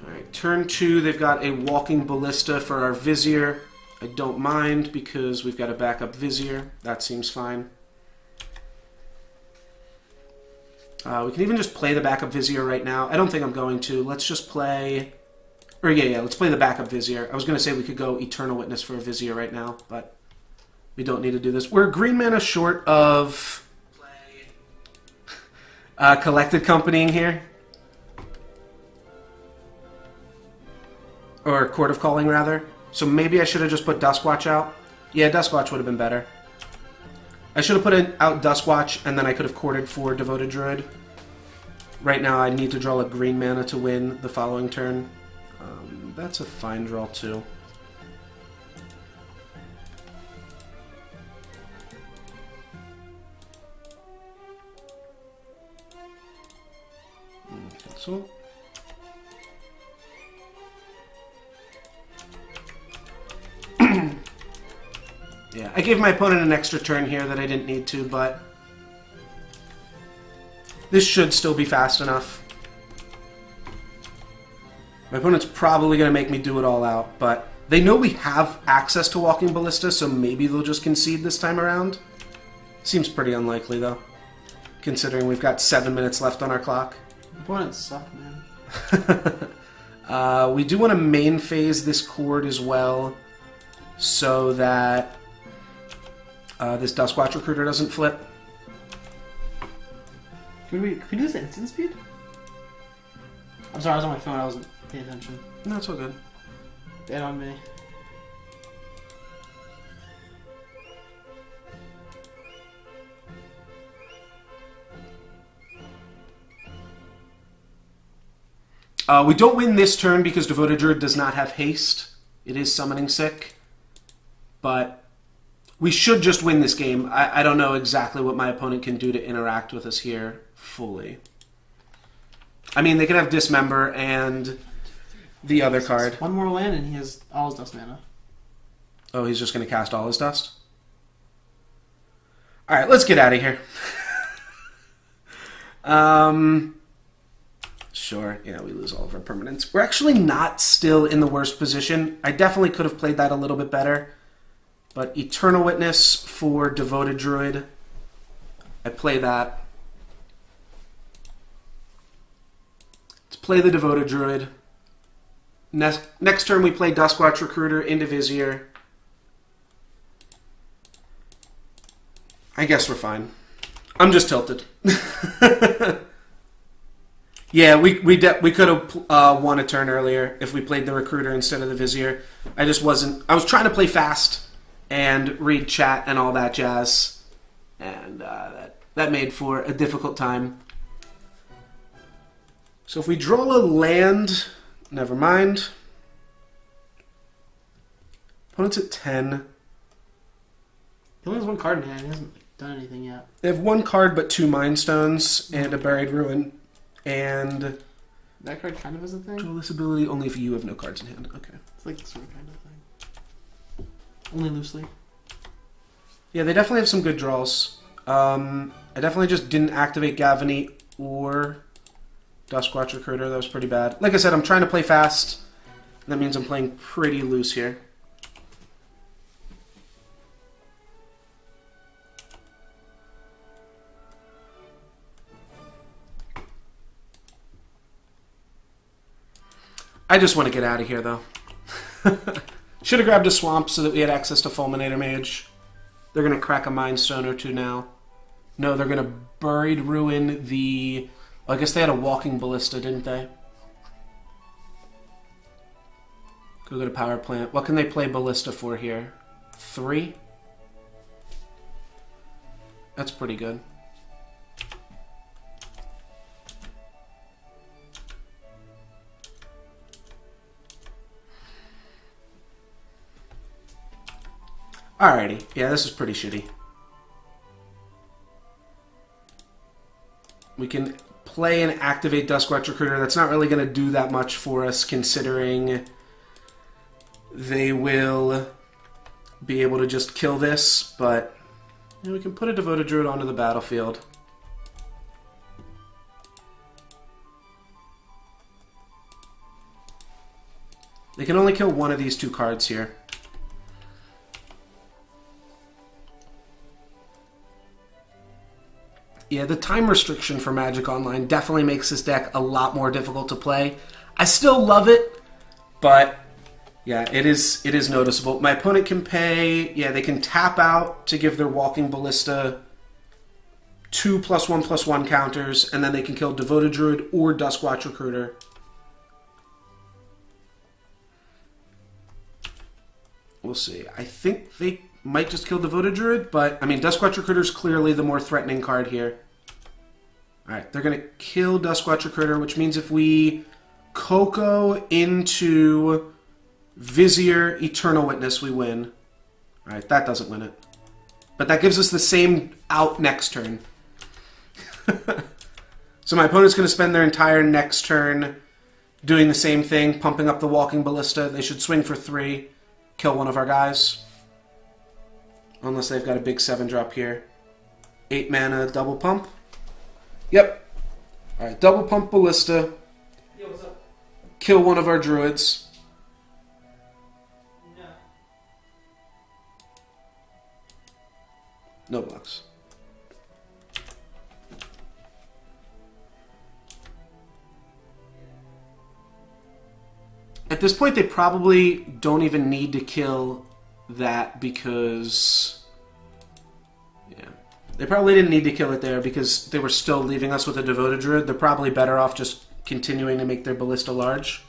Alright, turn 2, they've got a Walking Ballista for our Vizier. I don't mind because we've got a backup Vizier. That seems fine. We can even just play the backup Vizier right now. I don't think I'm going to. Let's just play... Or yeah, let's play the backup Vizier. I was going to say we could go Eternal Witness for a Vizier right now, but we don't need to do this. We're green mana short of... Collected Companying here. Or Court of Calling, rather. So maybe I should have just put Duskwatch out. Yeah, Duskwatch would have been better. I should have put out Duskwatch, and then I could have courted for Devoted Druid. Right now, I need to draw a green mana to win the following turn. That's a fine draw, too. Cancel. Yeah, I gave my opponent an extra turn here that I didn't need to, but this should still be fast enough. My opponent's probably going to make me do it all out, but they know we have access to Walking Ballista, so maybe they'll just concede this time around. Seems pretty unlikely, though, considering we've got 7 minutes left on our clock. Opponents suck, man. We do want to main phase this chord as well, so that this Duskwatch Recruiter doesn't flip. Can we do this at instant speed? I'm sorry, I was on my phone. I wasn't paying attention. No, it's all good. Bad on me. We don't win this turn because Devoted Druid does not have haste. It is summoning sick. But we should just win this game. I don't know exactly what my opponent can do to interact with us here fully. I mean, they can have Dismember and the other card. One more land and he has all his dust mana. Oh, he's just going to cast all his dust? Alright, let's get out of here. Sure, yeah, we lose all of our permanents. We're actually not still in the worst position. I definitely could have played that a little bit better. But Eternal Witness for Devoted Druid. I play that. Let's play the Devoted Druid. Next turn we play Duskwatch Recruiter into Vizier. I guess we're fine. I'm just tilted. Yeah, we could have won a turn earlier if we played the Recruiter instead of the Vizier. I just wasn't... I was trying to play fast and read chat and all that jazz. And that made for a difficult time. So if we draw a land... Never mind. Opponent's at 10. He only has one card in hand. He hasn't done anything yet. They have one card but 2 Mind Stones and a Buried Ruin. And... That card kind of is a thing? Draw this ability only if you have no cards in hand. Okay. It's like sort of kind of thing. Only loosely. Yeah, they definitely have some good draws. I definitely just didn't activate Gavany or Duskwatch Recruiter. That was pretty bad. Like I said, I'm trying to play fast. That means I'm playing pretty loose here. I just want to get out of here, though. Should have grabbed a swamp so that we had access to Fulminator Mage. They're going to crack a Mind Stone or two now. No, they're going to Buried Ruin the... Well, I guess they had a Walking Ballista, didn't they? Go get a Power Plant. What can they play Ballista for here? 3? That's pretty good. Alrighty. Yeah, this is pretty shitty. We can play and activate Duskwatch Recruiter. That's not really going to do that much for us, considering they will be able to just kill this, but you know, we can put a Devoted Druid onto the battlefield. They can only kill one of these 2 cards here. Yeah, the time restriction for Magic Online definitely makes this deck a lot more difficult to play. I still love it, but yeah, it is noticeable. My opponent can pay, yeah, they can tap out to give their Walking Ballista 2 +1/+1 counters, and then they can kill Devoted Druid or Duskwatch Recruiter. We'll see. I think they might just kill Devoted Druid, but, I mean, Duskwatch Recruiter is clearly the more threatening card here. Alright, they're going to kill Duskwatch Recruiter, which means if we CoCo into Vizier Eternal Witness, we win. Alright, that doesn't win it. But that gives us the same out next turn. So my opponent's going to spend their entire next turn doing the same thing, pumping up the Walking Ballista. They should swing for 3, kill one of our guys. Unless they've got a big 7-drop here. 8 mana, double pump. Yep. Alright, double pump Ballista. Yo, what's up? Kill one of our druids. No. No blocks. At this point, they probably don't even need to kill that because... Yeah. They probably didn't need to kill it there because they were still leaving us with a Devoted Druid. They're probably better off just continuing to make their Ballista large.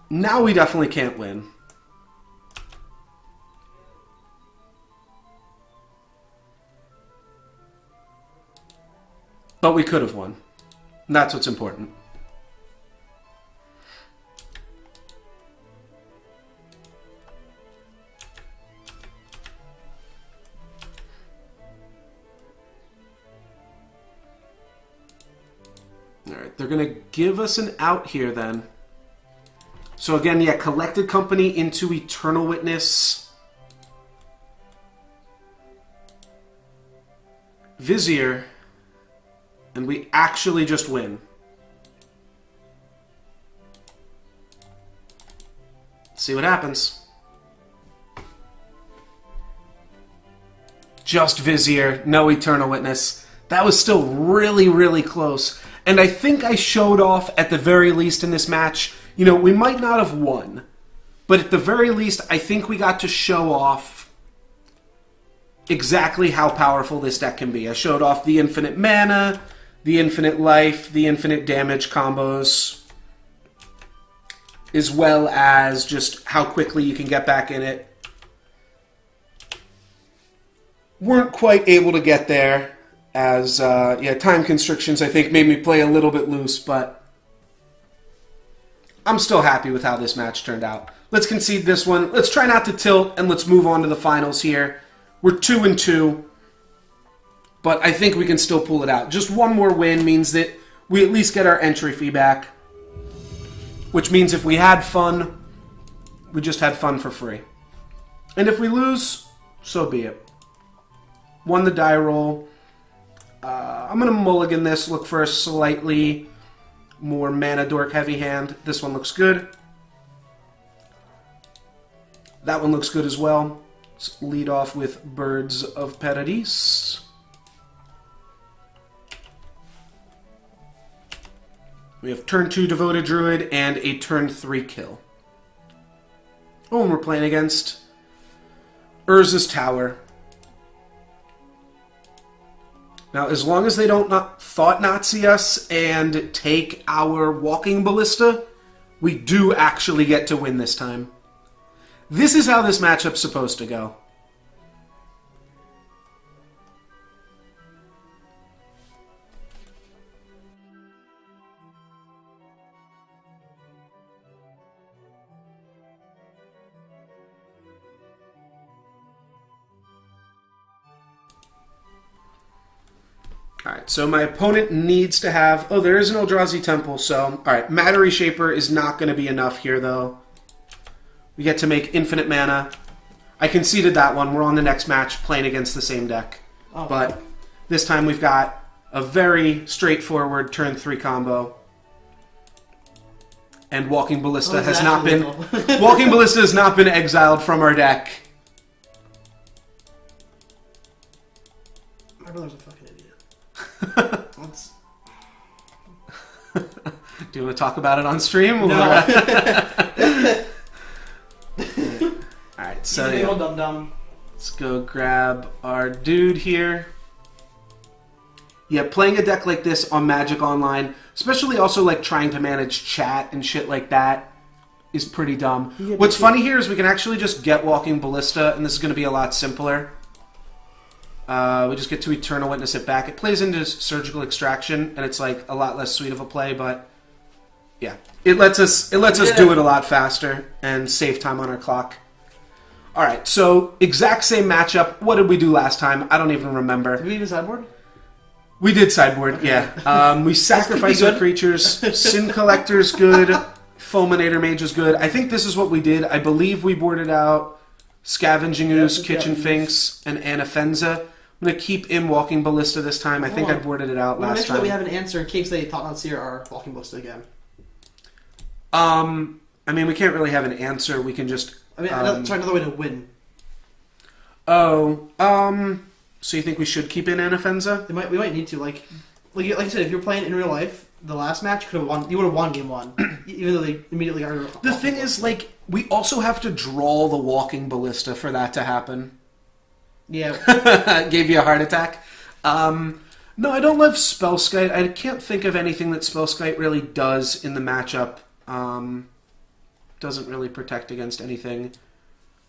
Now we definitely can't win. But we could have won. And that's what's important. Alright, they're going to give us an out here then. So again, yeah, Collected Company into Eternal Witness. Vizier. And we actually just win. See what happens. Just Vizier, no Eternal Witness. That was still really, really close. And I think I showed off at the very least in this match. You know, we might not have won. But at the very least, I think we got to show off exactly how powerful this deck can be. I showed off the infinite mana, the infinite life, the infinite damage combos, as well as just how quickly you can get back in it. Weren't quite able to get there, as time constrictions I think made me play a little bit loose, but I'm still happy with how this match turned out. Let's concede this one. Let's try not to tilt, and let's move on to the finals here. We're 2-2. But I think we can still pull it out. Just one more win means that we at least get our entry fee back. Which means if we had fun, we just had fun for free. And if we lose, so be it. Won the die roll. I'm going to mulligan this, look for a slightly more mana dork heavy hand. This one looks good. That one looks good as well. Let's lead off with Birds of Paradis. We have turn 2 Devoted Druid and a turn 3 kill. Oh, and we're playing against Urza's Tower. Now, as long as they don't Thought Nazi us and take our Walking Ballista, we do actually get to win this time. This is how this matchup's supposed to go. Alright, so my opponent needs to have... Oh, there is an Eldrazi Temple, so... Alright, Matter Reshaper is not going to be enough here, though. We get to make infinite mana. I conceded that one. We're on the next match playing against the same deck. Oh. But this time we've got a very straightforward turn 3 combo. And Walking Ballista has not been... Walking Ballista has not been exiled from our deck. My brother's a fucking idiot. Do you want to talk about it on stream? Or? No. Alright, so He's dum-dum. Let's go grab our dude here. Yeah, playing a deck like this on Magic Online, especially also like trying to manage chat and shit like that, is pretty dumb. What's funny here is we can actually just get Walking Ballista, and this is going to be a lot simpler. We just get to Eternal Witness it back. It plays into Surgical Extraction, and it's like a lot less sweet of a play, but yeah, it lets us do it a lot faster and save time on our clock. All right, so exact same matchup. What did we do last time? I don't even remember. Did we even sideboard? We did sideboard, okay. Yeah. We sacrifice our creatures. Sin Collector's good. Fulminator Mage is good. I think this is what we did. I believe we boarded out Scavenging Ooze, Kitchen Finks, and Anafenza. I'm going to keep in Walking Ballista this time. I think I boarded it out last time. Make sure that we have an answer in case they Thought Nazi our Walking Ballista again. I mean, we can't really have an answer. We can just... I mean, try another way to win. Oh, so you think we should keep in Anafenza? We might need to. Like I said, if you're playing in real life, the last match you would have won game 1, even though they immediately got rid of. The thing is, like, we also have to draw the Walking Ballista for that to happen. Yeah. Gave you a heart attack. No, I don't love Spellskite. I can't think of anything that Spellskite really does in the matchup. Doesn't really protect against anything.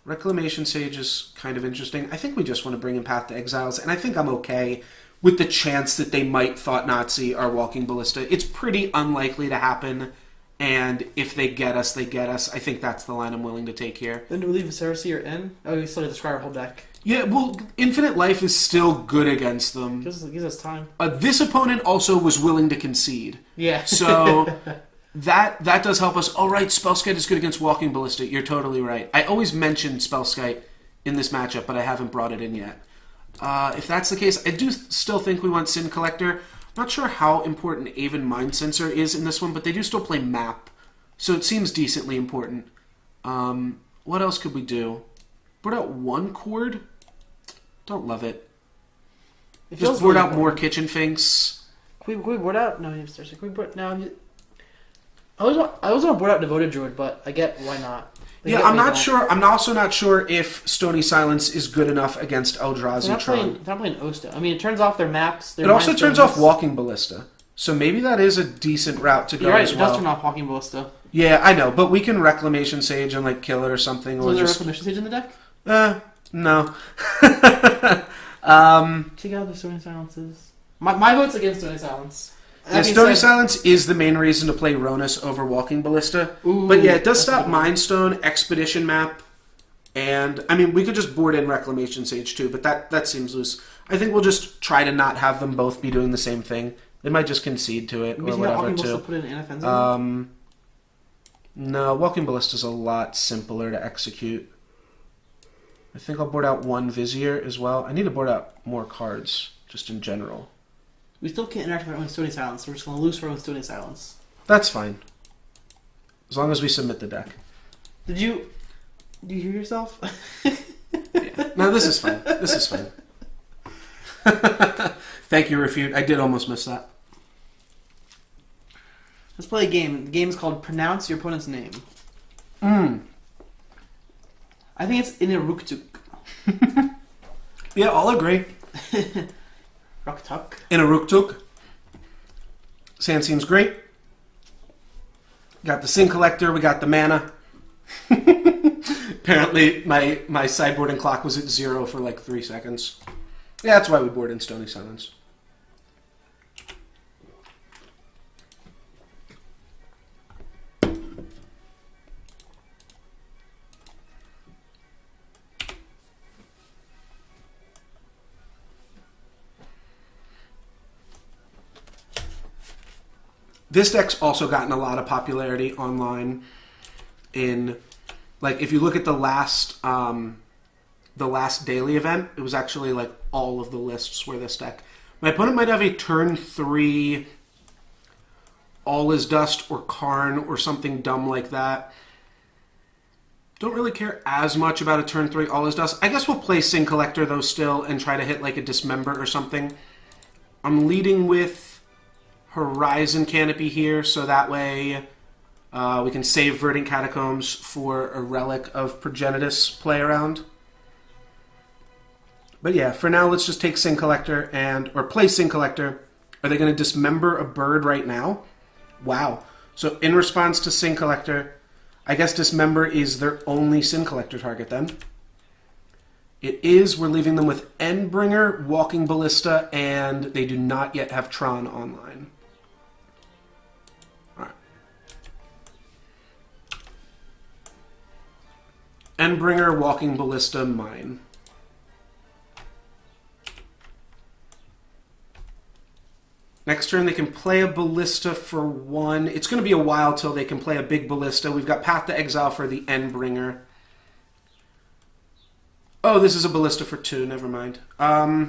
Reclamation Sage is kind of interesting. I think we just want to bring in Path to Exiles, and I think I'm okay with the chance that they might Thought Nazi our Walking Ballista. It's pretty unlikely to happen, and if they get us, they get us. I think that's the line I'm willing to take here. Then do we leave Cersei or N? Oh, we still have to describe our whole deck. Yeah, well, Infinite Life is still good against them. Gives us time. This opponent also was willing to concede. Yeah. So that does help us. Oh, right, Spellskite is good against Walking Ballista. You're totally right. I always mention Spellskite in this matchup, but I haven't brought it in yet. If that's the case, I do still think we want Sin Collector. I'm not sure how important Aven Mind Sensor is in this one, but they do still play Map, so it seems decently important. What else could we do? Put out one chord? Don't love it. Just board out more Kitchen Finks. Can we board out? No, seriously. Can we board... No, I was going to board out Devoted Druid, but I get why not. Yeah, I'm not sure. I'm also not sure if Stony Silence is good enough against Eldrazi Tron. They're not playing Osta. I mean, it turns off their maps. It also turns off Walking Ballista. So maybe that is a decent route to go You're right, as it well. does turn off Walking Ballista. Yeah, I know, but we can Reclamation Sage and like kill it or something. So or is there just... Reclamation Sage in the deck? No. Check out the Stony Silences. My vote's against Stony Silence. Yeah, Stony Silence is the main reason to play Ronus over Walking Ballista. Ooh, but yeah, it does stop Mind Stone, Expedition Map, and I mean, we could just board in Reclamation Sage too, but that seems loose. I think we'll just try to not have them both be doing the same thing. They might just concede to it or whatever Walking too. Ballista put in Anathenzin? No, Walking Ballista is a lot simpler to execute. I think I'll board out one Vizier as well. I need to board out more cards, just in general. We still can't interact with our own Stony Silence, so we're just going to lose our own Stony Silence. That's fine. As long as we submit the deck. Did you hear yourself? Yeah. No, this is fine. This is fine. Thank you, Refute. I did almost miss that. Let's play a game. The game is called Pronounce Your Opponent's Name. I think it's Inaruktuk. Yeah, I'll agree. Ruktuk. Inaruktuk. Sand seems great. Got the Sin Collector. We got the mana. Apparently, my sideboarding clock was at 0 for like 3 seconds. Yeah, that's why we board in Stony Silence. This deck's also gotten a lot of popularity online. In, like, if you look at the last daily event, it was actually like all of the lists were this deck. My opponent might have a turn 3 All Is Dust or Karn or something dumb like that. Don't really care as much about a turn 3 All Is Dust. I guess we'll play Sin Collector though still and try to hit like a Dismember or something. I'm leading with Horizon Canopy here, so that way we can save Verdant Catacombs for a Relic of Progenitus play around. But yeah, for now, let's just take Sin Collector or play Sin Collector. Are they going to Dismember a bird right now? Wow. So in response to Sin Collector, I guess Dismember is their only Sin Collector target then. It is. We're leaving them with Endbringer, Walking Ballista, and they do not yet have Tron online. Endbringer, Walking Ballista, mine. Next turn they can play a Ballista for 1. It's going to be a while till they can play a big Ballista. We've got Path to Exile for the Endbringer. Oh, this is a Ballista for 2. Never mind. I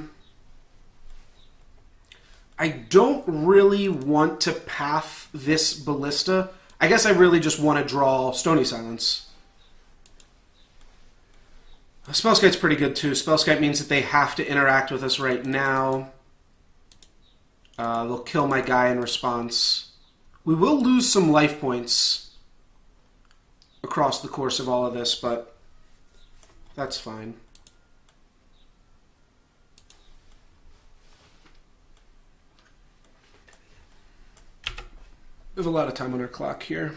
don't really want to path this Ballista. I guess I really just want to draw Stony Silence. Spellskite's pretty good too. Spellskite means that they have to interact with us right now. They'll kill my guy in response. We will lose some life points across the course of all of this, but that's fine. We have a lot of time on our clock here.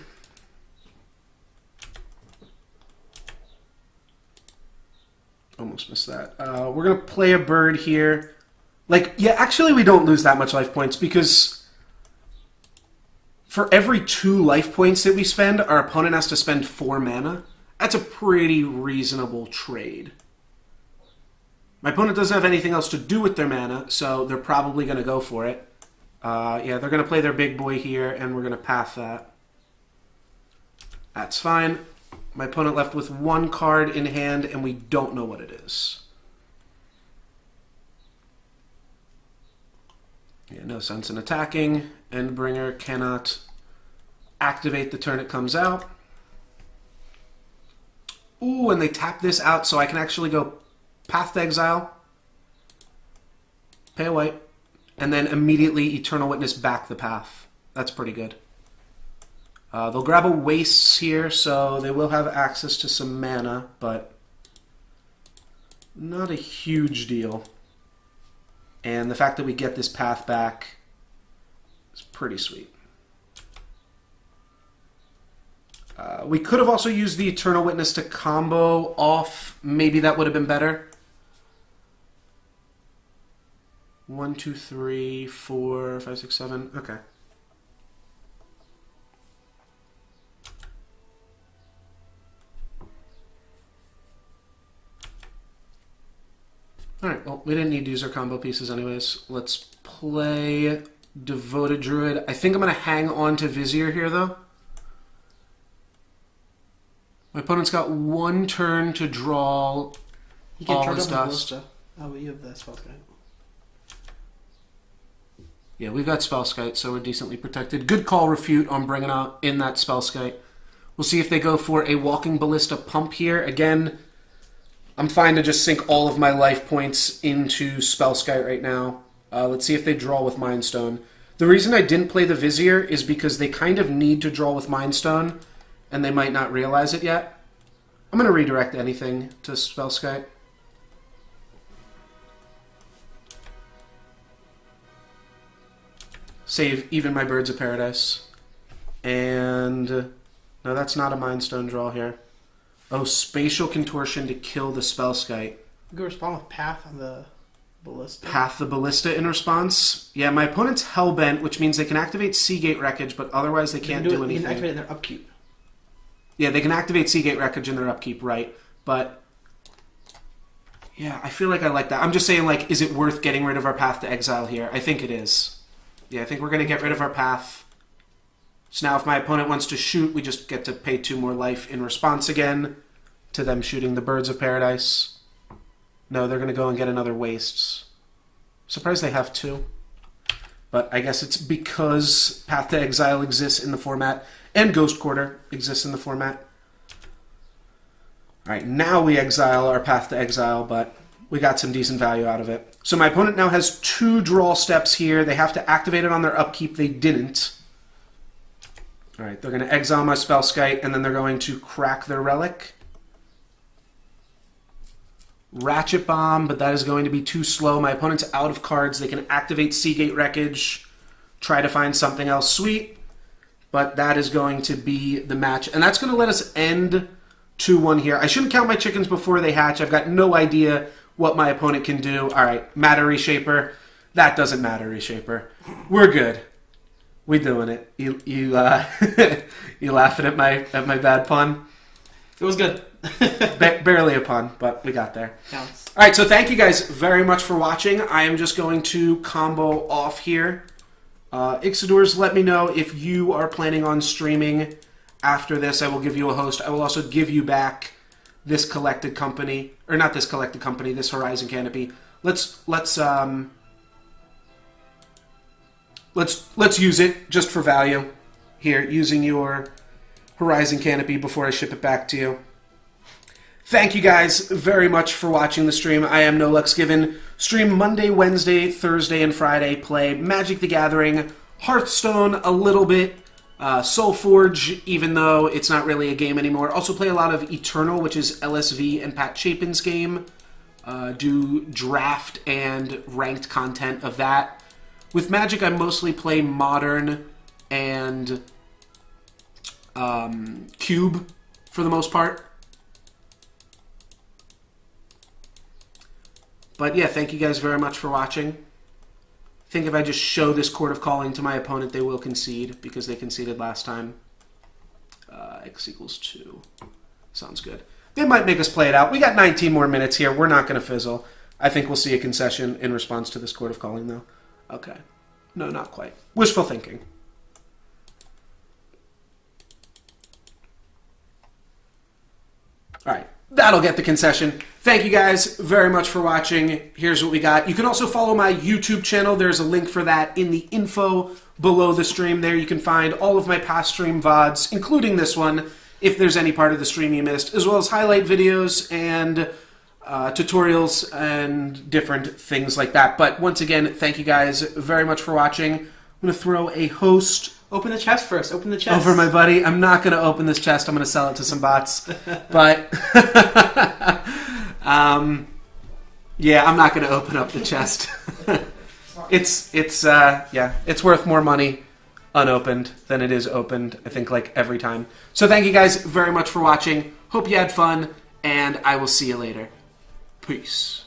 Almost missed that. We're going to play a bird here. Like, yeah, actually we don't lose that much life points because for every 2 life points that we spend, our opponent has to spend 4 mana. That's a pretty reasonable trade. My opponent doesn't have anything else to do with their mana, so they're probably going to go for it. Yeah, they're going to play their big boy here, and we're going to path that. That's fine. My opponent left with 1 card in hand, and we don't know what it is. Yeah, no sense in attacking. Endbringer cannot activate the turn it comes out. Ooh, and they tap this out, so I can actually go Path to Exile, pay a white, and then immediately Eternal Witness back the path. That's pretty good. They'll grab a Wastes here, so they will have access to some mana, but not a huge deal. And the fact that we get this path back is pretty sweet. We could have also used the Eternal Witness to combo off. Maybe that would have been better. 1, 2, 3, 4, 5, 6, 7. Okay. Alright, well, we didn't need to use our combo pieces anyways. Let's play Devoted Druid. I think I'm going to hang on to Vizier here, though. My opponent's got 1 turn to draw You can all turn his up the dust. ballista. Oh, but you have the spell guy. Yeah, we've got Spellskite, so we're decently protected. Good call, Refute, on bringing out in that Spellskite. We'll see if they go for a Walking Ballista pump here. Again, I'm fine to just sink all of my life points into Spellskite right now. Let's see if they draw with Mind Stone. The reason I didn't play the Vizier is because they kind of need to draw with Mind Stone, and they might not realize it yet. I'm going to redirect anything to Spellskite. Save even my Birds of Paradise. And no, that's not a Mind Stone draw here. Oh, Spatial Contortion to kill the Spellskite. You can respond with Path on the Ballista. Path the Ballista in response. Yeah, my opponent's Hellbent, which means they can activate Seagate Wreckage, but otherwise they can't do anything. You can activate it in their upkeep. Yeah, they can activate Seagate Wreckage in their upkeep, right? But yeah, I feel like I like that. I'm just saying, like, is it worth getting rid of our Path to Exile here? I think it is. Yeah, I think we're going to get rid of our path. So now if my opponent wants to shoot, we just get to pay 2 more life in response again to them shooting the Birds of Paradise. No, they're going to go and get another Wastes. Surprised they have 2. But I guess it's because Path to Exile exists in the format and Ghost Quarter exists in the format. Alright, now we exile our Path to Exile, but we got some decent value out of it. So my opponent now has 2 draw steps here. They have to activate it on their upkeep. They didn't. Alright, they're going to exile my Spellskite, and then they're going to crack their Relic. Ratchet Bomb, but that is going to be too slow. My opponent's out of cards. They can activate Seagate Wreckage, try to find something else sweet, but that is going to be the match. And that's going to let us end 2-1 here. I shouldn't count my chickens before they hatch. I've got no idea what my opponent can do. All right, Matter Reshaper. That doesn't matter, Reshaper. We're good. We doing it. You you laughing at my bad pun? It was good. Barely a pun, but we got there. Counts. All right, so thank you guys very much for watching. I am just going to combo off here. Ixidors, let me know if you are planning on streaming after this. I will give you a host. I will also give you back this collected company, or not this collected company, this Horizon Canopy. Let's use it just for value here, using your Horizon Canopy before I ship it back to you. Thank you guys very much for watching the stream. I am No Lux Given. Stream Monday, Wednesday, Thursday, and Friday. Play Magic the Gathering, Hearthstone a little bit, Soulforge, even though it's not really a game anymore. Also play a lot of Eternal, which is LSV and Pat Chapin's game. Do draft and ranked content of that. With Magic, I mostly play Modern and Cube for the most part. But yeah, thank you guys very much for watching. I think if I just show this Court of Calling to my opponent, they will concede because they conceded last time. X equals 2. Sounds good. They might make us play it out. We got 19 more minutes here. We're not going to fizzle. I think we'll see a concession in response to this Court of Calling, though. Okay. No, not quite. Wishful thinking. All right. That'll get the concession. Thank you guys very much for watching. Here's what we got. You can also follow my YouTube channel. There's a link for that in the info below the stream. There you can find all of my past stream VODs, including this one, if there's any part of the stream you missed, as well as highlight videos and tutorials and different things like that. But once again, thank you guys very much for watching. I'm going to throw a host... Open the chest first. Open the chest. Over my buddy. I'm not going to open this chest. I'm going to sell it to some bots. But, yeah, I'm not going to open up the chest. It's worth more money unopened than it is opened, I think, like every time. So thank you guys very much for watching. Hope you had fun, and I will see you later. Peace.